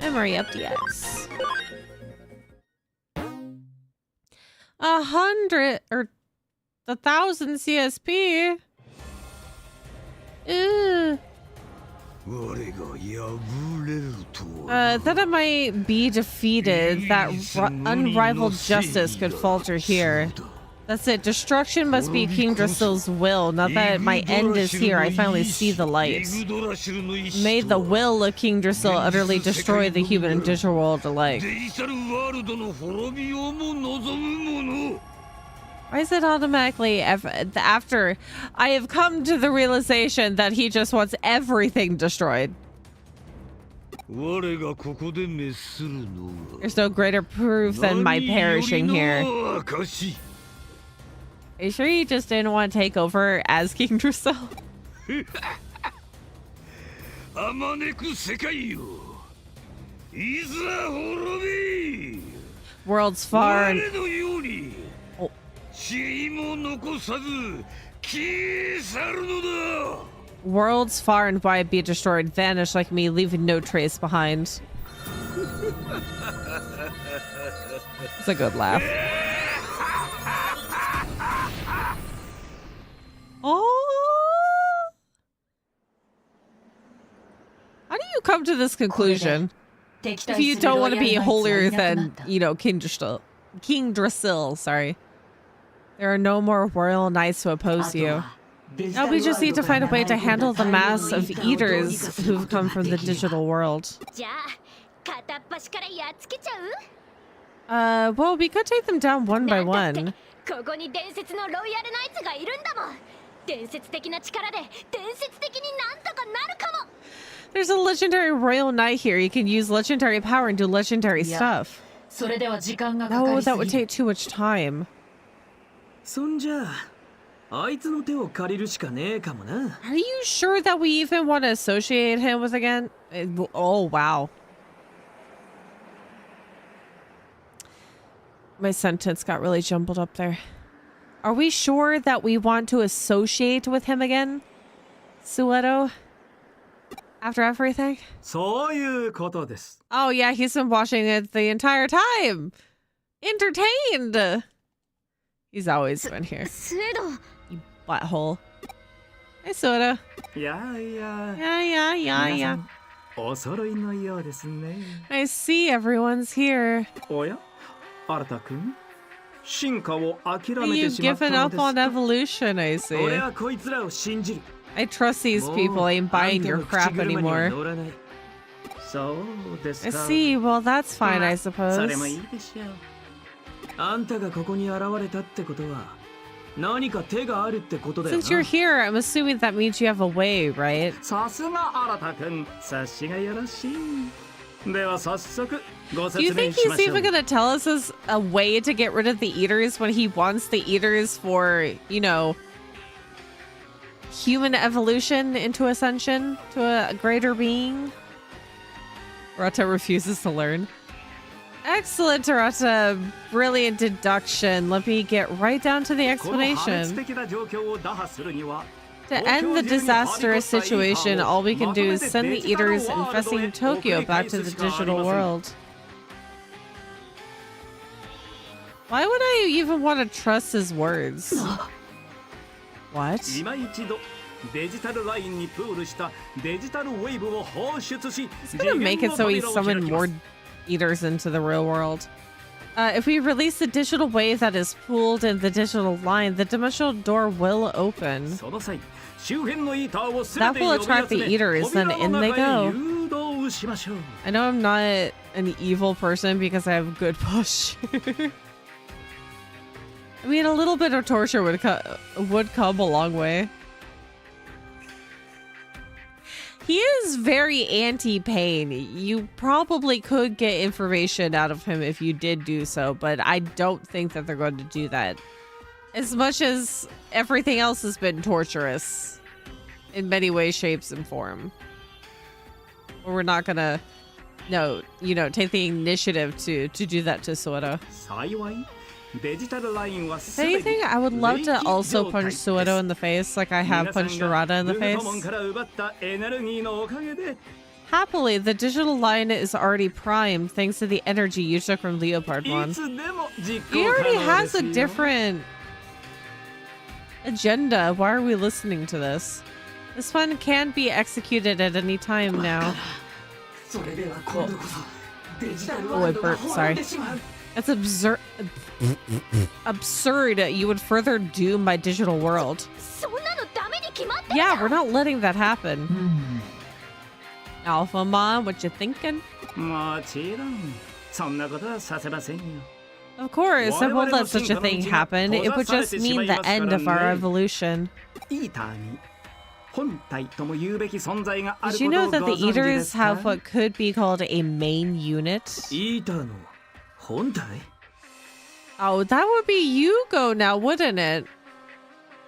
Memory up DX. 100 or 1,000 CSP. Ew. That it might be defeated, that unrivaled justice could falter here. That's it. Destruction must be King Drasil's will. Now that my end is here, I finally see the light. May the will of King Drasil utterly destroy the human and digital world alike. Why is it automatically after I have come to the realization that he just wants everything destroyed? There's no greater proof than my perishing here. Are you sure you just didn't want to take over as King Drasil? Worlds far and... Oh. Worlds far and wide be destroyed, vanish like me, leaving no trace behind. It's a good laugh. Oh! How do you come to this conclusion? If you don't want to be holier than, you know, King Drasil, sorry. There are no more royal knights to oppose you. Now we just need to find a way to handle the mass of eaters who've come from the digital world. Well, we could take them down one by one. There's a legendary royal knight here. You can use legendary power and do legendary stuff. No, that would take too much time. Are you sure that we even want to associate him with again? Oh, wow. My sentence got really jumbled up there. Are we sure that we want to associate with him again? Sueto? After everything? Oh yeah, he's been watching it the entire time! Entertained! He's always been here. You butthole. Hey, Sueto. Yeah. I see everyone's here. You've given up on evolution, I see. I trust these people ain't buying your crap anymore. I see, well that's fine, I suppose. Since you're here, I'm assuming that means you have a way, right? Do you think he's even gonna tell us as a way to get rid of the eaters when he wants the eaters for, you know, human evolution into ascension to a greater being? Rata refuses to learn. Excellent, Rata. Brilliant deduction. Let me get right down to the explanation. To end the disastrous situation, all we can do is send the eaters infesting Tokyo back to the digital world. Why would I even want to trust his words? What? He's gonna make it so he summoned more eaters into the real world. If we release the digital wave that is pooled in the digital line, the dimensional door will open. That will attract the eaters, then in they go. I know I'm not an evil person because I have good posture. I mean, a little bit of torture would come a long way. He is very anti-pain. You probably could get information out of him if you did do so, but I don't think that they're going to do that. As much as everything else has been torturous in many ways, shapes, and form. We're not gonna, take the initiative to do that to Sueto. If anything, I would love to also punch Sueto in the face like I have punched Rata in the face. Happily, the digital line is already primed thanks to the energy you took from Leopardmon. He already has a different agenda. Why are we listening to this? This fun can be executed at any time now. Oh, I burped, sorry. That's absurd. Absurd. You would further doom my digital world. Yeah, we're not letting that happen. Alpha Mom, what you thinking? Of course, I won't let such a thing happen. It would just mean the end of our evolution. Did you know that the Eaters have what could be called a main unit? Oh, that would be Yugo now, wouldn't it?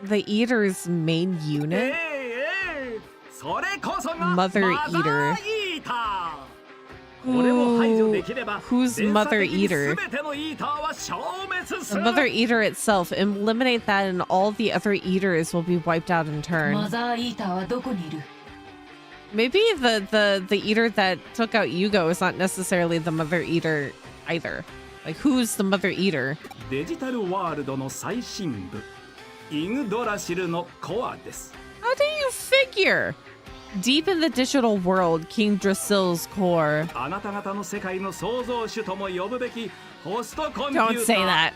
The Eater's main unit? Mother Eater. Ooh, who's Mother Eater? The Mother Eater itself. Eliminate that and all the other Eaters will be wiped out in turn. Maybe the Eater that took out Yugo is not necessarily the Mother Eater either. Like, who's the Mother Eater? How do you figure? Deep in the digital world, King Drasil's core. Don't say that.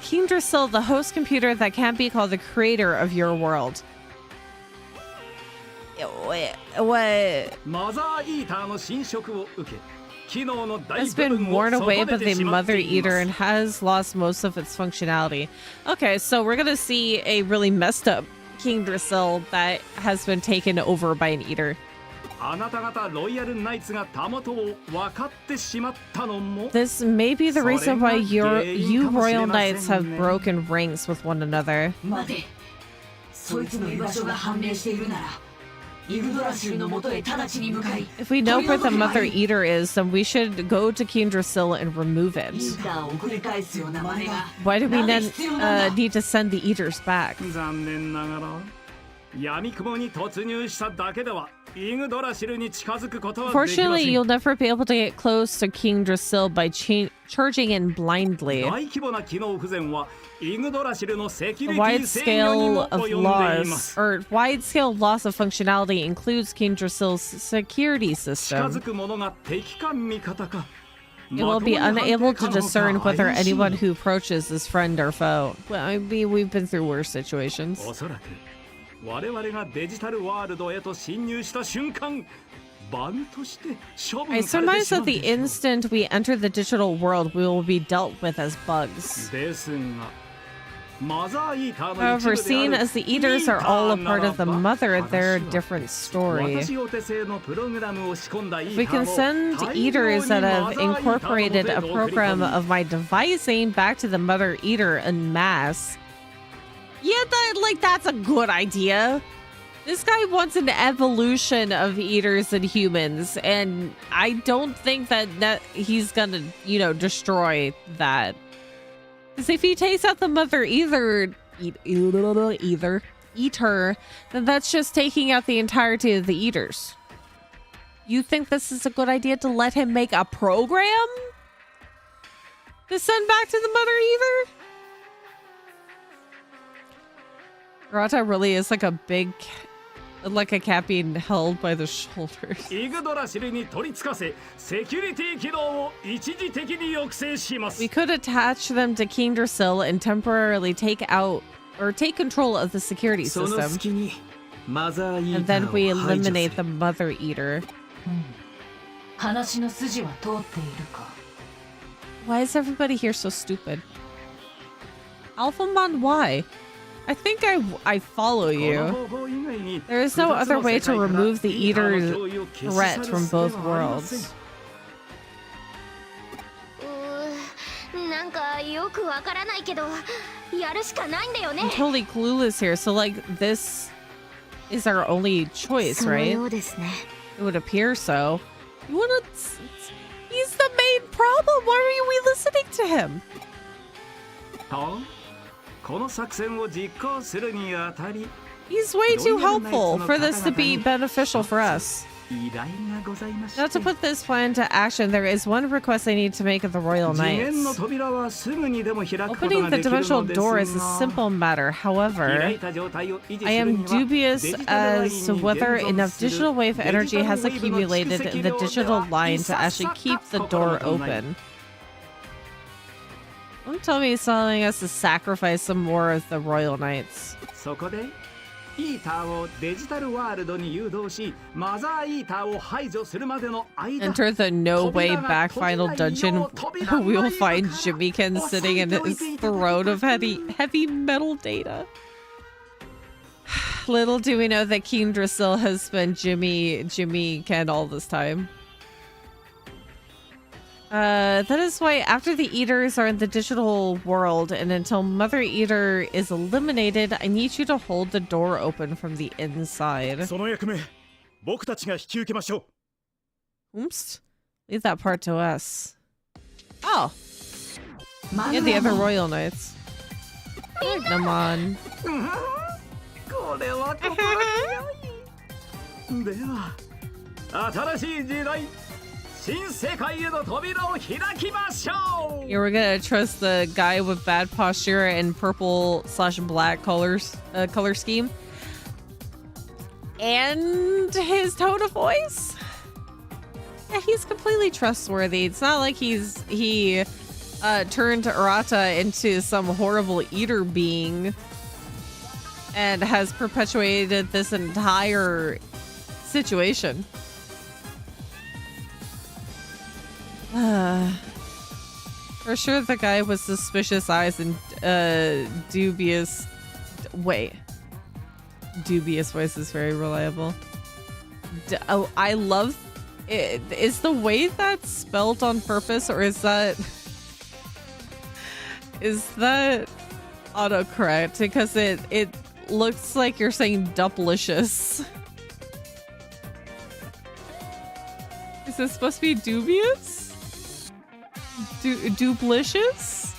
King Drasil, the host computer that can't be called the creator of your world. What? Has been worn away by the Mother Eater and has lost most of its functionality. Okay, so we're gonna see a really messed up King Drasil that has been taken over by an Eater. This may be the reason why you Royal Knights have broken ranks with one another. If we know where the Mother Eater is, then we should go to King Drasil and remove it. Why do we then need to send the Eaters back? Fortunately, you'll never be able to get close to King Drasil by charging in blindly. A wide scale loss of functionality includes King Drasil's security system. It will be unable to discern whether anyone who approaches is friend or foe. Well, I mean, we've been through worse situations. I surmise that the instant we enter the digital world, we will be dealt with as bugs. However, seeing as the Eaters are all a part of the Mother, they're a different story. If we can send Eaters that have incorporated a program of my devising back to the Mother Eater en masse, yeah, that's a good idea. This guy wants an evolution of Eaters and humans, and I don't think that he's gonna, destroy that. Because if he takes out the Mother Eater, then that's just taking out the entirety of the Eaters. You think this is a good idea to let him make a program to send back to the Mother Eater? Rata really is like a cat being held by the shoulders. We could attach them to King Drasil and temporarily take control of the security system. And then we eliminate the Mother Eater. Why is everybody here so stupid? Alphamon, why? I think I follow you. There is no other way to remove the Eater's threat from both worlds. I'm totally clueless here, so this is our only choice, right? It would appear so. He's the main problem. Why are we listening to him? He's way too helpful for this to be beneficial for us. Now to put this plan into action, there is one request I need to make of the Royal Knights. Opening the dimensional door is a simple matter. However, I am dubious as to whether enough digital wave energy has accumulated in the digital line to actually keep the door open. Don't tell me he's telling us to sacrifice some more of the Royal Knights. Enter the no way back final dungeon. We will find Jimmykin sitting in his throne of heavy metal data. Little do we know that Keen Drasil has been Jimmykin all this time. That is why after the Eaters are in the digital world and until Mother Eater is eliminated, I need you to hold the door open from the inside. Oops. Leave that part to us. Oh. Yeah, the other Royal Knights. Come on. Yeah, we're gonna trust the guy with bad posture and purple/black color scheme. And his tone of voice. Yeah, he's completely trustworthy. It's not like he turned Arata into some horrible eater being and has perpetuated this entire situation. For sure the guy with suspicious eyes and dubious voice is very reliable. Oh, I love it. Is the way that's spelled on purpose, or is that autocorrect? Because it looks like you're saying duplicious. Is this supposed to be dubious? Duplicious?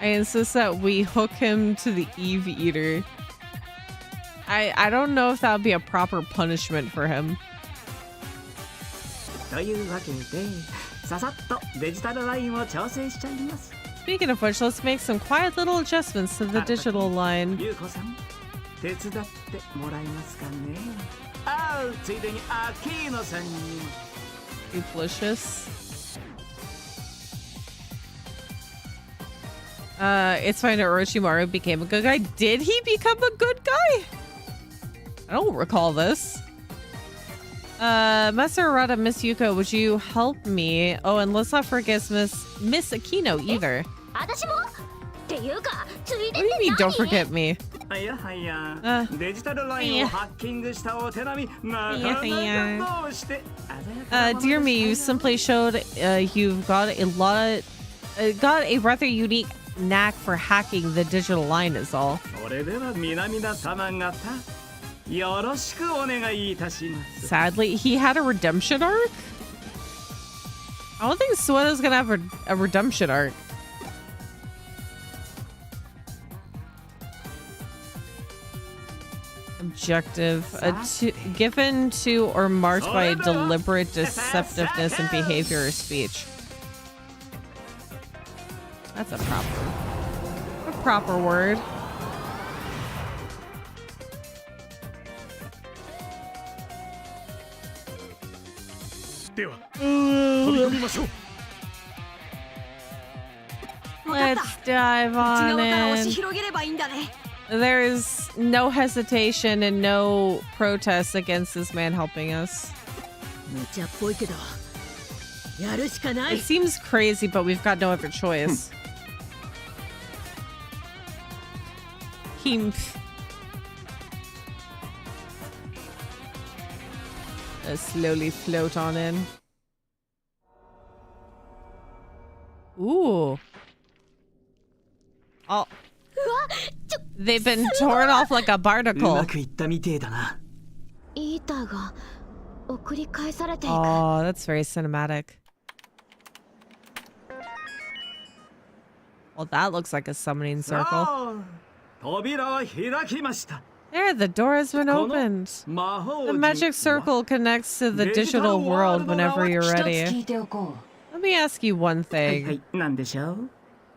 I insist that we hook him to the Eve Eater. I don't know if that would be a proper punishment for him. Speaking of which, let's make some quiet little adjustments to the digital line. Duplicious. It's fine that Orochimaru became a good guy. Did he become a good guy? I don't recall this. Master Arata, Miss Yuko, would you help me? Oh, and let's not forget Miss Akino either. What do you mean, don't forget me? Dear me, you simply showed you've got a rather unique knack for hacking the digital line is all. Sadly, he had a redemption arc? I don't think Sueda's gonna have a redemption arc. Objective. Given to or marked by deliberate deceptiveness in behavior or speech. That's a proper word. Let's dive on in. There's no hesitation and no protest against this man helping us. It seems crazy, but we've got no other choice. Let's slowly float on in. Ooh. Oh. They've been torn off like a barnacle. Oh, that's very cinematic. Well, that looks like a summoning circle. There, the door has been opened. The magic circle connects to the digital world whenever you're ready. Let me ask you one thing.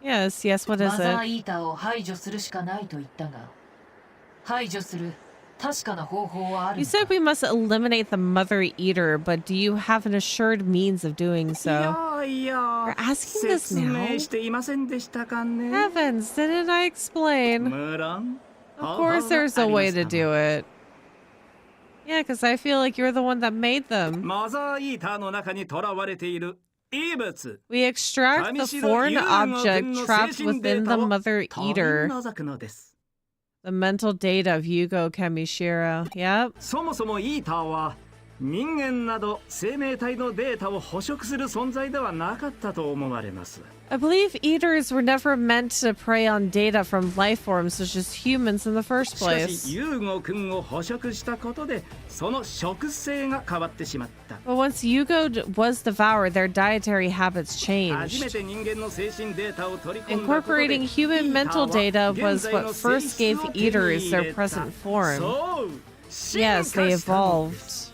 Yes, what is it? You said we must eliminate the Mother Eater, but do you have an assured means of doing so? You're asking this now? Heavens, didn't I explain? Of course there's a way to do it. Yeah, because I feel like you're the one that made them. We extract the foreign object trapped within the Mother Eater. The mental data of Yugo Kamishiro. Yep. 人間など生命体のデータを捕食する存在ではなかったと思われます。 I believe eaters were never meant to prey on data from life forms such as humans in the first しか place. しユーゴ君を捕食したことでその食性が変わってしまった。 But once Yugo was devoured, their dietary habits 初め changed. て人間の精神データを取り込んだことで Incorporating human mental data was what first gave eaters their present form. そう Yes, they evolved.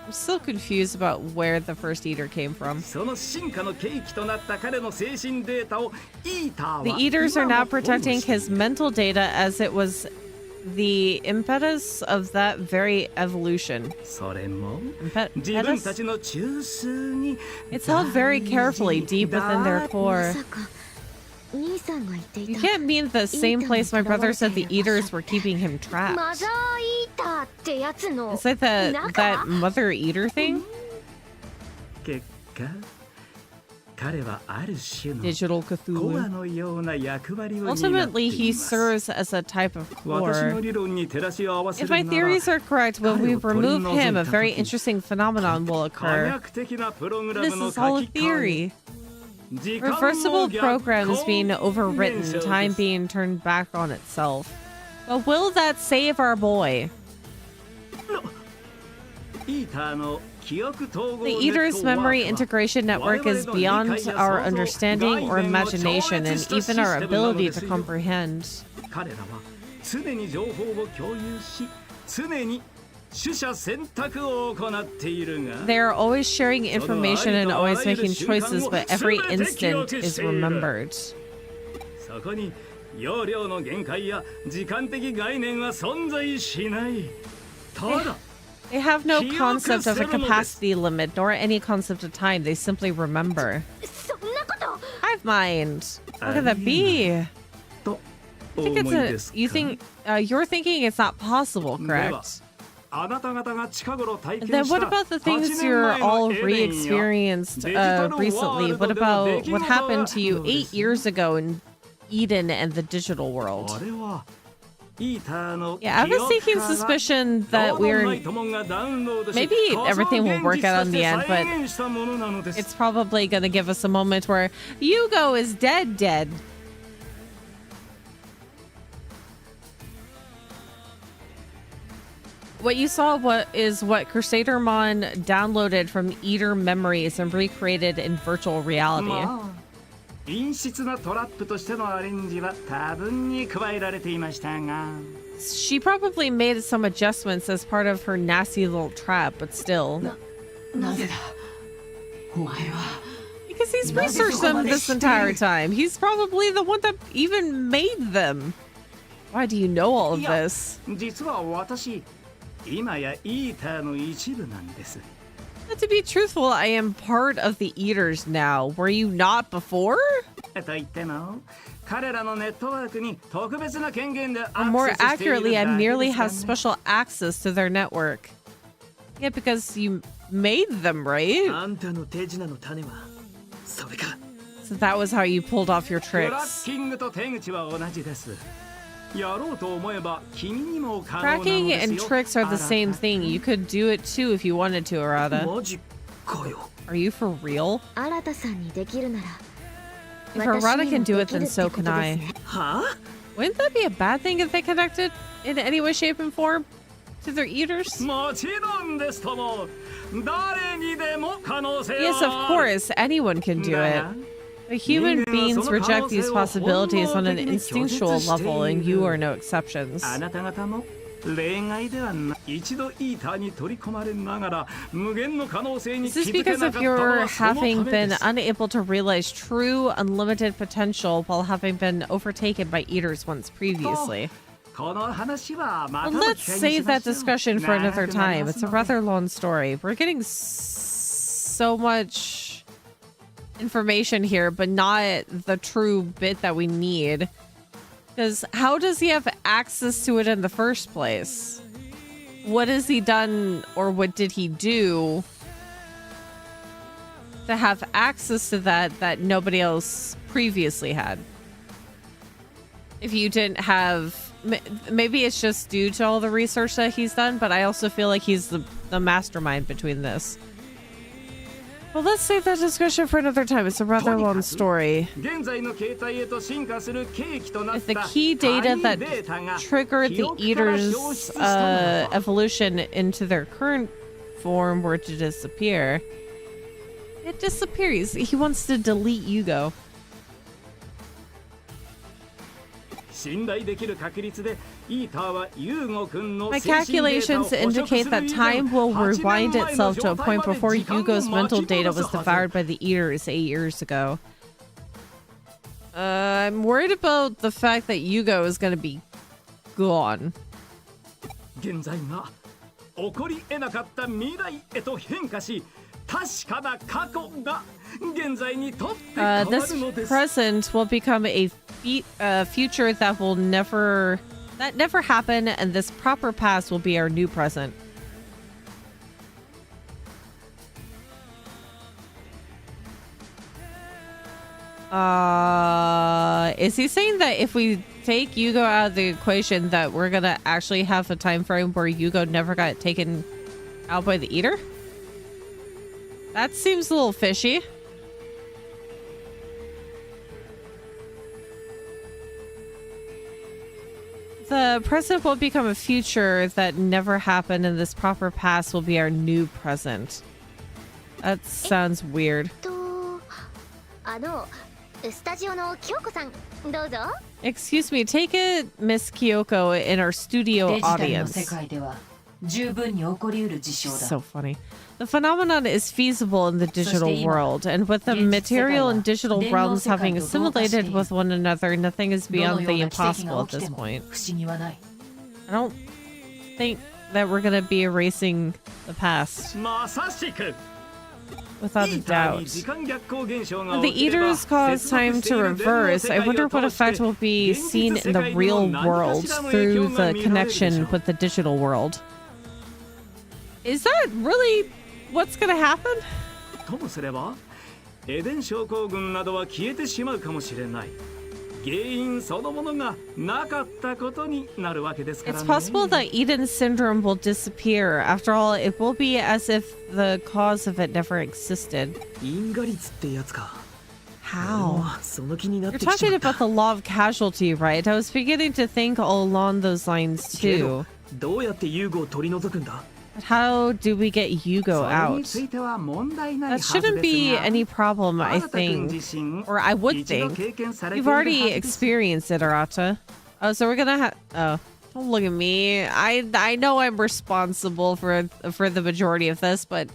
I'm still confused about where the first eater came from. その進化の契機となった彼の精神データをイーターは The eaters are now protecting his mental data as it was the impetus of that very evolution. それも Impetus? 自分たちの中枢に It's held very carefully deep within their core. You can't mean the same place my brother said the eaters were keeping him trapped. Is that that mother eater thing? 結果彼はある種の Digital コア Cthulhu. のような役割を担って Ultimately, い he ます serves as a type of 私の core. 理論に照らし合わせ If る my なら theories are correct, when we remove him, a very interesting phenomenon will 科 occur. 学的なプログラ This ムの is all 書 a き換え theory. Reversible programs being overwritten, time being turned back on itself. But will that save our boy? イーターの記憶統合 The ネッ Eater's トワーク memory は integration network is beyond our understanding or imagination and even our ability to comprehend. 彼らは常に情報を共有し常に取捨選択を行っているが They are always sharing information and always making choices, but every instant is remembered. そこに容量の限界や時間的概念は存在しないただ They have no concept of a capacity limit nor any concept of time. They simply remember. Hive mind. What could that be? と I 思 think い it's で a. す You か think you're thinking it's not possible, correct? あなた方が近頃体験 Then し what た about the 8 things 年 you're 前 all のエデンや re-experienced recently? What about what happened to you 8 years ago in Eden and the digital world? あれはイーターの Yeah, I was 記 thinking 憶から suspicion that どの we're. ナイトモンがダウンロードし Maybe everything will work out in the end, but 再現したものなのです It's probably gonna give us a moment where Yugo is dead. What you saw what Crusadermon downloaded from Eater memories and recreated in virtual reality. まあ陰湿なトラップとしてのアレンジは多分に加えられていましたが She probably made some adjustments as part of her nasty little trap, but still. なぜだお前は Because he's researched them this entire time. He's probably the one that even made them. Why do you know all of いや this? 実は私今やイーターの一部なんです But to be truthful, I am part of the Eaters now. Were you not before? と言っても彼らのネットワークに特別な権限でア Or ク more セスしている accurately, I だけ merely ですから have ね special access to their network. Yeah, because you made them, right? あんたの手品の種はそれか So that was how you pulled off your クラッ tricks. キングと手口は同じですやろうと思えば君にも可能なの Tracking です and よ tricks are the あなた same thing. You could do it too if you wanted to, Arata. マジかよ Are you for real? 新田さんにできるなら If Arata can do it, then so can I. はあ Wouldn't that be a bad thing if they connected in any way, shape, and form to their eaters? もちろんですとも誰にでも可能性 Yes, of course. Anyone can do だ it. が But human beings reject these possibilities on an instinctual level, and you are no exceptions. あなた方も例外ではない。一度イーターに取り込まれながら無限の可能性に This 気 is づけ because な of かったの your はそのた having め been です。 unable to realize true unlimited potential while having been overtaken by eaters once previously. この話はまた Well, の let's 機会にし save ま that しょう。 discussion for another 長くなり time. ま It's す a ので。 rather long story. We're getting so much information here, but not the true bit that we need. Because how does he have access to it in the first place? What has he done, or what did he do to have access to that nobody else previously had? If you didn't have... Maybe it's just due to all the research that he's done, but I also feel like he's the mastermind between this. Well, let's save that discussion for another time. It's a rather long story. 現在の形態へと進化する契機となっ If the た key data 範囲 that データが triggered the 記憶から消 eaters' 失したのだと。 evolution into their current form were to disappear, it disappears. He wants to delete Yugo. 信頼できる確率でイーターはユーゴ君の My 精神データを calculations 捕食 indicate する that 以前 time will 8 rewind 年前の itself to a 状態 point まで before 時間を Yugo's mental 巻き data 戻す was はず。 devoured by the eaters 8 years ago. I'm worried about the fact that Yugo is going to be gone. 現在が起こり得なかった未来へと変化し、確かな過去が現在にとって変わる This のです。 present will become a future that will never happen, and this proper past will be our new present. Is he saying that if we take Yugo out of the equation that we're gonna actually have a time frame where Yugo never got taken out by the eater? That seems a little fishy. The present will become a future that never happened, and this proper past will be our new present. That sounds weird. スタジオの京子さん、どうぞ。 Excuse me, take it, Miss Kyoko, in our studio デジタルの audience. 世界では十分に起こりうる事象だ。 So funny. The phenomenon is feasible in the digital world, and with the現実世界は material and digital 電脳 realms 世界 having と同化している。 assimilated with one another, nothing is どの beyond よ the うな奇跡 impossible が at 起き this ても point. 不思議はない。 I don't think that we're gonna be erasing the past, まさしく without イ a ーターに doubt. 時間逆行現象が When the 起きれば eaters cause 接続 time して to いる電脳 reverse, 世 I 界を wonder what 通して effect will be 現 seen 実 in 世 the 界にも real 何か world しらの影響 through が the 見られるでしょ connection う。 with the digital world. Is that really what's gonna happen? ともすればエデン症候群などは消えてしまうかもしれない。原因そのものがなかったことになるわけですからね。 It's possible that Eden syndrome will disappear. After all, it will be as if the cause of it never existed. 因果率ってやつか。 How? その気になっ You're てきち talking まった about the law of casualty, right? I was beginning to think all along those lines け too. どどうやって遊具を取り除くんだ？ But how do we get Yugo それ out? については問題ない That はずです shouldn't be が any problem, I 新田君 think. 自身 Or I would 一度 think. 経験されて You've いるは already ずです。 experienced it, Arata. Oh, so we're gonna have... Oh, don't look at me. I know I'm responsible for the majority of this, but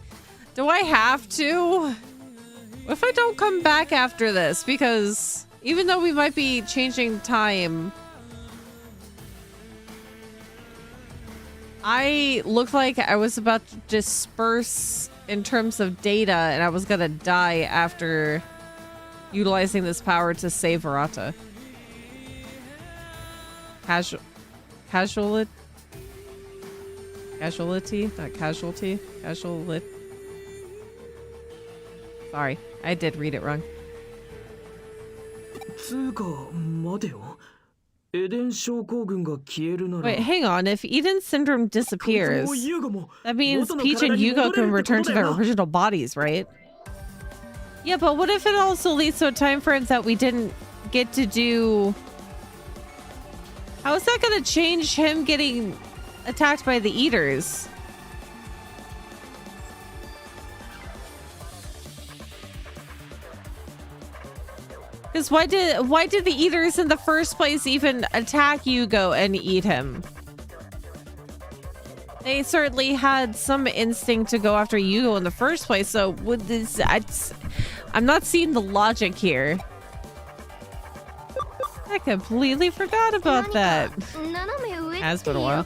do I have to? What if I don't come back after this? Because even though we might be changing time, I looked like I was about to disperse in terms of data, and I was gonna die after utilizing this power to save Arata. Casualty? Not casualty? Casualty? Sorry, I did read it wrong. つうか待てよ。エデン症候群が消えるなら Wait, hang on. If Eden syndrome こい disappears, つも遊具も that means 元の Peach 体 and に Yugo 戻れ can るって return こと to だ their よな。 original bodies, right? Yeah, but what if it also leads to a time frame that we didn't get to do? How is that going to change him getting attacked by the eaters? Because why did the eaters in the first place even attack Yugo and eat him? They certainly had some instinct to go after Yugo in the first place, so with this, I'm not seeing the logic here. I completely forgot about that. Has been a while.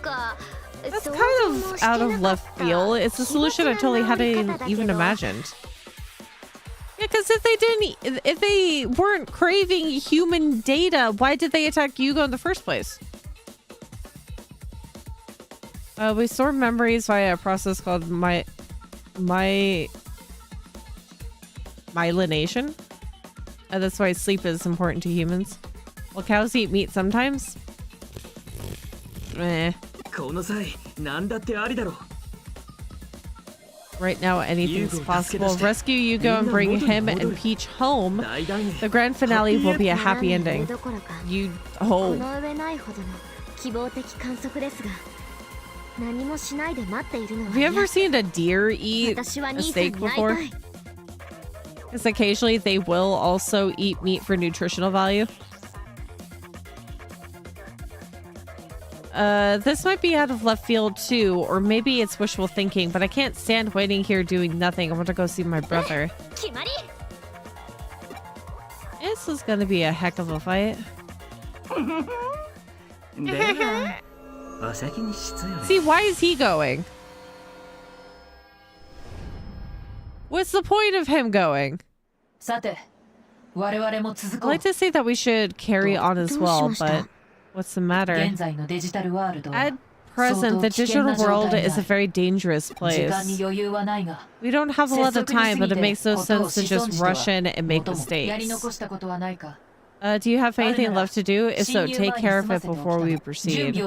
That's kind of out of left field. It's a solution I totally hadn't even imagined. Yeah, because if they weren't craving human data, why did they attack Yugo in the first place? We store memories via a process called myelination. That's why sleep is important to humans. Well, cows eat meat sometimes. Eh. Right now, anything's possible. Rescue Yugo and bring him and Peach home. The grand finale will be a happy ending. Have you ever seen a deer eat a steak before? Because occasionally they will also eat meat for nutritional value. This might be out of left field too, or maybe it's wishful thinking, but I can't stand waiting here doing nothing. I want to go see my brother. This is gonna be a heck of a fight. See, why is he going? What's the point of him going? I'd like to say that we should carry on as well, but what's the matter? At present, the digital world is a very dangerous place. We don't have a lot of time, but it makes no sense to just rush in and make mistakes. Do you have anything left to do? If so, take care of it before we proceed.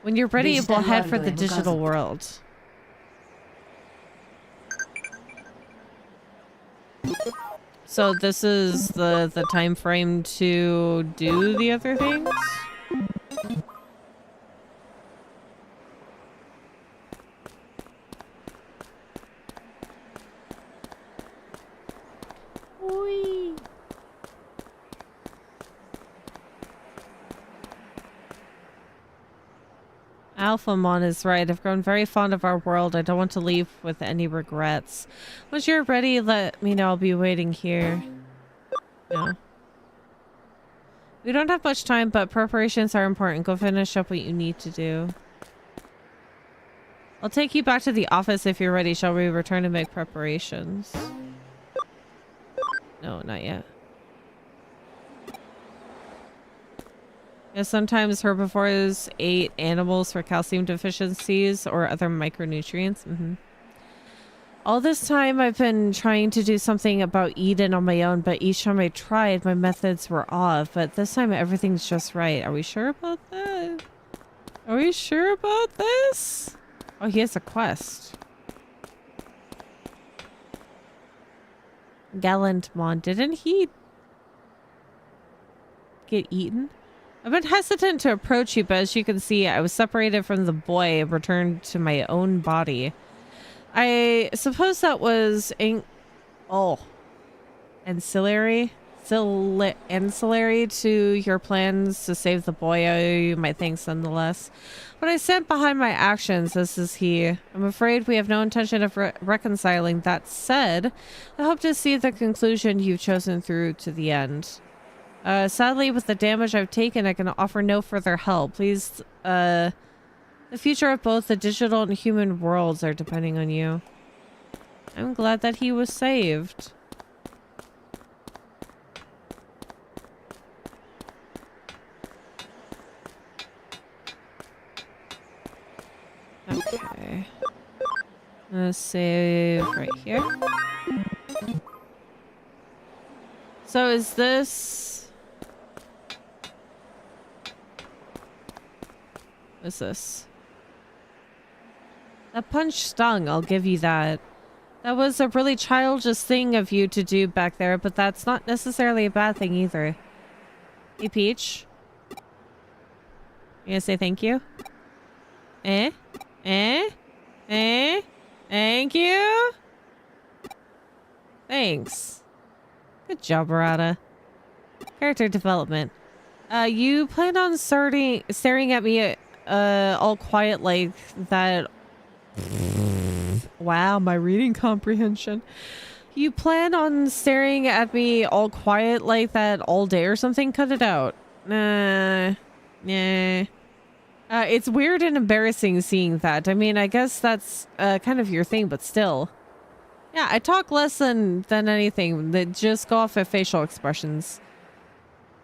When you're ready, we'll head for the digital world. So this is the time frame to do the other things? Whee. Alphamon is right. I've grown very fond of our world. I don't want to leave with any regrets. Once you're ready, let me know. I'll be waiting here. No. We don't have much time, but preparations are important. Go finish up what you need to do. I'll take you back to the office if you're ready. Shall we return to make preparations? No, not yet. Yeah, sometimes herbivores ate animals for calcium deficiencies or other micronutrients. All this time I've been trying to do something about Eden on my own, but each time I tried, my methods were off. But this time everything's just right. Are we sure about that? Are we sure about this? Oh, he has a quest. Gallantmon, didn't he get eaten? I've been hesitant to approach you, but as you can see, I was separated from the boy and returned to my own body. I suppose that was ancillary to your plans to save the boy. You might think nonetheless. But I stand behind my actions, as is he. I'm afraid we have no intention of reconciling. That said, I hope to see the conclusion you've chosen through to the end. Sadly, with the damage I've taken, I can offer no further help. Please, the future of both the digital and human worlds are depending on you. I'm glad that he was saved. Okay. Let's save right here. So is this... What's this? That punch stung, I'll give you that. That was a really childish thing of you to do back there, but that's not necessarily a bad thing either. Hey, Peach. You gonna say thank you? Thank you? Thanks. Good job, Barada. Character development. You plan on staring at me all quiet like that. Wow, my reading comprehension. You plan on staring at me all quiet like that all day or something? Cut it out. Nah. It's weird and embarrassing seeing that. I mean, I guess that's kind of your thing, but still. Yeah, I talk less than anything. That just go off of facial expressions.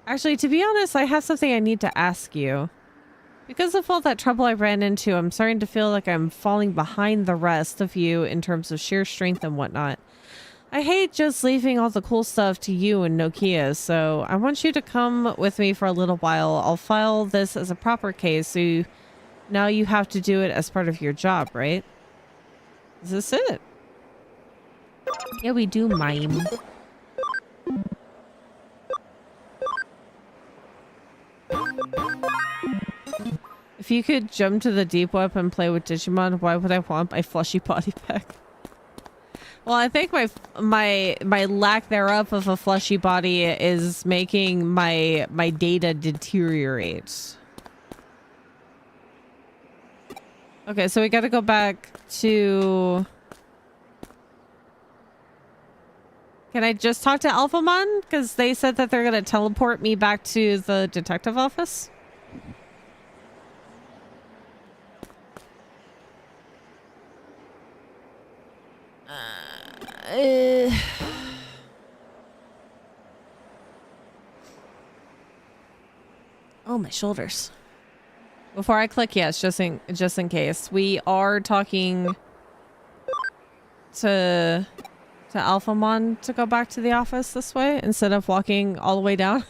Actually, to be honest, I have something I need to ask you. Because of all that trouble I ran into, I'm starting to feel like I'm falling behind the rest of you in terms of sheer strength and whatnot. I hate just leaving all the cool stuff to you and Nokia, so I want you to come with me for a little while. I'll file this as a proper case, so now you have to do it as part of your job, right? Is this it? Yeah, we do mime. If you could jump to the deep web and play with Digimon, why would I want my fleshy body back? Well, I think my lack thereof of a fleshy body is making my data deteriorate. Okay, so we got to go back to... Can I just talk to Alphamon? Because they said that they're going to teleport me back to the detective office. Oh, my shoulders. Before I click yes, just in case. We are talking to Alphamon to go back to the office this way instead of walking all the way down.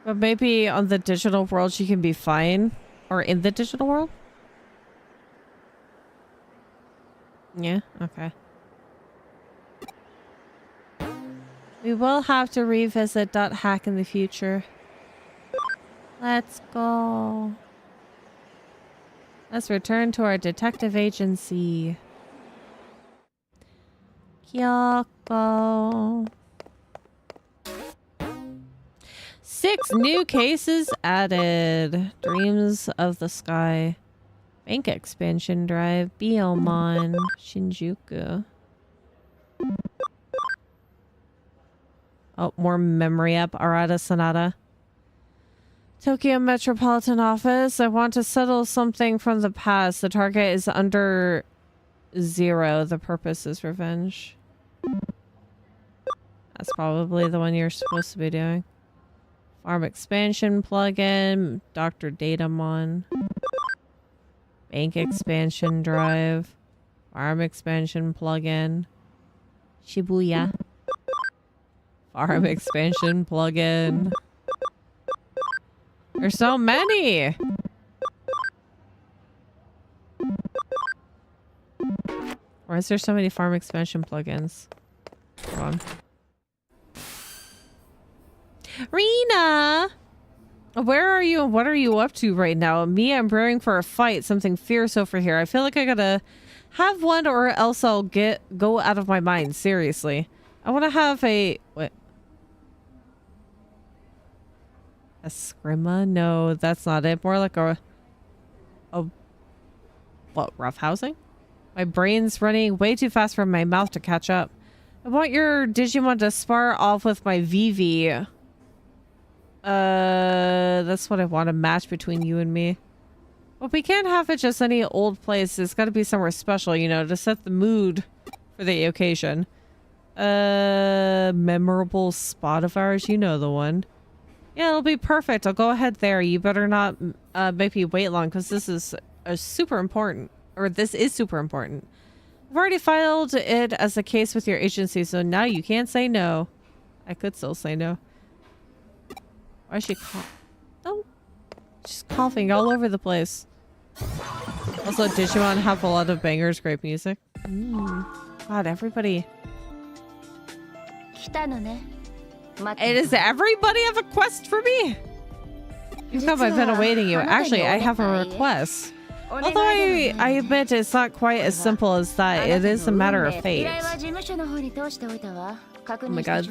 But maybe on the digital world she can be fine. Or in the digital world? Yeah, okay. We will have to revisit .hack in the future. Let's go. Let's return to our detective agency. Kyoko. 6 new cases added. Dreams of the Sky. Bank expansion drive. Biomon. Shinjuku. Oh, more memory up. Arata Sonata. Tokyo Metropolitan Office. I want to settle something from the past. The target is under 0. The purpose is revenge. That's probably the one you're supposed to be doing. Farm expansion plugin. Dr. Datamon. Bank expansion drive. Farm expansion plugin. Shibuya. Farm expansion plugin. There's so many! Why is there so many farm expansion plugins? Hold on. Rena! Where are you and what are you up to right now? Me, I'm brewing for a fight. Something fierce over here. I feel like I gotta have one or else I'll go out of my mind. Seriously. I want to have a... What? Eskrima? No, that's not it. More like a what, rough housing? My brain's running way too fast for my mouth to catch up. I want your Digimon to spar off with my Vivi. That's what I want, a match between you and me. But we can't have it just any old place. It's got to be somewhere special, you know, to set the mood for the occasion. Memorable spot of ours, you know the one. Yeah, it'll be perfect. I'll go ahead there. You better not make me wait long because this is super important. Or this is super important. I've already filed it as a case with your agency, so now you can't say no. I could still say no. Why is she coughing? Oh, she's coughing all over the place. Also, Digimon have a lot of bangers, great music. God, everybody. Hey, does everybody have a quest for me? You come, I've been awaiting you. Actually, I have a request. Although I admit it's not quite as simple as that. It is a matter of fate. Oh my god.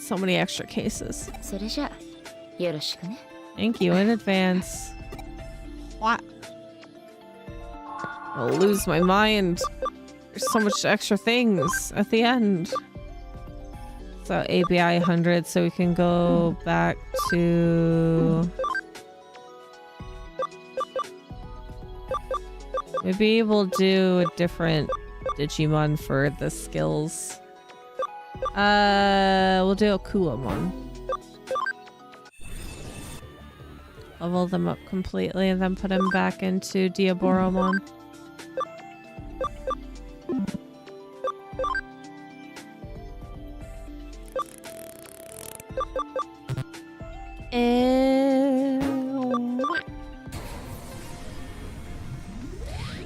So many extra cases. それじゃよろしくね。 Thank you in advance. What? I'll lose my mind. There's so much extra things at the end. So ABI 100, so we can go back to... Maybe we'll do a different Digimon for the skills. We'll do a Kuamon. Level them up completely and then put him back into Diaboromon.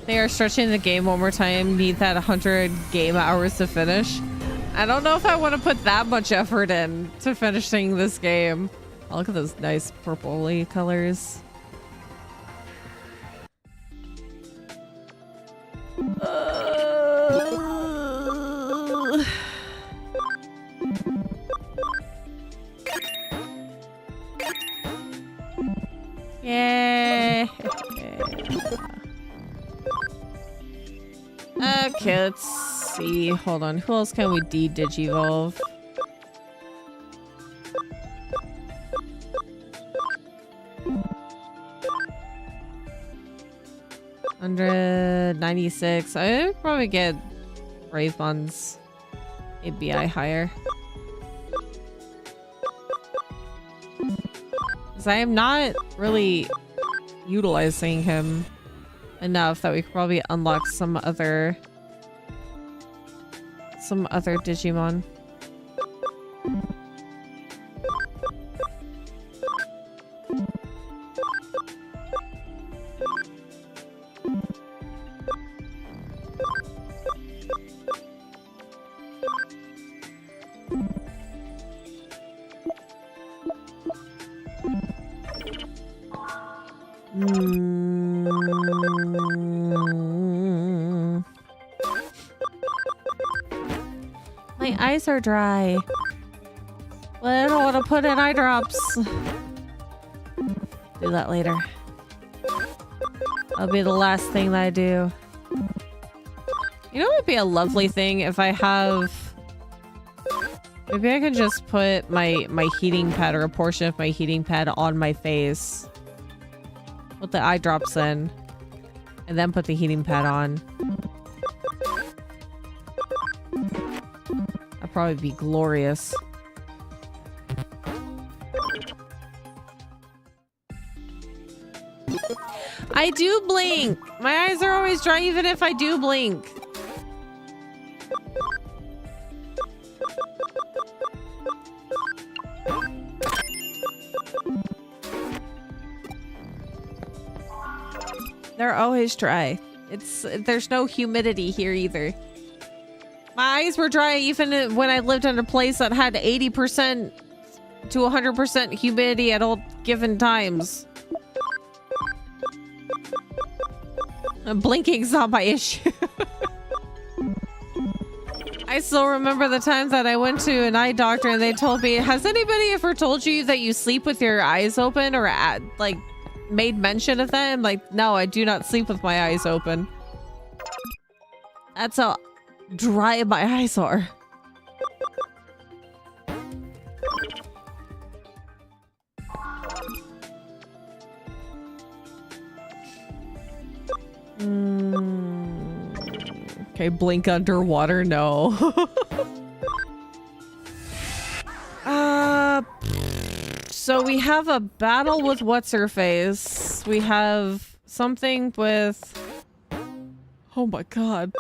They are stretching the game one more time. Need that 100 game hours to finish. I don't know if I want to put that much effort in to finishing this game. Oh, look at those nice purpley colors. Yeah. Okay, let's see. Hold on. Who else can we de-digivolve? $196. I would probably get Raven's ABI higher. Because I am not really utilizing him enough that we could probably unlock some other Digimon. My eyes are dry. But I don't want to put in eye drops. Do that later. That'll be the last thing that I do. You know what would be a lovely thing if I have... Maybe I could just put my heating pad or a portion of my heating pad on my face. Put the eye drops in. And then put the heating pad on. That'd probably be glorious. I do blink! My eyes are always dry even if I do blink. They're always dry. There's no humidity here either. My eyes were dry even when I lived in a place that had 80% to 100% humidity at all given times. Blinking's not my issue. I still remember the times that I went to an eye doctor and they told me, has anybody ever told you that you sleep with your eyes open or like made mention of that? I'm like, no, I do not sleep with my eyes open. That's how dry my eyes are. Okay, blink underwater, no. So we have a battle with what's-her-face. We have something with... Oh my god.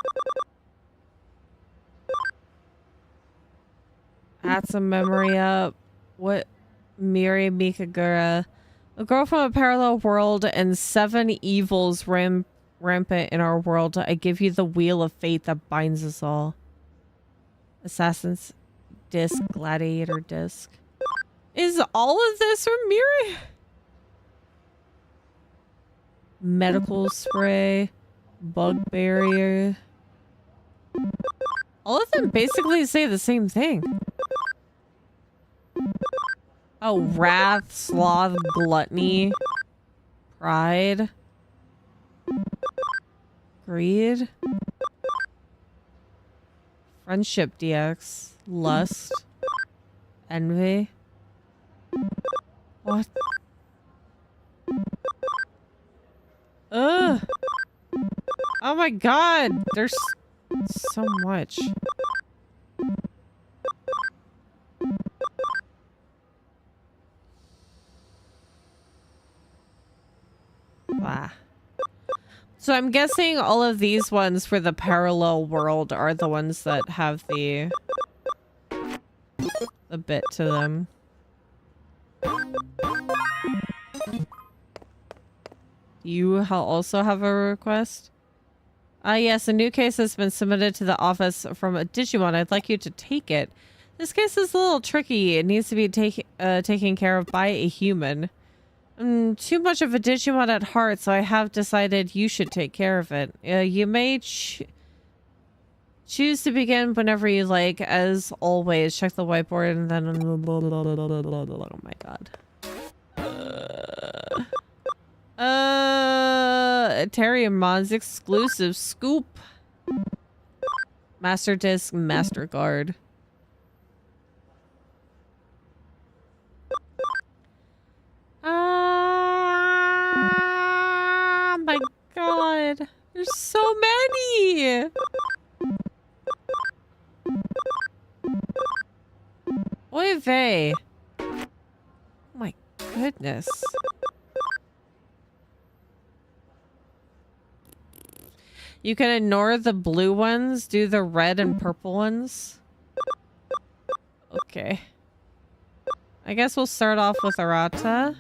That's a memory up. What? Miri Mikagura. A girl from a parallel world and 7 evils rampant in our world. I give you the wheel of fate that binds us all. Assassin's disc, gladiator disc. Is all of this from Miri? Medical spray, bug barrier. All of them basically say the same thing. Oh, wrath, sloth, gluttony, pride, greed, friendship DX, lust, envy. What? Ugh. Oh my god, there's so much. Wow. So I'm guessing all of these ones for the parallel world are the ones that have the bit to them. You also have a request? Yes, a new case has been submitted to the office from a Digimon. I'd like you to take it. This case is a little tricky. It needs to be taken care of by a human. I'm too much of a Digimon at heart, so I have decided you should take care of it. You may choose to begin whenever you like. As always, check the whiteboard and then... Oh my god. Terriermon's exclusive scoop. Master Disc, Master Guard. Ah, my god. There's so many. Oy vey. Oh my goodness. You can ignore the blue ones, do the red and purple ones. Okay. I guess we'll start off with Arata.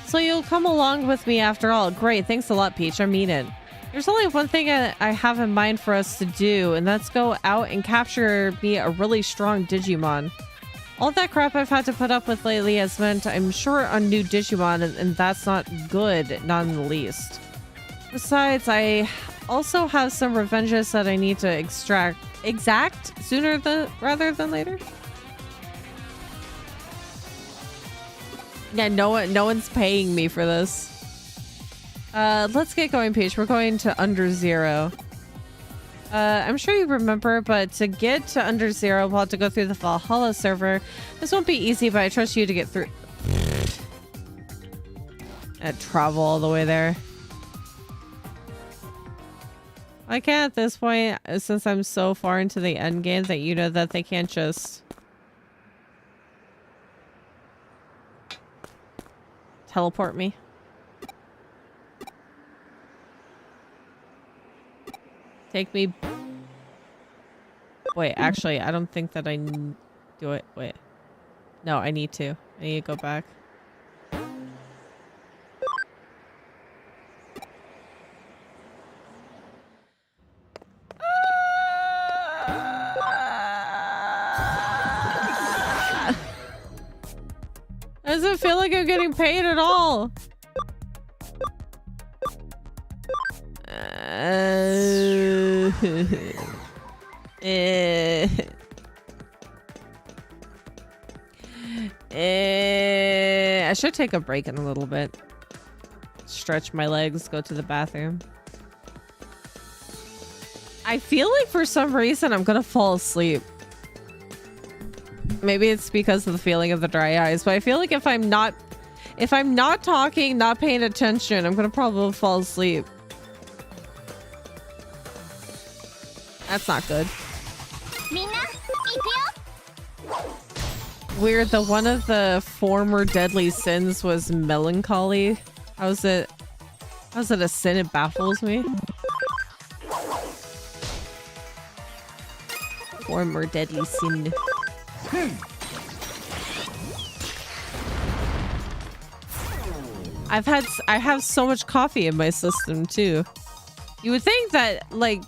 So you'll come along with me after all. Great, thanks a lot, Peach. I mean it. There's only one thing I have in mind for us to do, and that's go out and capture me a really strong Digimon. All that crap I've had to put up with lately has meant I'm short on new Digimon, and that's not good, not in the least. Besides, I also have some revenges that I need to exact sooner rather than later. Yeah, no one's paying me for this. Let's get going, Peach. We're going to Under Zero. I'm sure you remember, but to get to Under Zero, we'll have to go through the Valhalla server. This won't be easy, but I trust you to get through. And travel all the way there. I can't at this point, since I'm so far into the end game that you know that they can't just teleport me. Take me. Wait, actually, I don't think that I do it. Wait. No, I need to. I need to go back. Doesn't feel like I'm getting paid at all. I should take a break in a little bit. Stretch my legs, go to the bathroom. I feel like for some reason I'm gonna fall asleep. Maybe it's because of the feeling of the dry eyes, but I feel like if I'm not talking, not paying attention, I'm gonna probably fall asleep. That's not good. Weird, one of the former deadly sins was melancholy. How's it a sin? It baffles me. Former deadly sin. I have so much coffee in my system too. You would think that like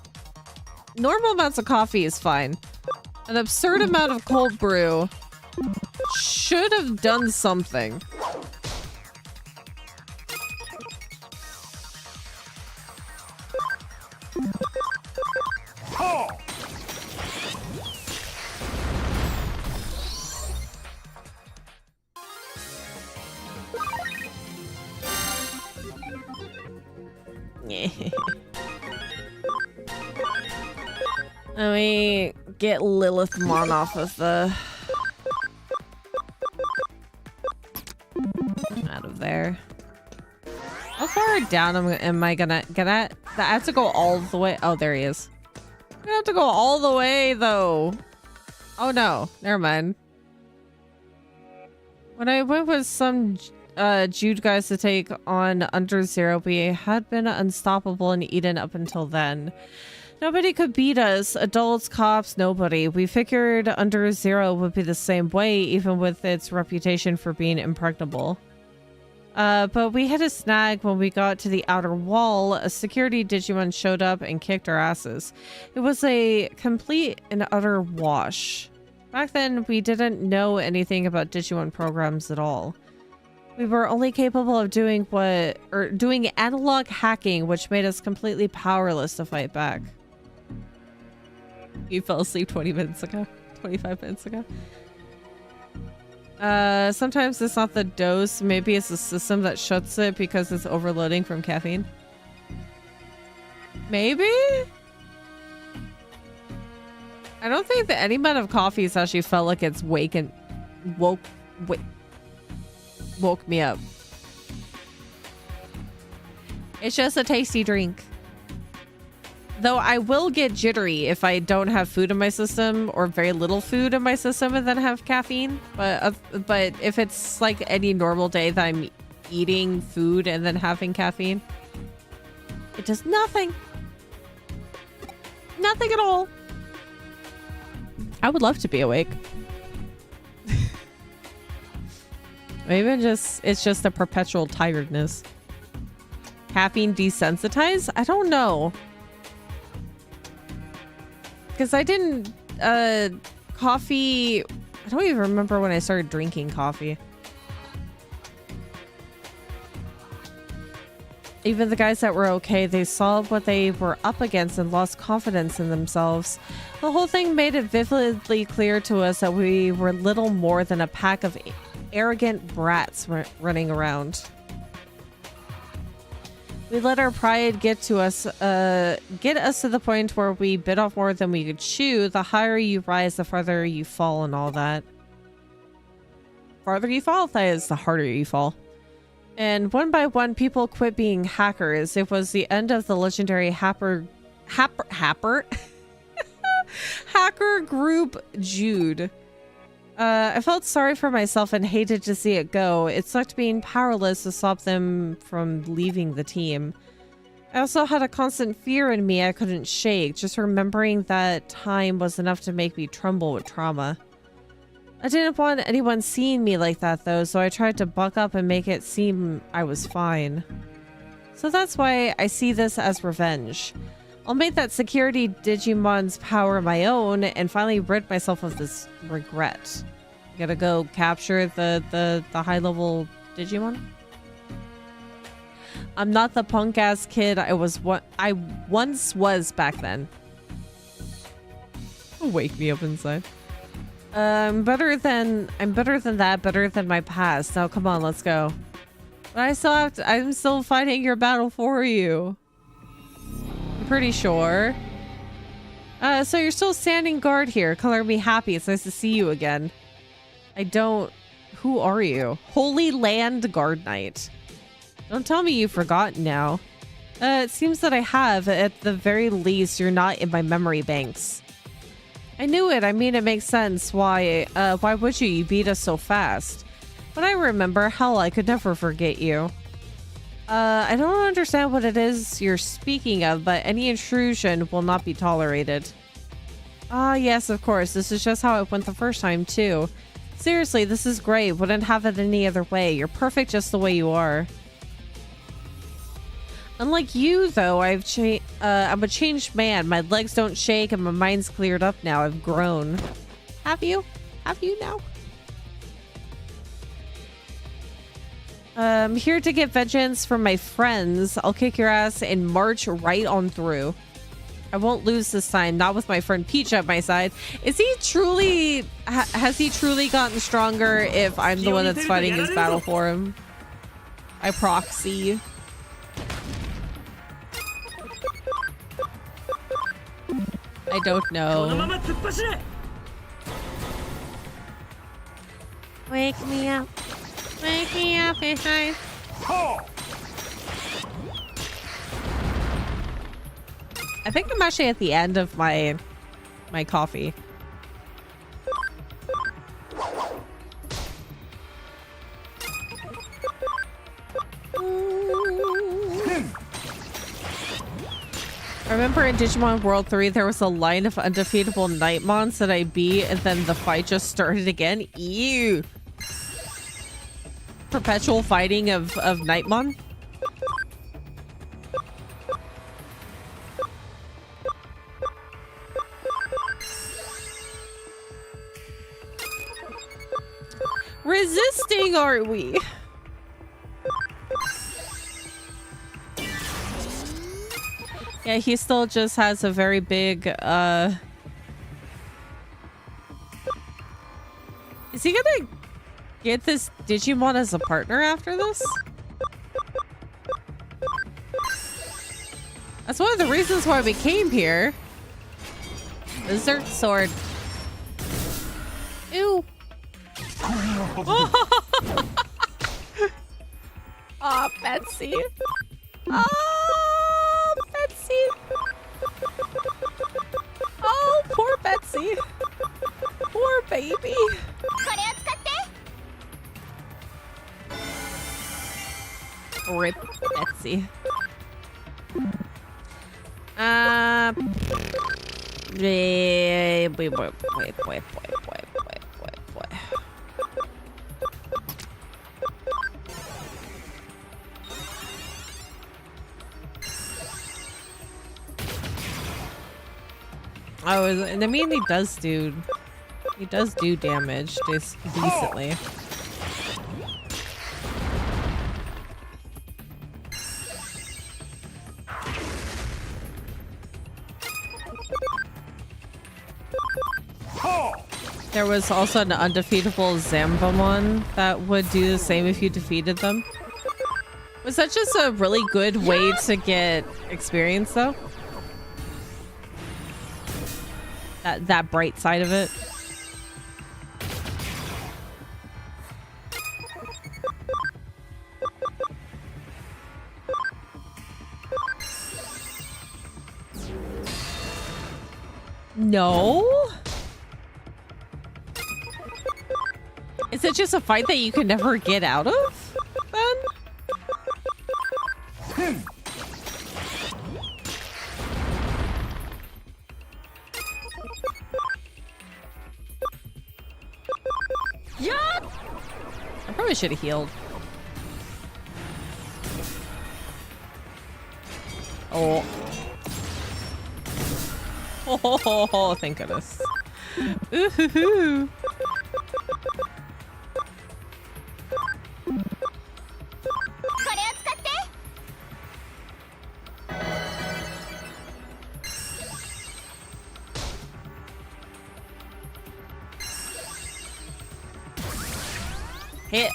normal amounts of coffee is fine. An absurd amount of cold brew should have done something. Let me get Lilithmon off of the... out of there. How far down am I gonna get at? I have to go all the way. Oh, there he is. I have to go all the way, though. Oh, no. Never mind. When I went with some Jude guys to take on Under Zero, we had been unstoppable in Eden up until then. Nobody could beat us. Adults, cops, nobody. We figured Under Zero would be the same way, even with its reputation for being impregnable. But we had a snag when we got to the outer wall. A security Digimon showed up and kicked our asses. It was a complete and utter wash. Back then, we didn't know anything about Digimon programs at all. We were only capable of doing analog hacking, which made us completely powerless to fight back. You fell asleep 25 minutes ago. Sometimes it's not the dose. Maybe it's the system that shuts it because it's overloading from caffeine. Maybe? I don't think that any amount of coffee has actually felt like it's woke me up. It's just a tasty drink. Though I will get jittery if I don't have food in my system or very little food in my system and then have caffeine. But if it's like any normal day that I'm eating food and then having caffeine, it does nothing. Nothing at all. I would love to be awake. Maybe it's just a perpetual tiredness. Caffeine desensitized? I don't know. Because I didn't, coffee, I don't even remember when I started drinking coffee. Even the guys that were okay, they saw what they were up against and lost confidence in themselves. The whole thing made it vividly clear to us that we were little more than a pack of arrogant brats running around. We let our pride get us to the point where we bit off more than we could chew. The higher you rise, the farther you fall and all that. Farther you fall, that is, the harder you fall. And one by one, people quit being hackers. It was the end of the legendary hacker group Jude. I felt sorry for myself and hated to see it go. It sucked being powerless to stop them from leaving the team. I also had a constant fear in me I couldn't shake. Just remembering that time was enough to make me tremble with trauma. I didn't want anyone seeing me like that though, so I tried to buck up and make it seem I was fine. So that's why I see this as revenge. I'll make that security Digimon's power my own and finally rid myself of this regret. Gotta go capture the high level Digimon. I'm not the punk ass kid I once was back then. Wake me up inside. I'm better than that, better than my past. Now come on, let's go. But I'm still fighting your battle for you. Pretty sure. So you're still standing guard here. Color me happy. It's nice to see you again. Who are you? Holy Land Guard Knight. Don't tell me you've forgotten now. It seems that I have. At the very least, you're not in my memory banks. I knew it. I mean, it makes sense. Why would you? You beat us so fast. But I remember. Hell, I could never forget you. I don't understand what it is you're speaking of, but any intrusion will not be tolerated. Ah, yes, of course. This is just how it went the first time, too. Seriously, this is great. Wouldn't have it any other way. You're perfect just the way you are. Unlike you, though, I'm a changed man. My legs don't shake and my mind's cleared up now. I've grown. Have you? Have you now? I'm here to get vengeance from my friends. I'll kick your ass and march right on through. I won't lose this time, not with my friend Peach at my side. Is he truly... has he truly gotten stronger if I'm the one that's fighting his battle for him? By proxy. I don't このま know. ま突っ走れ Wake me up. Wake me up, fish eyes. I think I'm actually at the end of my coffee. I remember in Digimon World 3 there was a line of undefeatable Nightmons that I beat and then the fight just started again. Ew. Perpetual fighting of Nightmon. Resisting, are we? Yeah, he still just has a very big, Is he gonna get this Digimon as a partner after this? That's one of the reasons why we came here. Lizard sword. Ew. Oh, Betsy. Oh, Betsy. Oh, poor Betsy. Poor baby. Rip Betsy. Wait. Oh, and I mean he does do damage decently. There was also an undefeatable Zambamon that would do the same if you defeated them. Was that just a really good way to get experience though? That bright side of it. No? Is it just a fight that you can never get out of, then? Yeah! I probably should have healed. Oh. Oh, thank goodness. Ooh-hoo-hoo. Hit,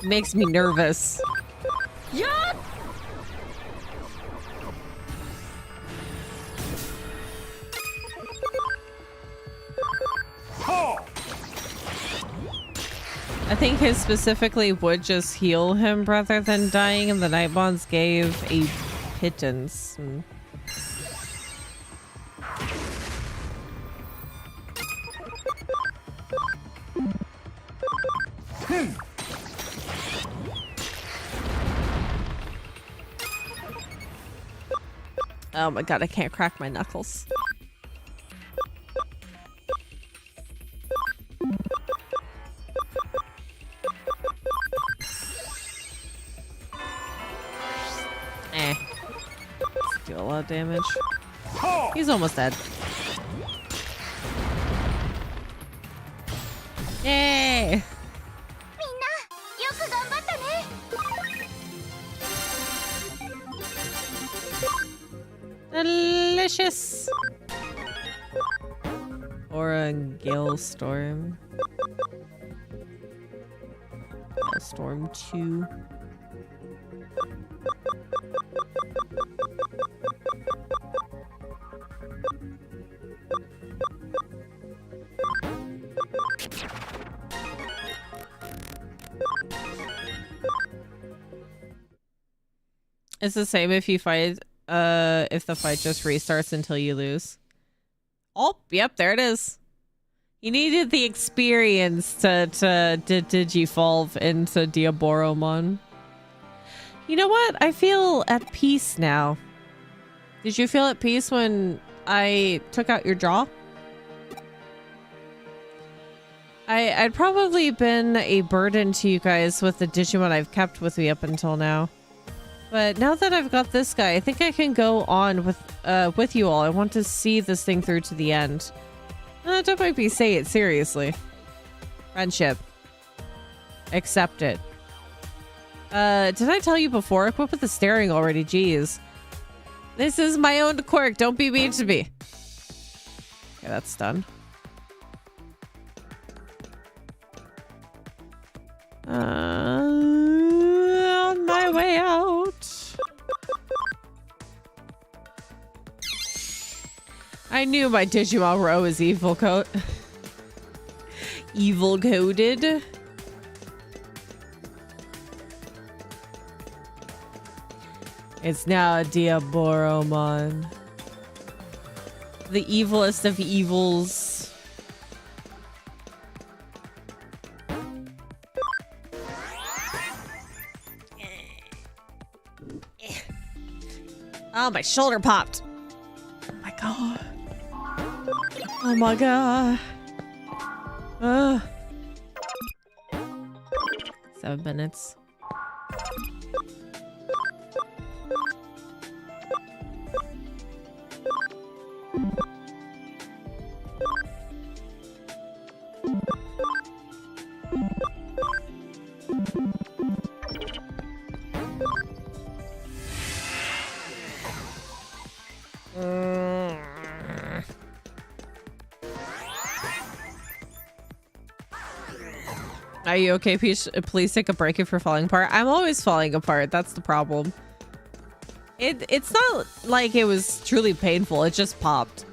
makes me nervous. Yeah. I think his specifically would just heal him rather than dying, and the Nightmons gave a pittance. Oh my god, I can't crack my knuckles. Do a lot of damage. He's almost dead. Yay! and Galestorm. Galestorm 2. It's the same if you fight, if the fight just restarts until you lose. Oh, yep, there it is. You needed the experience to digivolve into Diaboromon. You know what? I feel at peace now. Did you feel at peace when I took out your jaw? I'd probably been a burden to you guys with the Digimon I've kept with me up until now. But now that I've got this guy, I think I can go on with you all. I want to see this thing through to the end. Don't make me say it seriously. Friendship. Accept it. Did I tell you before? Quit with the staring already, jeez. This is my own quirk, don't be mean to me. Okay, that's done. On my way out. I knew my Digimon Row was evil evil coded. It's now a Diaboromon. The evilest of evils. Oh, my shoulder popped. Oh my god. Oh my god. 7 minutes. Are you okay, Peach? Please take a break if you're falling apart. I'm always falling apart. That's the problem. It's not like it was truly painful. It just popped.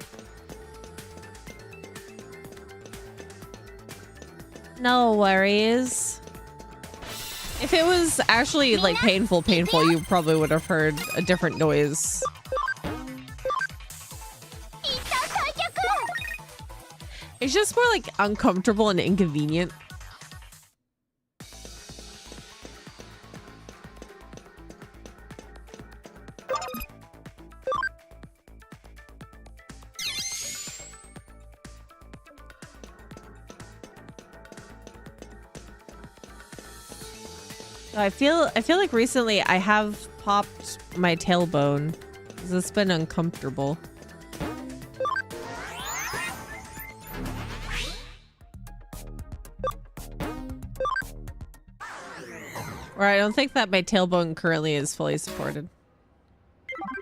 No worries. If it was actually like painful, you probably would have heard a different noise. It's just more like uncomfortable and inconvenient. I feel like recently I have popped my tailbone. It's been uncomfortable. Or I don't think that my tailbone currently is fully supported.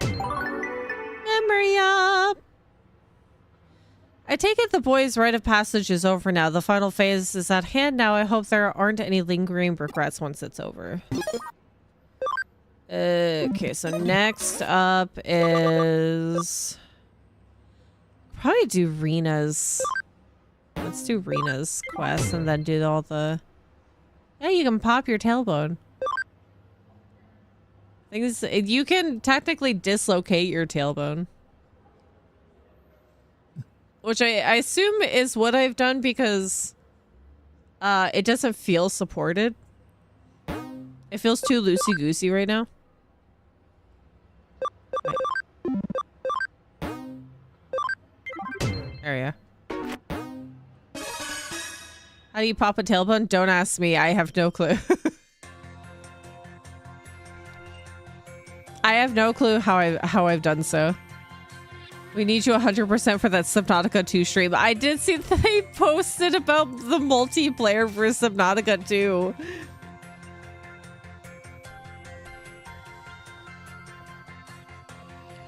Memory up! I take it the boys' rite of passage is over now. The final phase is at hand now. I hope there aren't any lingering regrets once it's over. Okay, so next up is... probably do Rena's. Let's do Rena's quest and then do all the... yeah, you can pop your tailbone. Things you can technically dislocate your tailbone. Which I assume is what I've done because it doesn't feel supported. It feels too loosey-goosey right now. Wait. There we go. How do you pop a tailbone? Don't ask me. I have no clue. I have no clue how I've done so. We need you 100% for that Subnautica 2 stream. I did see that they posted about the multiplayer for Subnautica 2.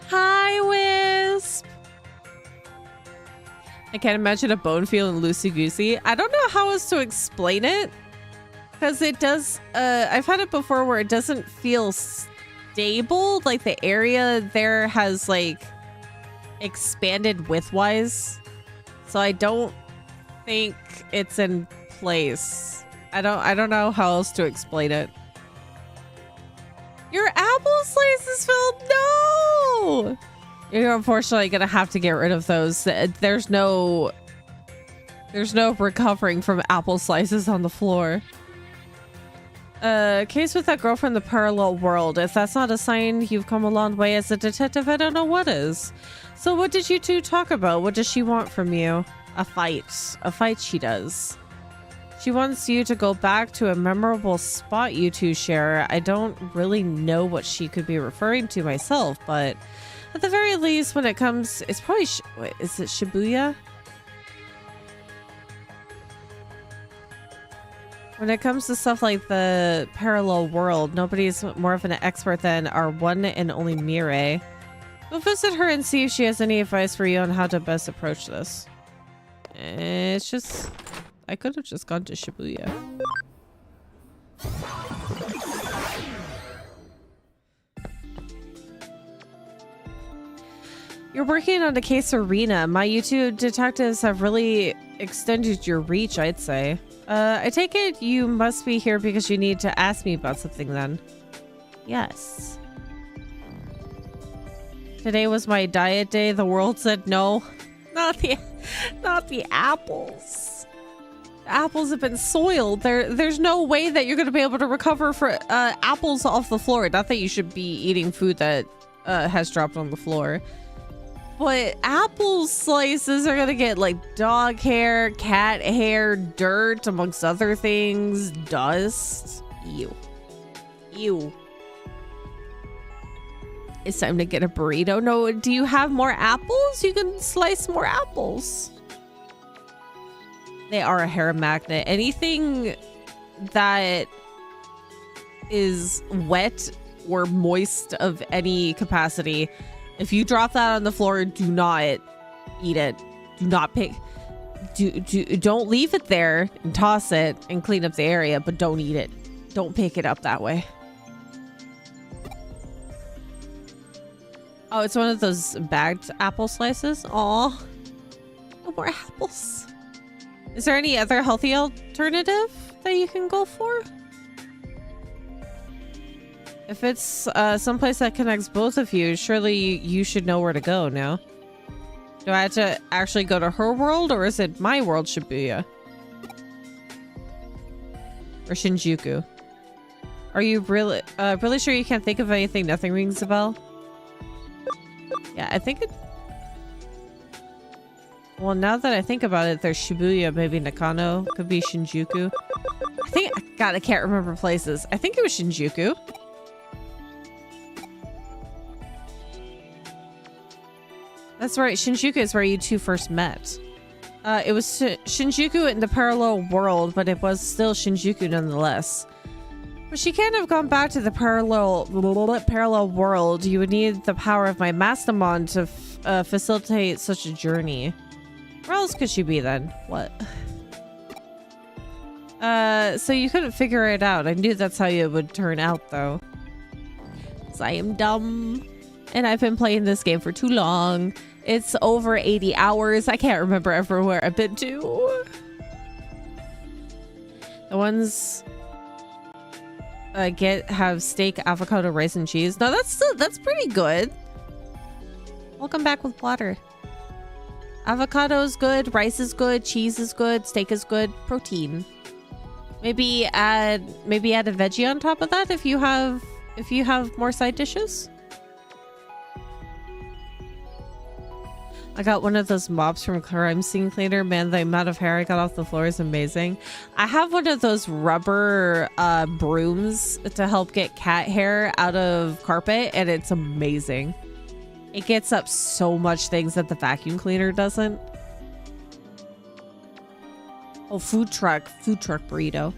Hi, Wisp. I can't imagine a bone feeling loosey-goosey. I don't know how else to explain it. Because it does, I've had it before where it doesn't feel stable. Like the area there has like expanded widthwise. So I don't think it's in place. I don't know how else to explain it. Your apple slices filled? No! You're unfortunately gonna have to get rid of those. There's no recovering from apple slices on the floor. Case with that girl from the parallel world. If that's not a sign you've come a long way as a detective, I don't know what is. So what did you two talk about? What does she want from you? A fight. A fight she does. She wants you to go back to a memorable spot you two share. I don't really know what she could be referring to myself, but at the very least, when it comes, it's probably, wait, is it Shibuya? When it comes to stuff like the parallel world, nobody's more of an expert than our one and only Mirai. Go visit her and see if she has any advice for you on how to best approach this. It's just, I could have just gone to Shibuya. You're working on the case Arena. My YouTube detectives have really extended your reach, I'd say. I take it you must be here because you need to ask me about something then. Yes. Today was my diet day. The world said no. Not the apples. The apples have been soiled. There's no way that you're going to be able to recover for apples off the floor. Not that you should be eating food that has dropped on the floor. But apple slices are gonna get like dog hair, cat hair, dirt, amongst other things, dust. Ew. Ew. It's time to get a burrito. No, do you have more apples? You can slice more apples. They are a hair magnet. Anything that is wet or moist of any capacity, if you drop that on the floor, do not eat it. Do not pick. Don't leave it there and toss it and clean up the area, but don't eat it. Don't pick it up that way. Oh, it's one of those bagged apple slices. Aw. No more apples. Is there any other healthy alternative that you can go for? If it's someplace that connects both of you, surely you should know where to go now. Do I have to actually go to her world, or is it my world, Shibuya? Or Shinjuku? Are you really sure you can't think of anything? Nothing rings a bell? Yeah, I think it... Well, now that I think about it, there's Shibuya, maybe Nakano, could be Shinjuku. I think... God, I can't remember places. I think it was Shinjuku. That's right, Shinjuku is where you two first met. It was Shinjuku in the parallel world, but it was still Shinjuku nonetheless. But she can't have gone back to the parallel world. You would need the power of my Mastamon to facilitate such a journey. Where else could she be then? What? So you couldn't figure it out. I knew that's how it would turn out, though. 'Cause I am dumb. And I've been playing this game for too long. It's over 80 hours. I can't remember everywhere I've been to. The ones have steak, avocado, rice, and cheese. No, that's pretty good. Welcome back with water. Avocado is good, rice is good, cheese is good, steak is good, protein. Maybe add a veggie on top of that if you have more side dishes. I got one of those mops from Crime Scene Cleaner. Man, the amount of hair I got off the floor is amazing. I have one of those rubber brooms to help get cat hair out of carpet, and it's amazing. It gets up so much things that the vacuum cleaner doesn't. Oh, food truck burrito.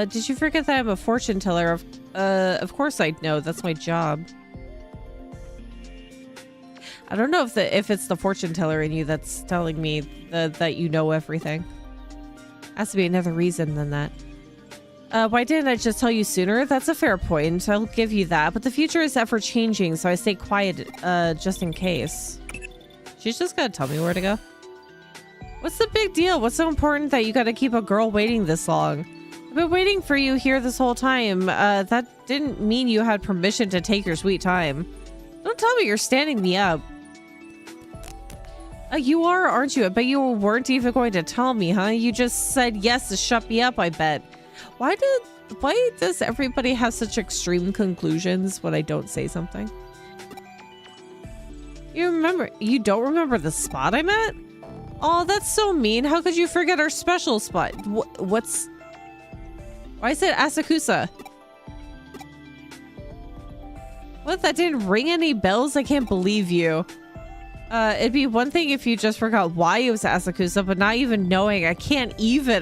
Did you forget that I'm a fortune teller? Of course I'd know. That's my job. I don't know if it's the fortune teller in you that's telling me that you know everything. Has to be another reason than that. Why didn't I just tell you sooner? That's a fair point. I'll give you that. But the future is ever changing, so I stay quiet just in case. She's just gonna tell me where to go. What's the big deal? What's so important that you gotta keep a girl waiting this long? I've been waiting for you here this whole time. That didn't mean you had permission to take your sweet time. Don't tell me you're standing me up. You are, aren't you? I bet you weren't even going to tell me, huh? You just said yes to shut me up, I bet. Why does everybody have such extreme conclusions when I don't say something? You don't remember the spot I'm at? Oh, that's so mean. How could you forget our special spot? Why is it Asakusa? What? That didn't ring any bells? I can't believe you. It'd be one thing if you just forgot why it was Asakusa, but not even knowing. I can't even.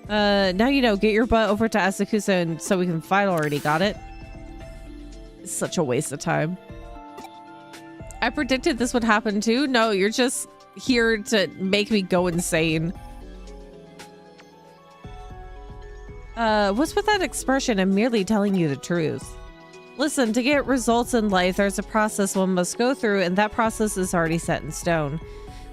Now you know, get your butt over to Asakusa and so we can fight already, got it? It's such a waste of time. I predicted this would happen too. No, you're just here to make me go insane. What's with that expression? I'm merely telling you the truth. Listen, to get results in life, there's a process one must go through, and that process is already set in stone.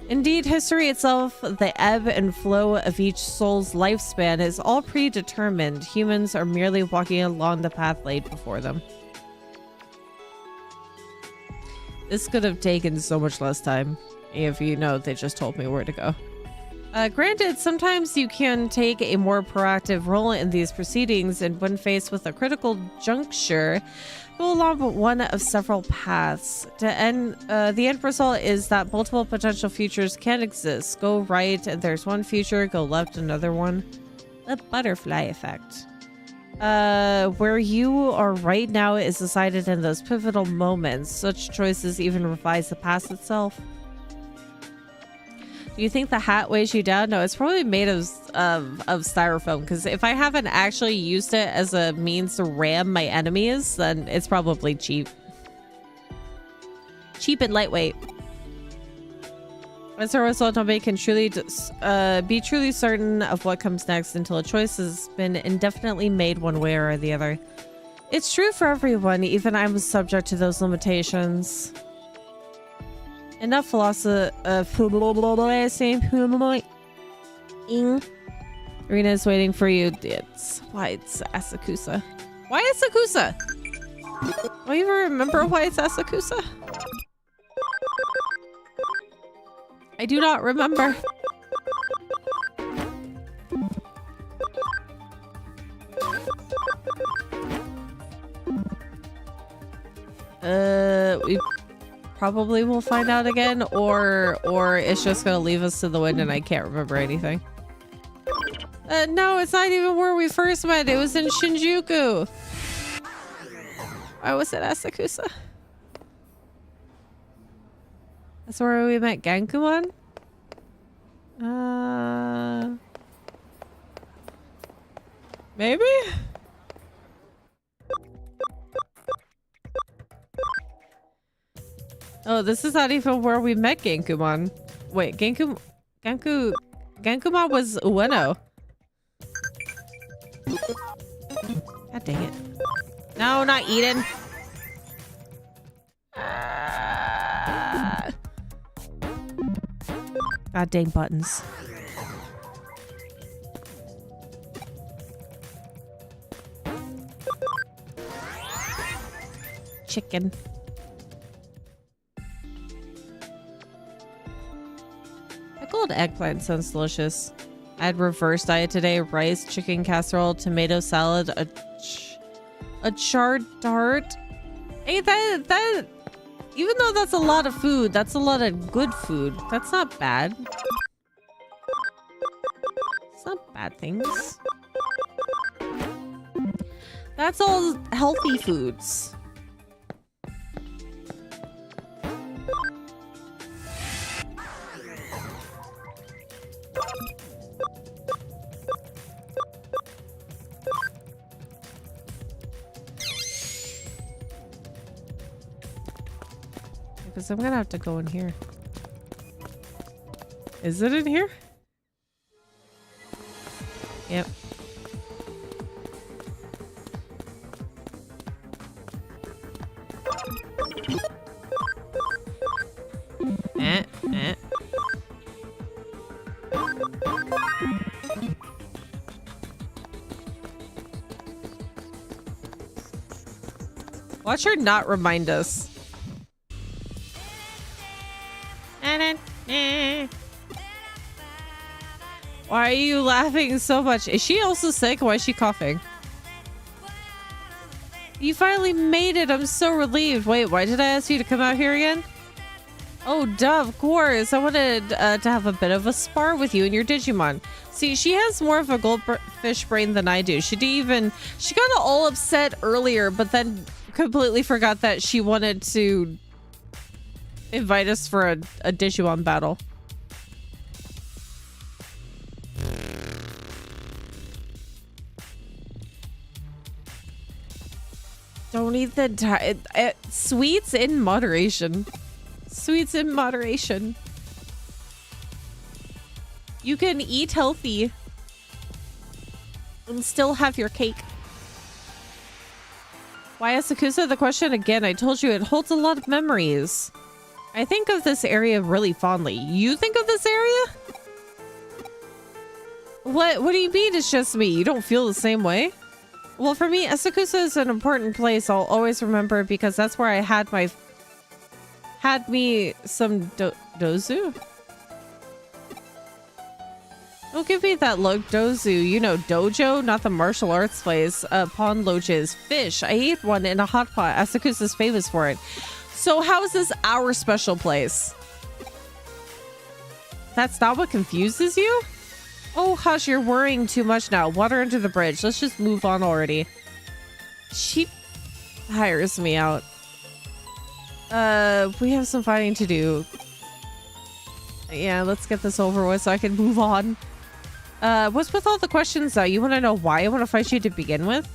Indeed, history itself, the ebb and flow of each soul's lifespan, is all predetermined. Humans are merely walking along the path laid before them. This could have taken so much less time if you know they just told me where to go. Granted, sometimes you can take a more proactive role in these proceedings, and when faced with a critical juncture, go along one of several paths. The end result is that multiple potential futures can exist. Go right and there's one future, go left another one. The butterfly effect. Where you are right now is decided in those pivotal moments. Such choices even revise the past itself. Do you think the hat weighs you down? No, it's probably made of styrofoam, because if I haven't actually used it as a means to ram my enemies, then it's probably cheap. Cheap and lightweight. As a result, nobody can truly be truly certain of what comes next until a choice has been indefinitely made one way or the other. It's true for everyone, even I'm subject to those limitations. Enough philosophy. Arena is waiting for you. It's Asakusa. Why Asakusa? Do you even remember why it's Asakusa? I do not remember. We probably will find out again, or it's just gonna leave us to the wind and I can't remember anything. No, it's not even where we first met. It was in Shinjuku. Why was it Asakusa? That's where we met Gankumon? Maybe? Oh, this is not even where we met Gankumon. Wait, Gankumon was Ueno. God dang it. No, not Eden. God dang buttons. Chicken. Pickled eggplant sounds delicious. I had reverse diet today. Rice, chicken casserole, tomato salad, a charred tart. Hey, that even though that's a lot of food, that's a lot of good food. That's not bad. It's not bad things. That's all healthy foods. Because I'm gonna have to go in here. Is it in here? Yep. Watch her not remind us. Why are you laughing so much? Is she also sick? Why is she coughing? You finally made it. I'm so relieved. Wait, why did I ask you to come out here again? Oh, duh, of course. I wanted to have a bit of a spar with you and your Digimon. See, she has more of a goldfish brain than I do. She got all upset earlier, but then completely forgot that she wanted to invite us for a Digimon battle. Don't eat the entire... sweets in moderation. Sweets in moderation. You can eat healthy and still have your cake. Why Asakusa? The question again. I told you it holds a lot of memories. I think of this area really fondly. You think of this area? What do you mean it's just me? You don't feel the same way? Well, for me, Asakusa is an important place. I'll always remember because that's where I had me some dozu. Don't give me that look, dozu. You know, dojo, not the martial arts place. Pond loaches, fish. I ate one in a hot pot. Asakusa's famous for it. So how is this our special place? That's not what confuses you? Oh, hush, you're worrying too much now. Water under the bridge. Let's just move on already. She tires me out. We have some fighting to do. Yeah, let's get this over with so I can move on. What's with all the questions though? You want to know why I want to fight you to begin with?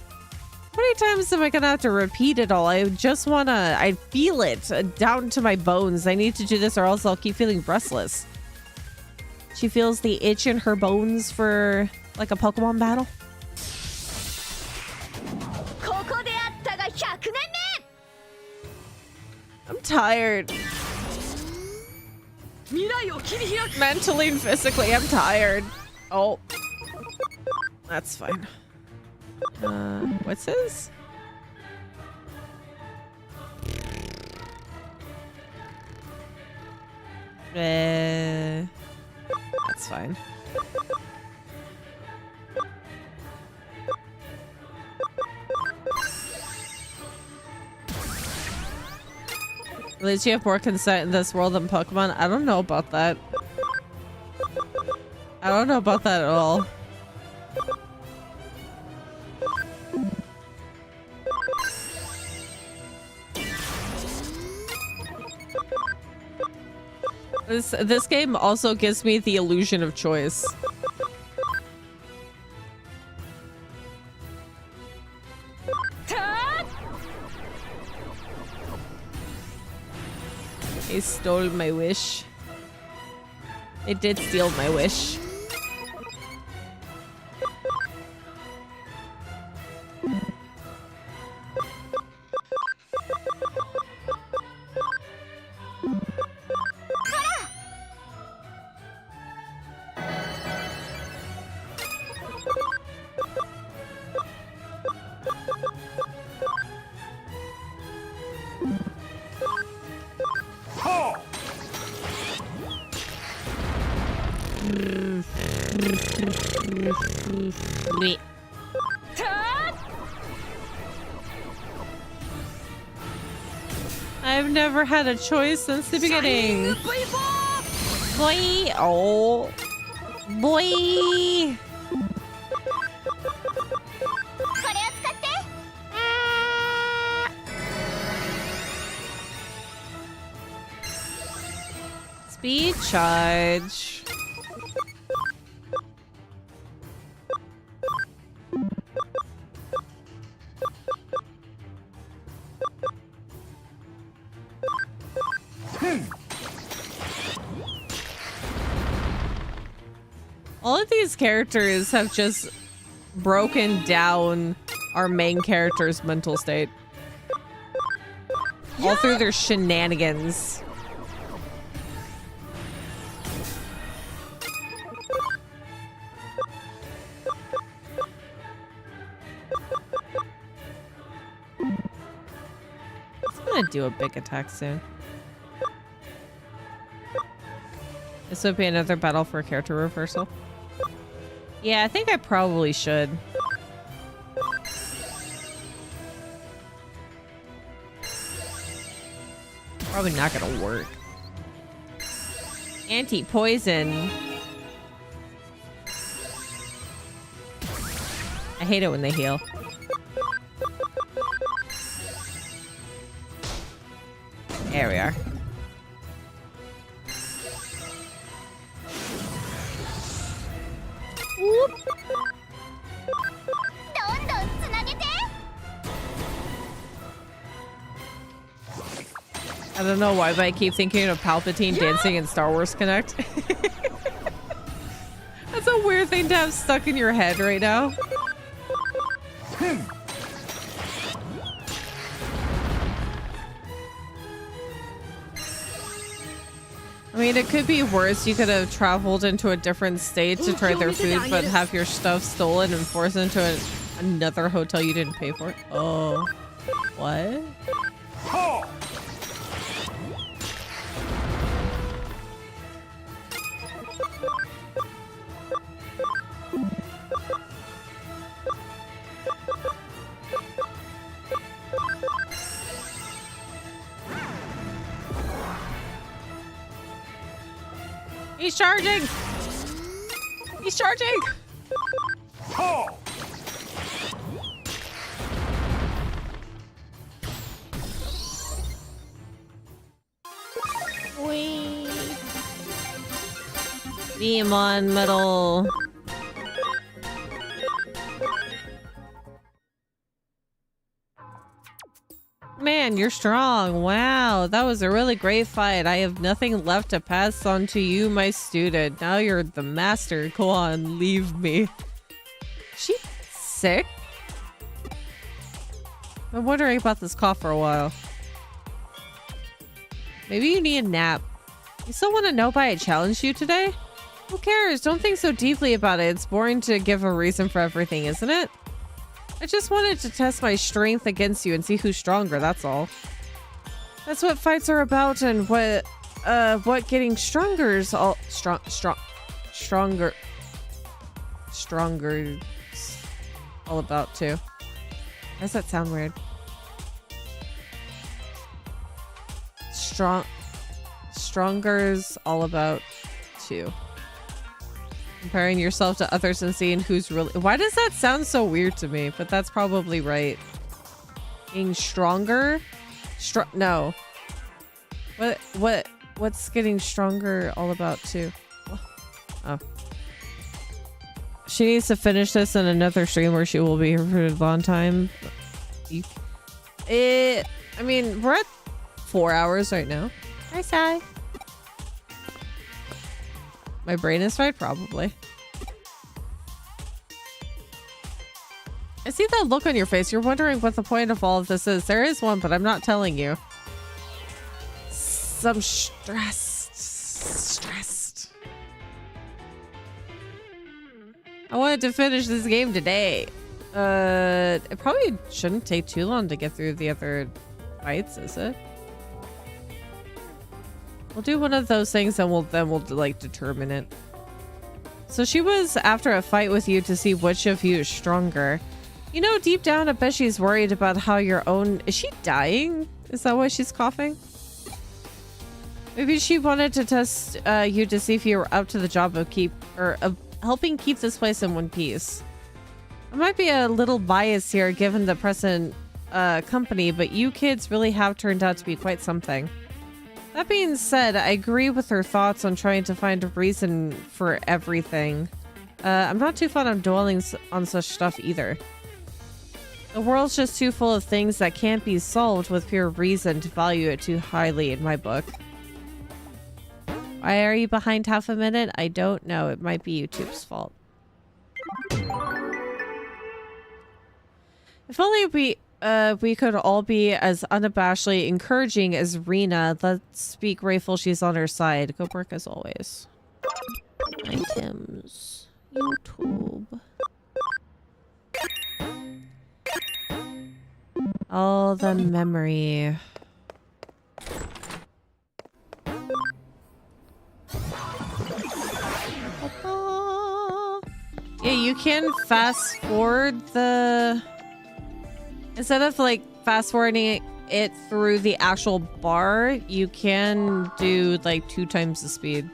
How many times am I gonna have to repeat it all? I just wanna... I feel it down to my bones. I need to do this or else I'll keep feeling restless. She feels the itch in her bones for like a Pokemon battle. I'm tired. Mentally and physically, I'm tired. Oh. That's fine. What's this? That's fine. At least you have more consent in this world than Pokemon. I don't know about that. I don't know about that at all. This game also gives me the illusion of choice. He stole my wish. It did steal my wish. I've never had a choice since the beginning. Boy, oh, boy. Speed charge. All of these characters have just broken down our main character's mental state. All through their shenanigans. I'm gonna do a big attack soon. This would be another battle for character reversal. Yeah, I think I probably should. Probably not gonna work. Anti-poison. I hate it when they heal. There we are. Whoop. I don't know why, but I keep thinking of Palpatine dancing in Star Wars Connect. That's a weird thing to have stuck in your head right now. I mean, it could be worse. You could have traveled into a different state to try their food, but have your stuff stolen and forced into another hotel you didn't pay for. Oh. What? He's charging! He's charging! Whee! Digimon medal. Man, you're strong. Wow, that was a really great fight. I have nothing left to pass on to you, my student. Now you're the master. Go on, leave me. She sick? I'm wondering about this cough for a while. Maybe you need a nap. You still want to know why I challenged you today? Who cares? Don't think so deeply about it. It's boring to give a reason for everything, isn't it? I just wanted to test my strength against you and see who's stronger, that's all. That's what fights are about, and what getting stronger is all stronger all about too. Does that sound weird? Stronger's all about too. Comparing yourself to others and seeing who's really... Why does that sound so weird to me? But that's probably right. Being stronger? No. What's getting stronger all about too? Oh. She needs to finish this in another stream where she will be here for a long time. I mean, we're at 4 hours right now. Hi, Sai. My brain is fried? Probably. I see that look on your face. You're wondering what the point of all of this is. There is one, but I'm not telling you. I'm stressed. I wanted to finish this game today. It probably shouldn't take too long to get through the other fights, is it? We'll do one of those things and we'll like determine it. So she was after a fight with you to see which of you is stronger. You know, deep down, I bet she's worried about how your own... Is she dying? Is that why she's coughing? Maybe she wanted to test you to see if you were up to the job of helping keep this place in one piece. I might be a little biased here given the present company, but you kids really have turned out to be quite something. That being said, I agree with her thoughts on trying to find a reason for everything. I'm not too fond of dwelling on such stuff either. The world's just too full of things that can't be solved with pure reason to value it too highly in my book. Why are you behind half a minute? I don't know. It might be YouTube's fault. If only we could all be as unabashedly encouraging as Rena. Let's be grateful she's on her side. Go work as always. Items. YouTube. All the memory. Yeah, you can fast forward the... Instead of like fast forwarding it through the actual bar, you can do like 2 times the speed.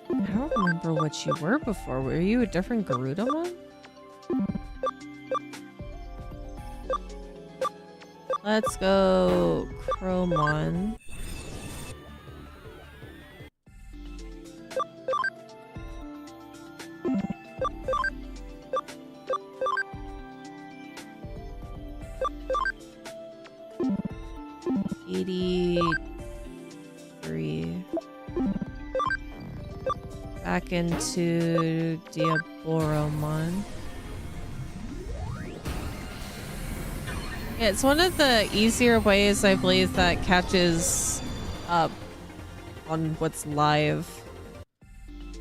I don't remember what you were before. Were you a different Garudamon? Let's go Chromon. Back into Diaboromon. Yeah, it's one of the easier ways, I believe, that catches up on what's live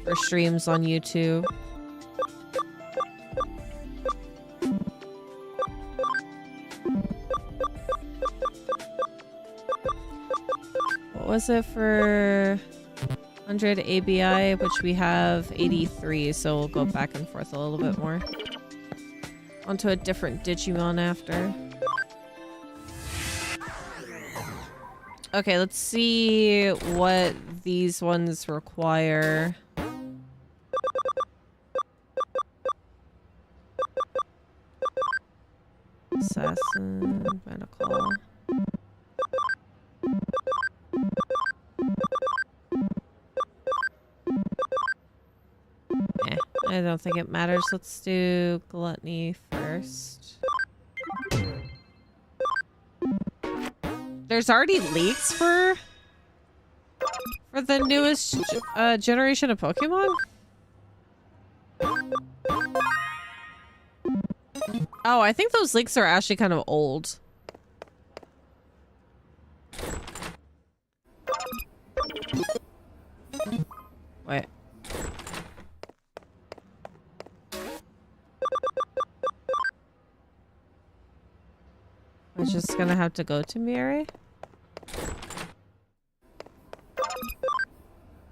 for streams on YouTube. What was it for 100 ABI, which we have 83, so we'll go back and forth a little bit more. Onto a different Digimon after. Okay, let's see what these ones require. Assassin, Medical. I don't think it matters. Let's do Gluttony first. There's already leaks for the newest generation of Pokemon? Oh, I think those leaks are actually kind of old. Wait. We're just gonna have to go to Miere?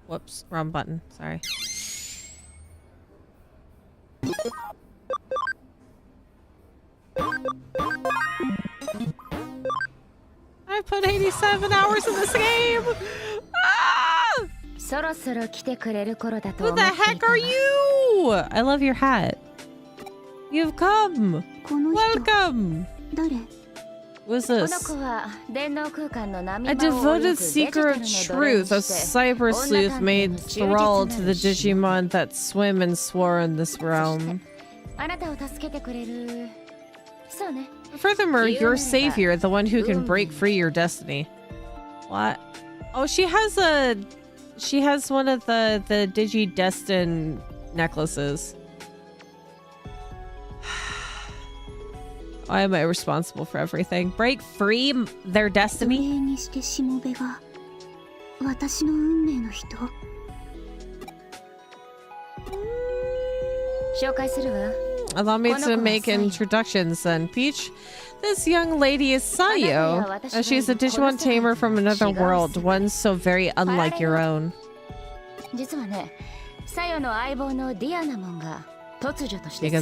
Whoops, wrong button. Sorry. I put 87 hours in this game! Ah! Who the heck are you? I love your hat. You've come! Welcome! Who is this? A devoted seeker of truth, a cyber sleuth made thrall to the Digimon that swim and soar in this realm. Furthermore, your savior, the one who can break free your destiny. What? Oh, she has one of the Digi-Destin necklaces. Why am I responsible for everything? Break free their destiny? Allow me to make introductions then. Peach, this young lady is Sayo. She's a Digimon tamer from another world, one so very unlike your own. Because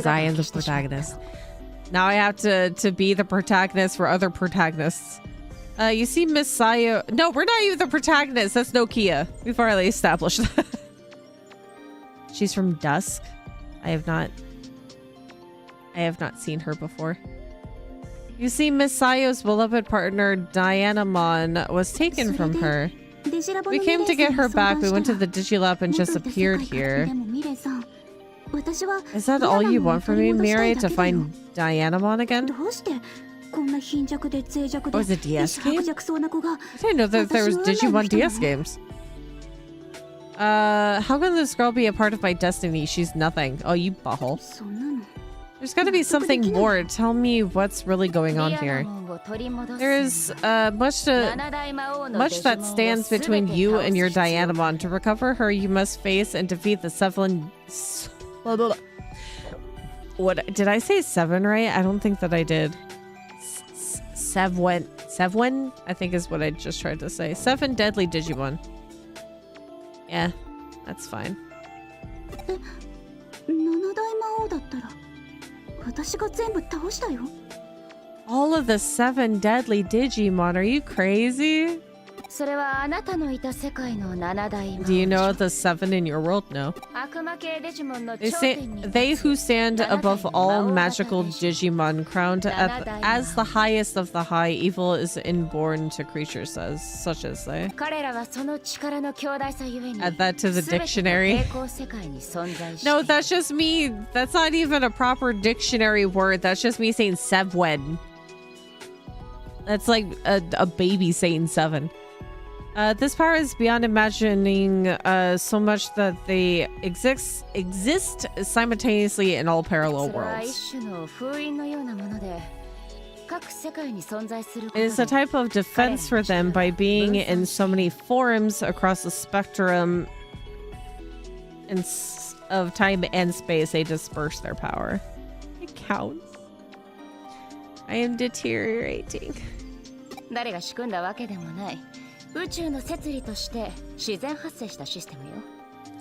I am the protagonist. Now I have to be the protagonist for other protagonists. You see Miss Sayo... No, we're not even the protagonist. That's Nokia. We've already established that. She's from Dusk. I have not seen her before. You see Miss Sayo's beloved partner, Dianamon, was taken from her. We came to get her back. We went to the Digilab and just appeared here. Is that all you want from me, Mirai, to find Dianamon again? Oh, is it DS game? I didn't know that there was Digimon DS games. How can this girl be a part of my destiny? She's nothing. Oh, you butthole. There's gotta be something more. Tell me what's really going on here. There's much that stands between you and your Dianamon. To recover her, you must face and defeat the seven... What did I say 7 right? I don't think that I did. Seven, I think is what I just tried to say. 7 deadly Digimon. Yeah, that's fine. All of the 7 deadly Digimon, are you crazy? Do you know the 7 in your world? No. They say they who stand above all magical Digimon, crowned as the highest of the high, evil is inborn to creatures, such as they. Add that to the dictionary. No, that's just me. That's not even a proper dictionary word. That's just me saying Sevwen. That's like a baby saying 7. This power is beyond imagining so much that they exist simultaneously in all parallel worlds. It is a type of defense for them. By being in so many forms across the spectrum of time and space, they disperse their power. It counts. I am deteriorating.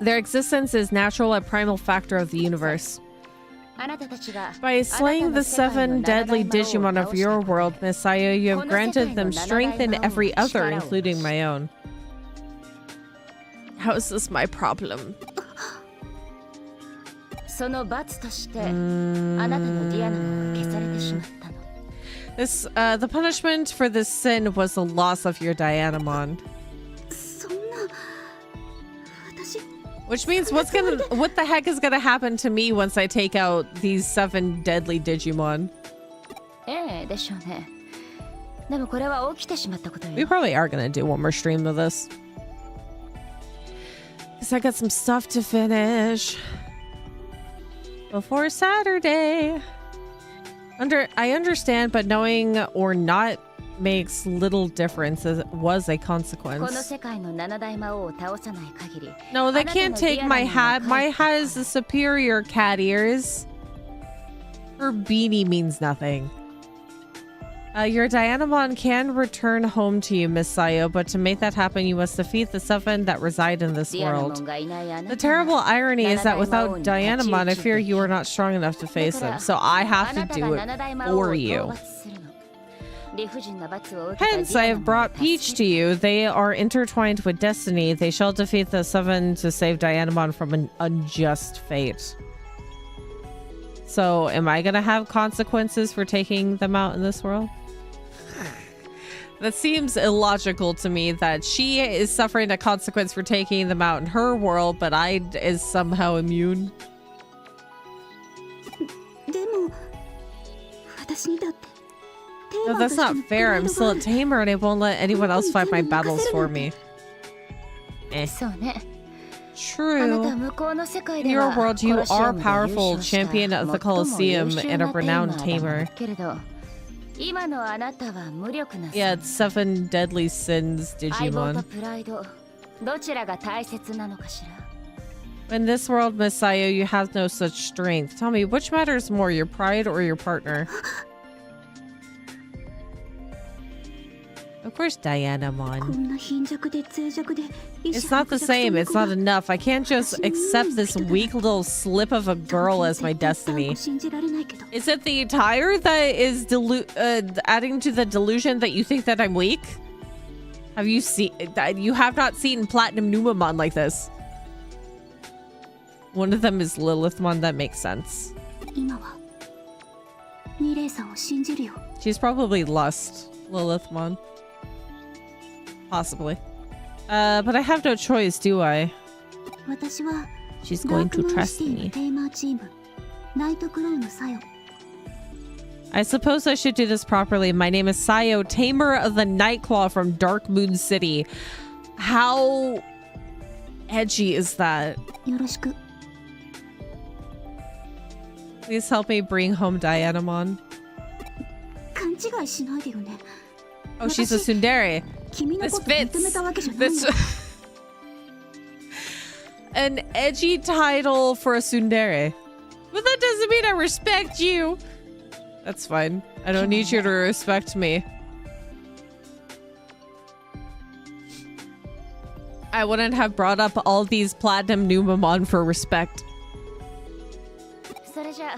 Their existence is natural and primal factor of the universe. By slaying the 7 deadly Digimon of your world, Messiah, you have granted them strength in every other, including my own. How is this my problem? The punishment for this sin was the loss of your Dianamon. Which means what the heck is gonna happen to me once I take out these 7 deadly Digimon? We probably are gonna do one more stream of this. Because I got some stuff to finish before Saturday. I understand, but knowing or not makes little difference. Was a consequence. No, they can't take my hat. My hat is the superior cat ears. Her beanie means nothing. Your Dianamon can return home to you, Miss Sayo, but to make that happen, you must defeat the 7 that reside in this world. The terrible irony is that without Dianamon, I fear you are not strong enough to face them, so I have to do it for you. Hence, I have brought Peach to you. They are intertwined with destiny. They shall defeat the 7 to save Dianamon from an unjust fate. So, am I gonna have consequences for taking them out in this world? That seems illogical to me, that she is suffering a consequence for taking them out in her world, but I is somehow immune. No, that's not fair. I'm still a tamer and I won't let anyone else fight my battles for me. True. In your world, you are a powerful champion of the Colosseum and a renowned tamer. Yeah, it's 7 deadly sins, Digimon. In this world, Messiah, you have no such strength. Tell me, which matters more, your pride or your partner? Of course, Dianamon. It's not the same. It's not enough. I can't just accept this weak little slip of a girl as my destiny. Is it the attire that is adding to the delusion that you think that I'm weak? Have you seen? You have not seen Platinum Numamon like this. One of them is Lilithmon. That makes sense. She's probably Lust, Lilithmon. Possibly. But I have no choice, do I? 私は She's ダ going ーク to ムーン trust シティの me. テーマチームナイトクローのサヨ I suppose I should do this properly. My name is Sayo, Tamer of the Nightclaw from Dark Moon City. How edgy is that? よろしく Please help me bring home Dianamon. 勘違いしないでよね Oh, she's a tsundere. 君の This こと認 fits. めたわけじゃない This an edgy title for a tsundere. But that doesn't mean I respect you. That's fine. I don't need you to respect me. I wouldn't have brought up all these platinum Numamon for respect. それじゃ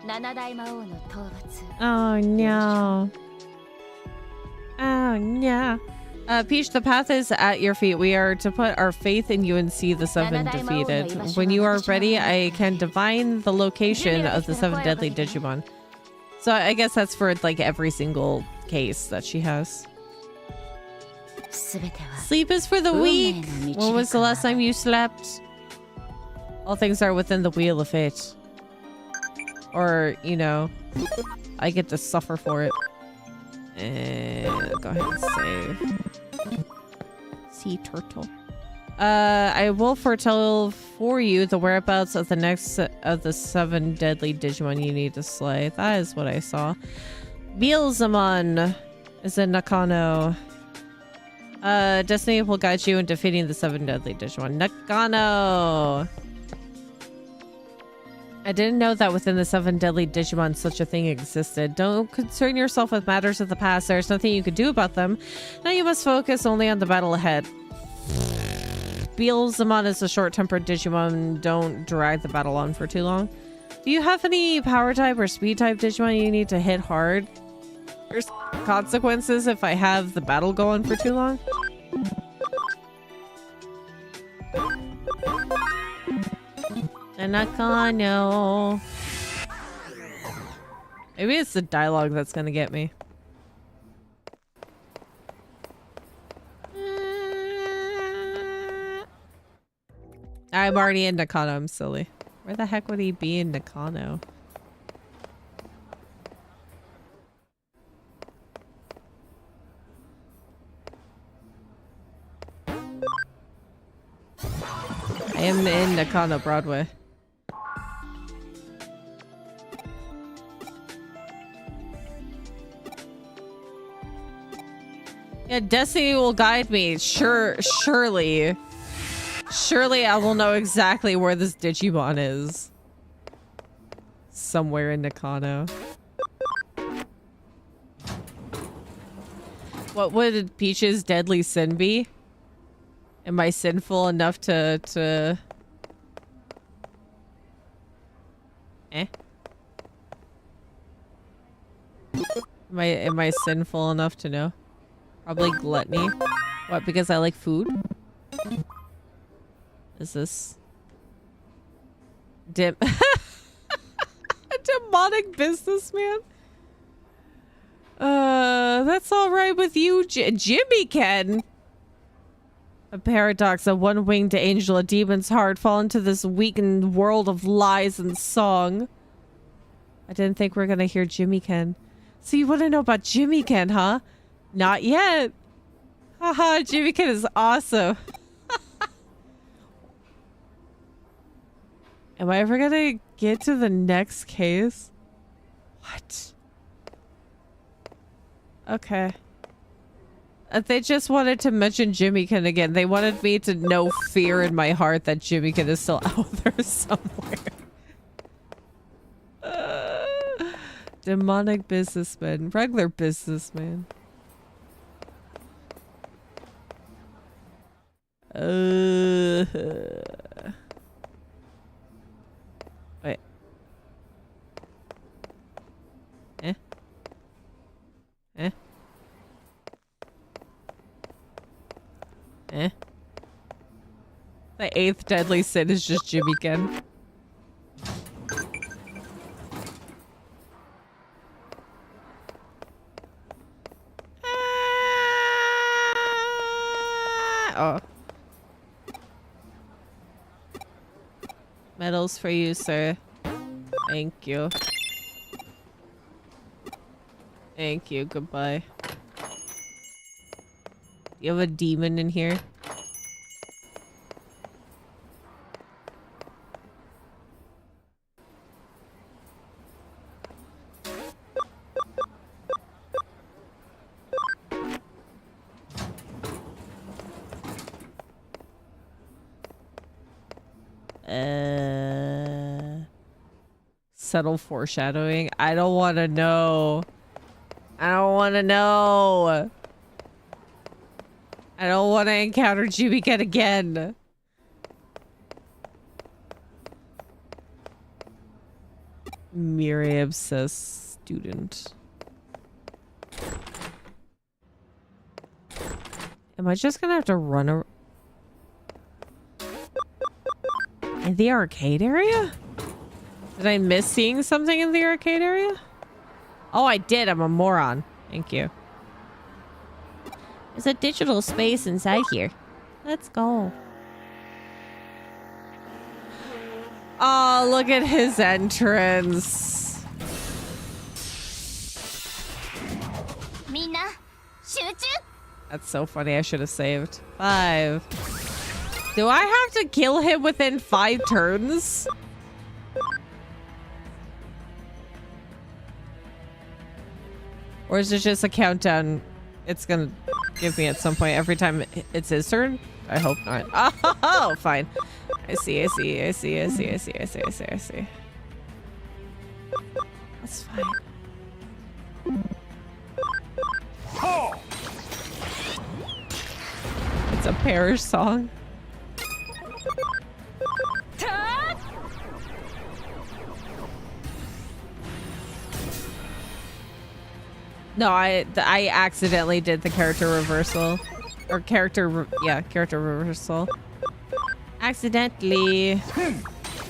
七大魔王の討伐 Oh no. Oh no. Peach, the path is at your feet. We are to put our faith in you and see the seven defeated. When you are ready, I can divine the location of the seven deadly Digimon. So I guess that's for like every single case that she has. 全ては Sleep is for the weak. When was the last time you slept? All things are within the wheel of fate. Or, you know, I get to suffer for it. Go ahead and save. Sea turtle. I will foretell for you the whereabouts of the next of the seven deadly Digimon you need to slay. That is what I saw. Beelzemon is in Nakano. Destiny will guide you in defeating the seven deadly Digimon. Nakano! I didn't know that within the seven deadly Digimon such a thing existed. Don't concern yourself with matters of the past. There's nothing you can do about them. Now you must focus only on the battle ahead. Beelzemon is a short-tempered Digimon. Don't drag the battle on for too long. Do you have any power type or speed type Digimon you need to hit hard? There's consequences if I have the battle go on for too long. And Nakano. Maybe it's the dialogue that's gonna get me. I'm already in Nakano, I'm silly. Where the heck would he be in Nakano? I am in Nakano, Broadway. Yeah, Destiny will guide me. Surely. Surely I will know exactly where this Digimon is. Somewhere in Nakano. What would Peach's deadly sin be? Am I sinful enough to... Eh? Am I sinful enough to know? Probably gluttony. What, because I like food? Is this... A demonic businessman? That's alright with you, Jimmy Ken. A paradox, a one-winged angel, a demon's heart fall into this weakened world of lies and song. I didn't think we were gonna hear Jimmy Ken. So you want to know about Jimmy Ken, huh? Not yet. Haha, Jimmy Ken is awesome. Am I ever gonna get to the next case? What? Okay. They just wanted to mention Jimmykin again. They wanted me to know fear in my heart that Jimmykin is still out there somewhere. Demonic businessman. Regular businessman. Wait. Eh? Eh? Eh? The 8th deadly sin is just Jimmykin. Oh. Medals for you, sir. Thank you. Thank you. Goodbye. You have a demon in here? Subtle foreshadowing. I don't want to know. I don't want to know. I don't want to encounter Jimmy again. Mirai obsessed student. Am I just gonna have to run in the arcade area? Did I miss seeing something in the arcade area? Oh, I did. I'm a moron. Thank you. There's a digital space inside here. Let's go. Oh, look at his entrance. That's so funny. I should have saved. 5. Do I have to kill him within 5 turns? Or is it just a countdown it's gonna give me at some point every time it's his turn? I hope not. Oh, fine. I see. That's fine. It's a Parish song. No, I accidentally did the character reversal. Or character reversal. Accidentally.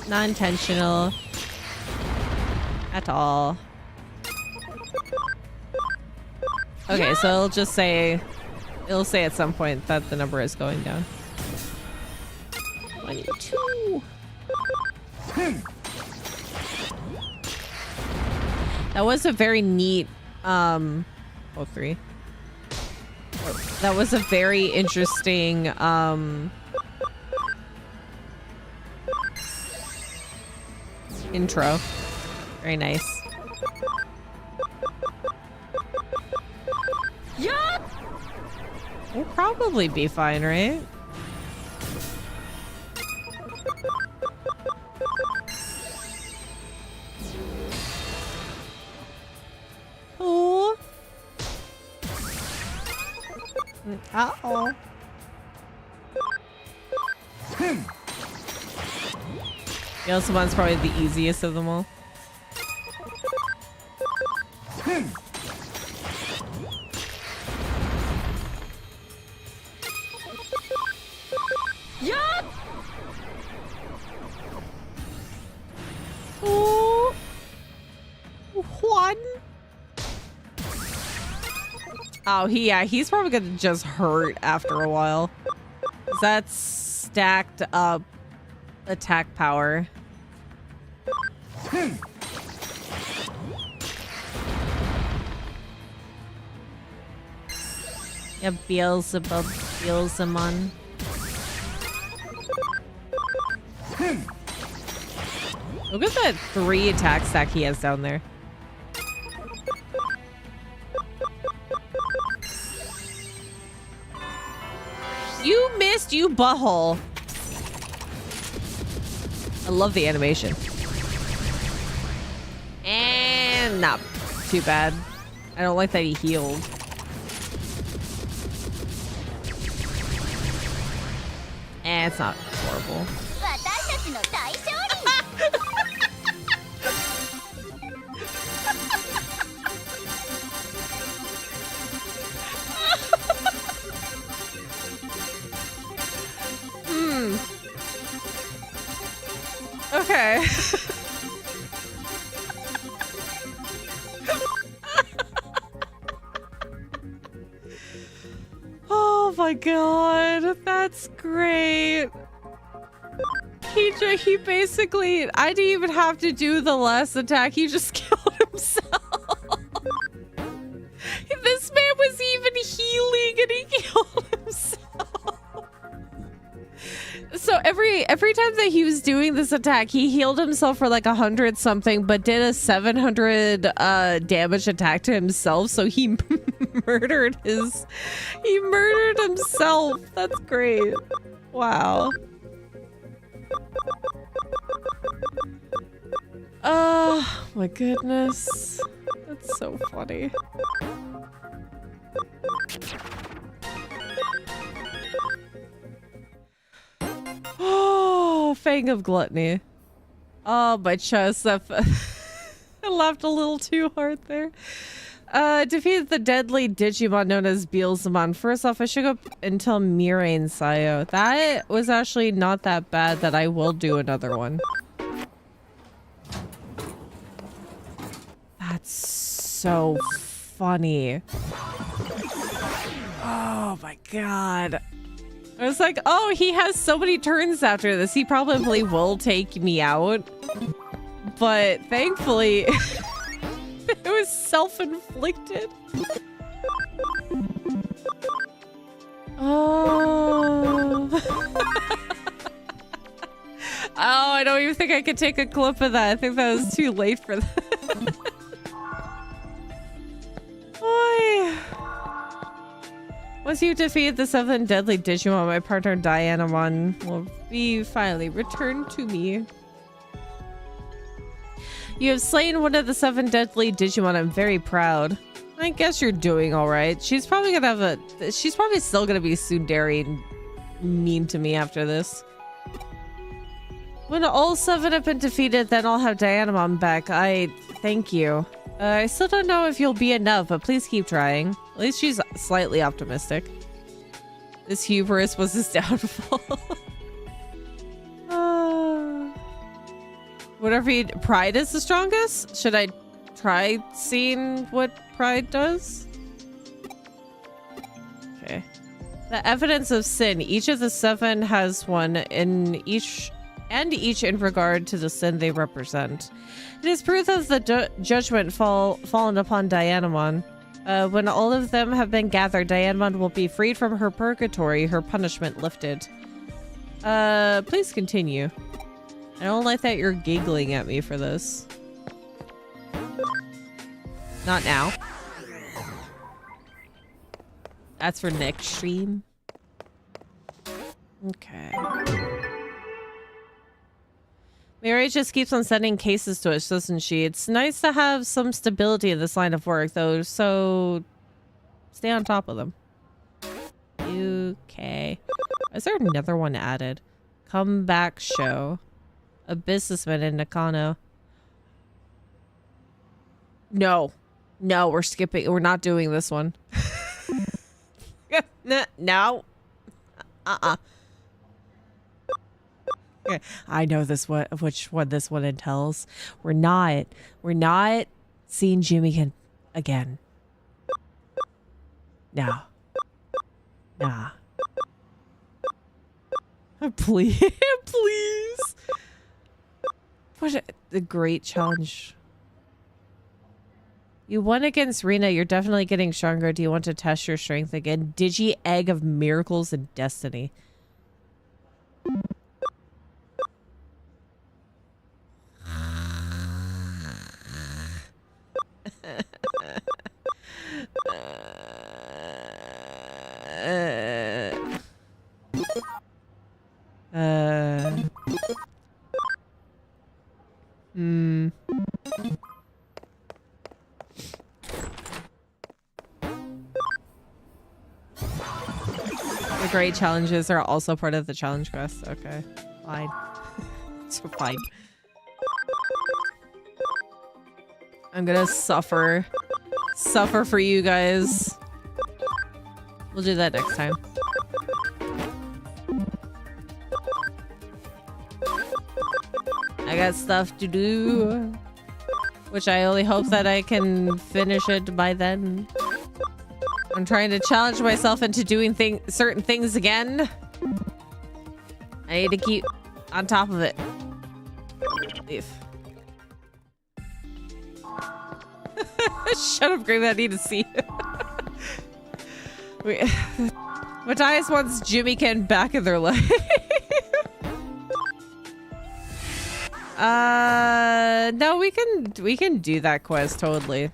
Non-intentional. At all. Okay, so it'll just say... It'll say at some point that the number is going down. 22. That was a very neat... 3. That was a very interesting intro. Very nice. Yeah. We'll probably be fine, right? Oh. Uh-oh. Yosumon's probably the easiest of them all. Yeah. Oh. Juan. Oh, he's probably gonna just hurt after a while. That's stacked up attack power. Yeah, Beelzemon. Look at that 3 attack stack he has down there. You missed, you butthole. I love the animation. And not too bad. I don't like that he healed. And it's not horrible. Okay. Oh my my god, that's great. He basically, I didn't even have to do the last attack. He just killed himself. This man was even healing and he killed himself. So every time that he was doing this attack, he healed himself for like 100 something, but did a 700 damage attack to himself. So he murdered himself. That's great. Wow. Oh my goodness. That's so funny. Oh, Fang of Gluttony. Oh, my chest. I laughed a little too hard there. Defeated the deadly Digimon known as Beelzemon. First off, I should go up until Mirain Sayo. That was actually not that bad that I will do another one. That's so funny. Oh my god. I was like, oh, he has so many turns after this. He probably will take me out. But thankfully, it was self-inflicted. Oh. Oh, I don't even think I could take a clip of that. I think that was too late for that. Oy. Once you defeat the 7 deadly Digimon, my partner Dianamon will be finally returned to me. You have slain one of the 7 deadly Digimon. I'm very proud. I guess you're doing all right. She's probably still gonna be tsundere and mean to me after this. When all 7 have been defeated, then I'll have Dianamon back. I thank you. I still don't know if you'll be enough, but please keep trying. At least she's slightly optimistic. This hubris was his downfall. Whatever Pride is the strongest? Should I try seeing what Pride does? Okay. The evidence of sin. Each of the 7 has one in each in regard to the sin they represent. It is proof of the judgment fallen upon Dianamon. When all of them have been gathered, Dianamon will be freed from her purgatory, her punishment lifted. Please continue. I don't like that you're giggling at me for this. Not now. That's for next stream. Okay. Mary just keeps on sending cases to us, doesn't she? It's nice to have some stability in this line of work, though, so stay on top of them. Okay. Is there another one added? Comeback show. A businessman in Nakano. No. No, we're skipping. We're not doing this one. No. I know this one, which one this one entails. We're not seeing Jimmy again. No. Nah. Please. Please. What a great challenge. You won against Rena. You're definitely getting stronger. Do you want to test your strength again? Digi Egg of Miracles and Destiny. The great challenges are also part of the challenge quest. Okay, fine. It's fine. I'm gonna suffer for you guys. We'll do that next time. I got stuff to do, which I only hope that I can finish it by then. I'm trying to challenge myself into doing certain things again. I need to keep on top of it. Leave. Shut up, Grave. I need to see. Matthias wants Jimmy Ken back in their life. No, we can do that quest totally.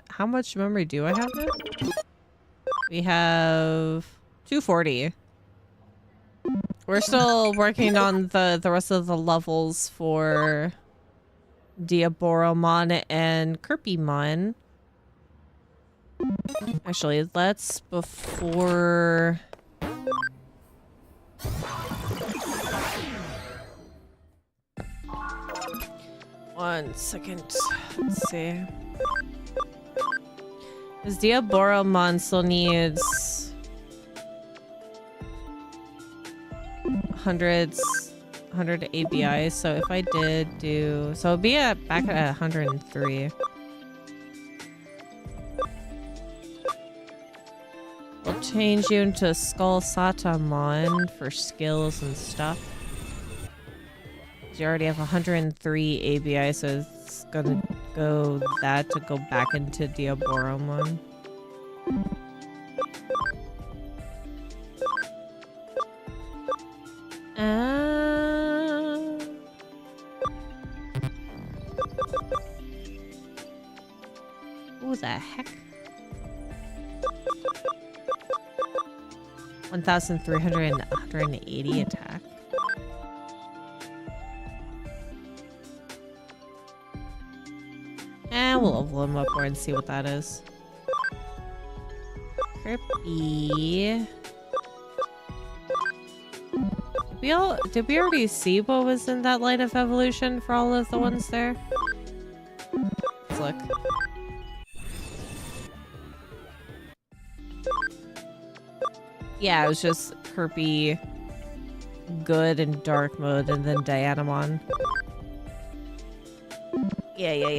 How much memory do I have now? We have 240. We're still working on the rest of the levels for Diaboromon and Kirpymon. Actually, let's before... One second. Let's see. Because Diaboromon still needs 100 ABI. So if I did do, so it'd be back at 103. We'll change you into Skull Satamon for skills and stuff. You already have 103 ABI, so it's gonna go that to go back into Diaboromon. Who the heck? 1,380 attack. And we'll level him up more and see what that is. Creepy. Did we already see what was in that line of evolution for all of the ones there? Let's look. Yeah, it was just Kirpy, good and dark mode, and then Dianamon. Yeah.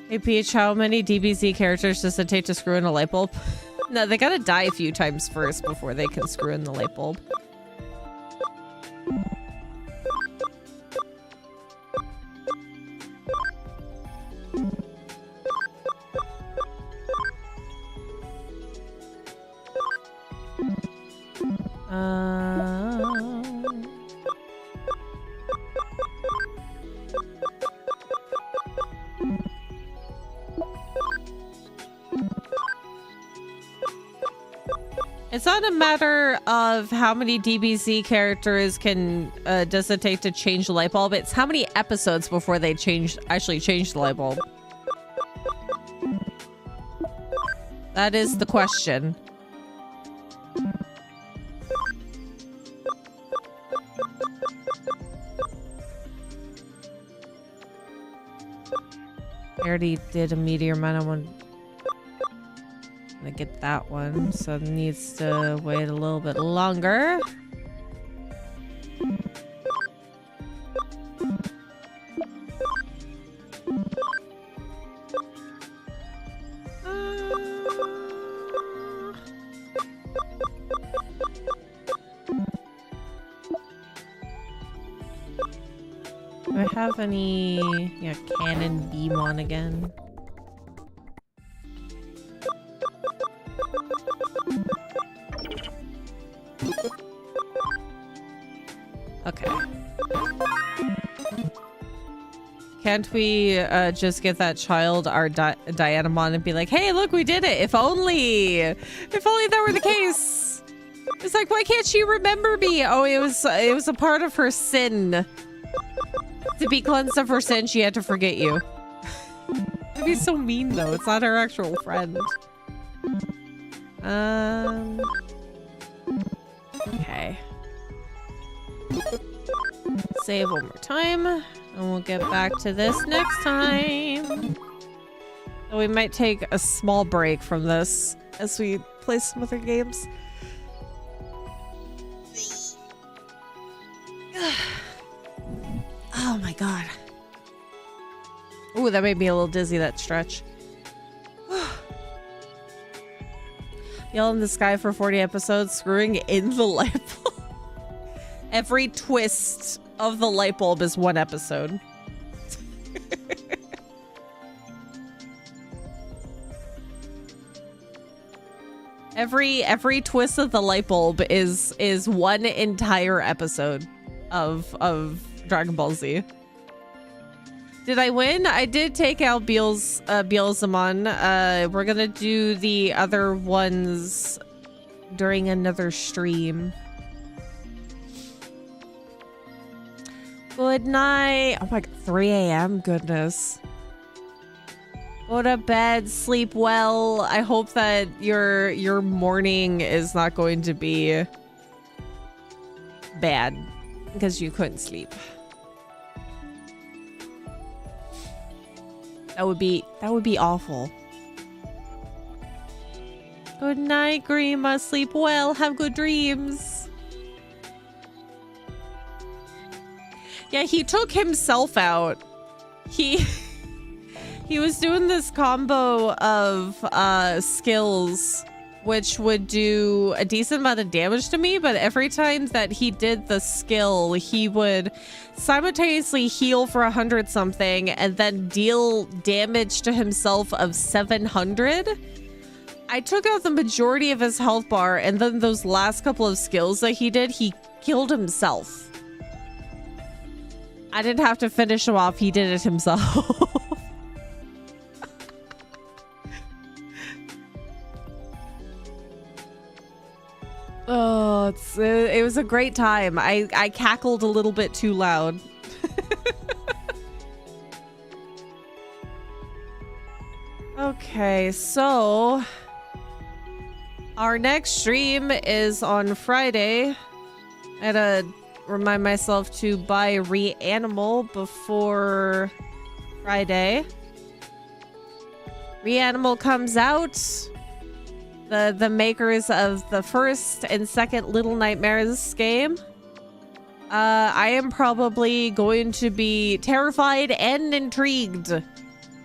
Hey Peach, how many DBZ characters does it take to screw in a light bulb? No, they gotta die a few times first before they can screw in the light bulb. It's not a matter of how many DBZ characters does it take to change the light bulb. It's how many episodes before they actually change the light bulb. That is the question. I already did a meteor mine. I'm gonna get that one, so it needs to wait a little bit longer. Do I have any... yeah, Cannon Beamon again? Okay. Can't we just get that child our Dianamon and be like, hey, look, we did it. If only that were the case. It's like, why can't she remember me? Oh, it was a part of her sin. To be cleansed of her sin, she had to forget you. It'd be so mean, though. It's not her actual friend. Okay. Save one more time, and we'll get back to this next time. So we might take a small break from this as we play some other games. Oh my god. Ooh, that made me a little dizzy, that stretch. Yell in the sky for 40 episodes, screwing in the light bulb. Every twist of the light bulb is one episode. Every twist of the light bulb is one entire episode of Dragon Ball Z. Did I win? I did take out Beelzemon. We're gonna do the other ones during another stream. Good night. Oh my god, 3 a.m. Goodness. Go to bed, sleep well. I hope that your morning is not going to be bad because you couldn't sleep. That would be awful. Good night, Grima. Sleep well. Have good dreams. Yeah, he took himself out. He was doing this combo of skills which would do a decent amount of damage to me, but every time that he did the skill, he would simultaneously heal for 100 something and then deal damage to himself of 700. I took out the majority of his health bar, and then those last couple of skills that he did, he killed himself. I didn't have to finish him off, he did it himself. Oh, it was a great time. I cackled a little bit too loud. Okay, so our next stream is on Friday. I had to remind myself to buy Reanimal before Friday. Reanimal comes out. The makers of the first and second Little Nightmares game. I am probably going to be terrified and intrigued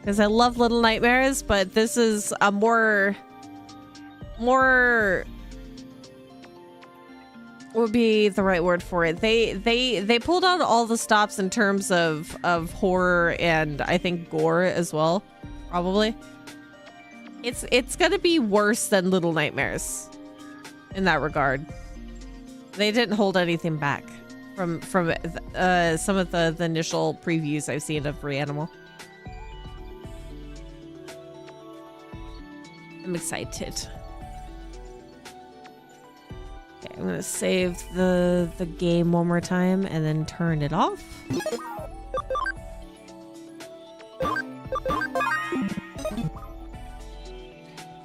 because I love Little Nightmares, but this is a more would be the right word for it. They pulled out all the stops in terms of horror and I think gore as well, probably. It's gonna be worse than Little Nightmares in that regard. They didn't hold anything back from some of the initial previews I've seen of Reanimal. I'm excited. Okay, I'm gonna save the game one more time and then turn it off.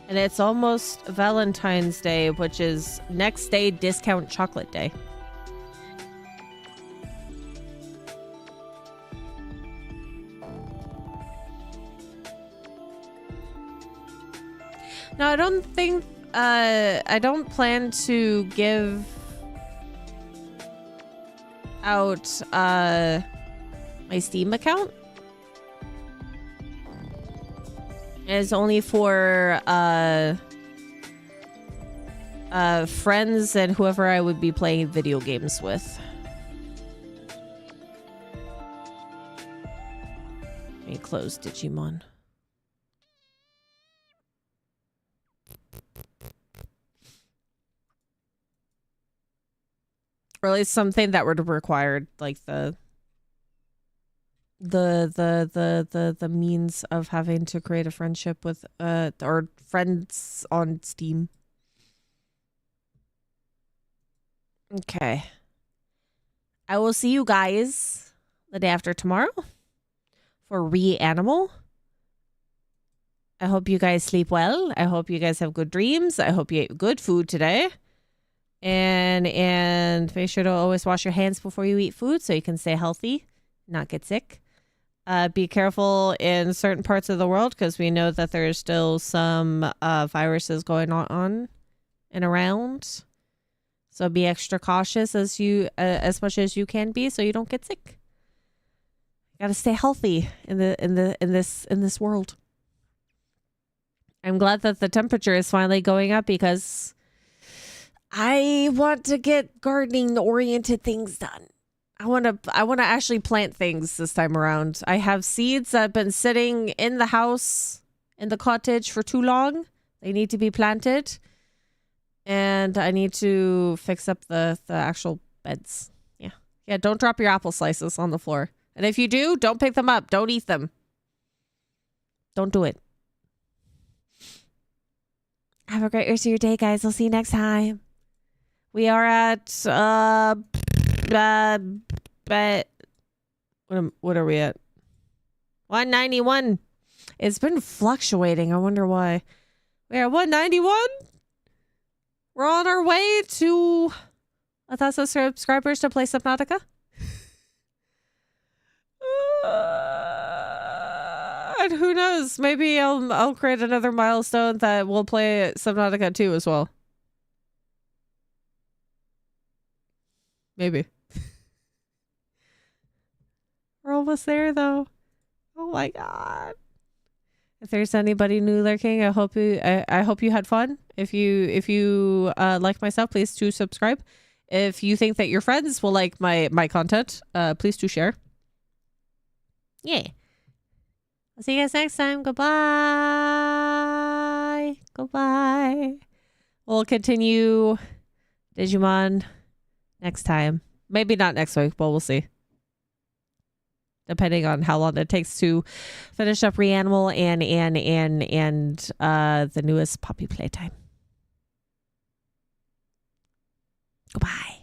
And it's almost Valentine's Day, which is next day discount chocolate day. No, I don't think I don't plan to give out my Steam account. It's only for friends and whoever I would be playing video games with. Let me close Digimon. Or at least something that would have required like the means of having to create a friendship with or friends on Steam. Okay. I will see you guys the day after tomorrow for Reanimal. I hope you guys sleep well. I hope you guys have good dreams. I hope you ate good food today. And make sure to always wash your hands before you eat food so you can stay healthy, not get sick. Be careful in certain parts of the world because we know that there's still some viruses going on and around. So be extra cautious as much as you can be so you don't get sick. Gotta stay healthy in this world. I'm glad that the temperature is finally going up because I want to get gardening oriented things done. I want to actually plant things this time around. I have seeds that have been sitting in the house, in the cottage for too long. They need to be planted. And I need to fix up the actual beds. Yeah. Yeah, don't drop your apple slices on the floor. And if you do, don't pick them up. Don't eat them. Don't do it. Have a great rest of your day, guys. I'll see you next time. We are at but what are we at? 191. It's been fluctuating. I wonder why. We are 191. We're on our way to 1,000 subscribers to play Subnautica. And who knows? Maybe I'll create another milestone that will play Subnautica 2 as well. Maybe. We're almost there though. Oh my god. If there's anybody new lurking, I hope you had fun. If you like my stuff, please do subscribe. If you think that your friends will like my content, please do share. Yeah. I'll see you guys next time. Goodbye. Goodbye. We'll continue Digimon next time. Maybe not next week, but we'll see. Depending on how long it takes to finish up Reanimal and the newest Poppy Playtime. Goodbye.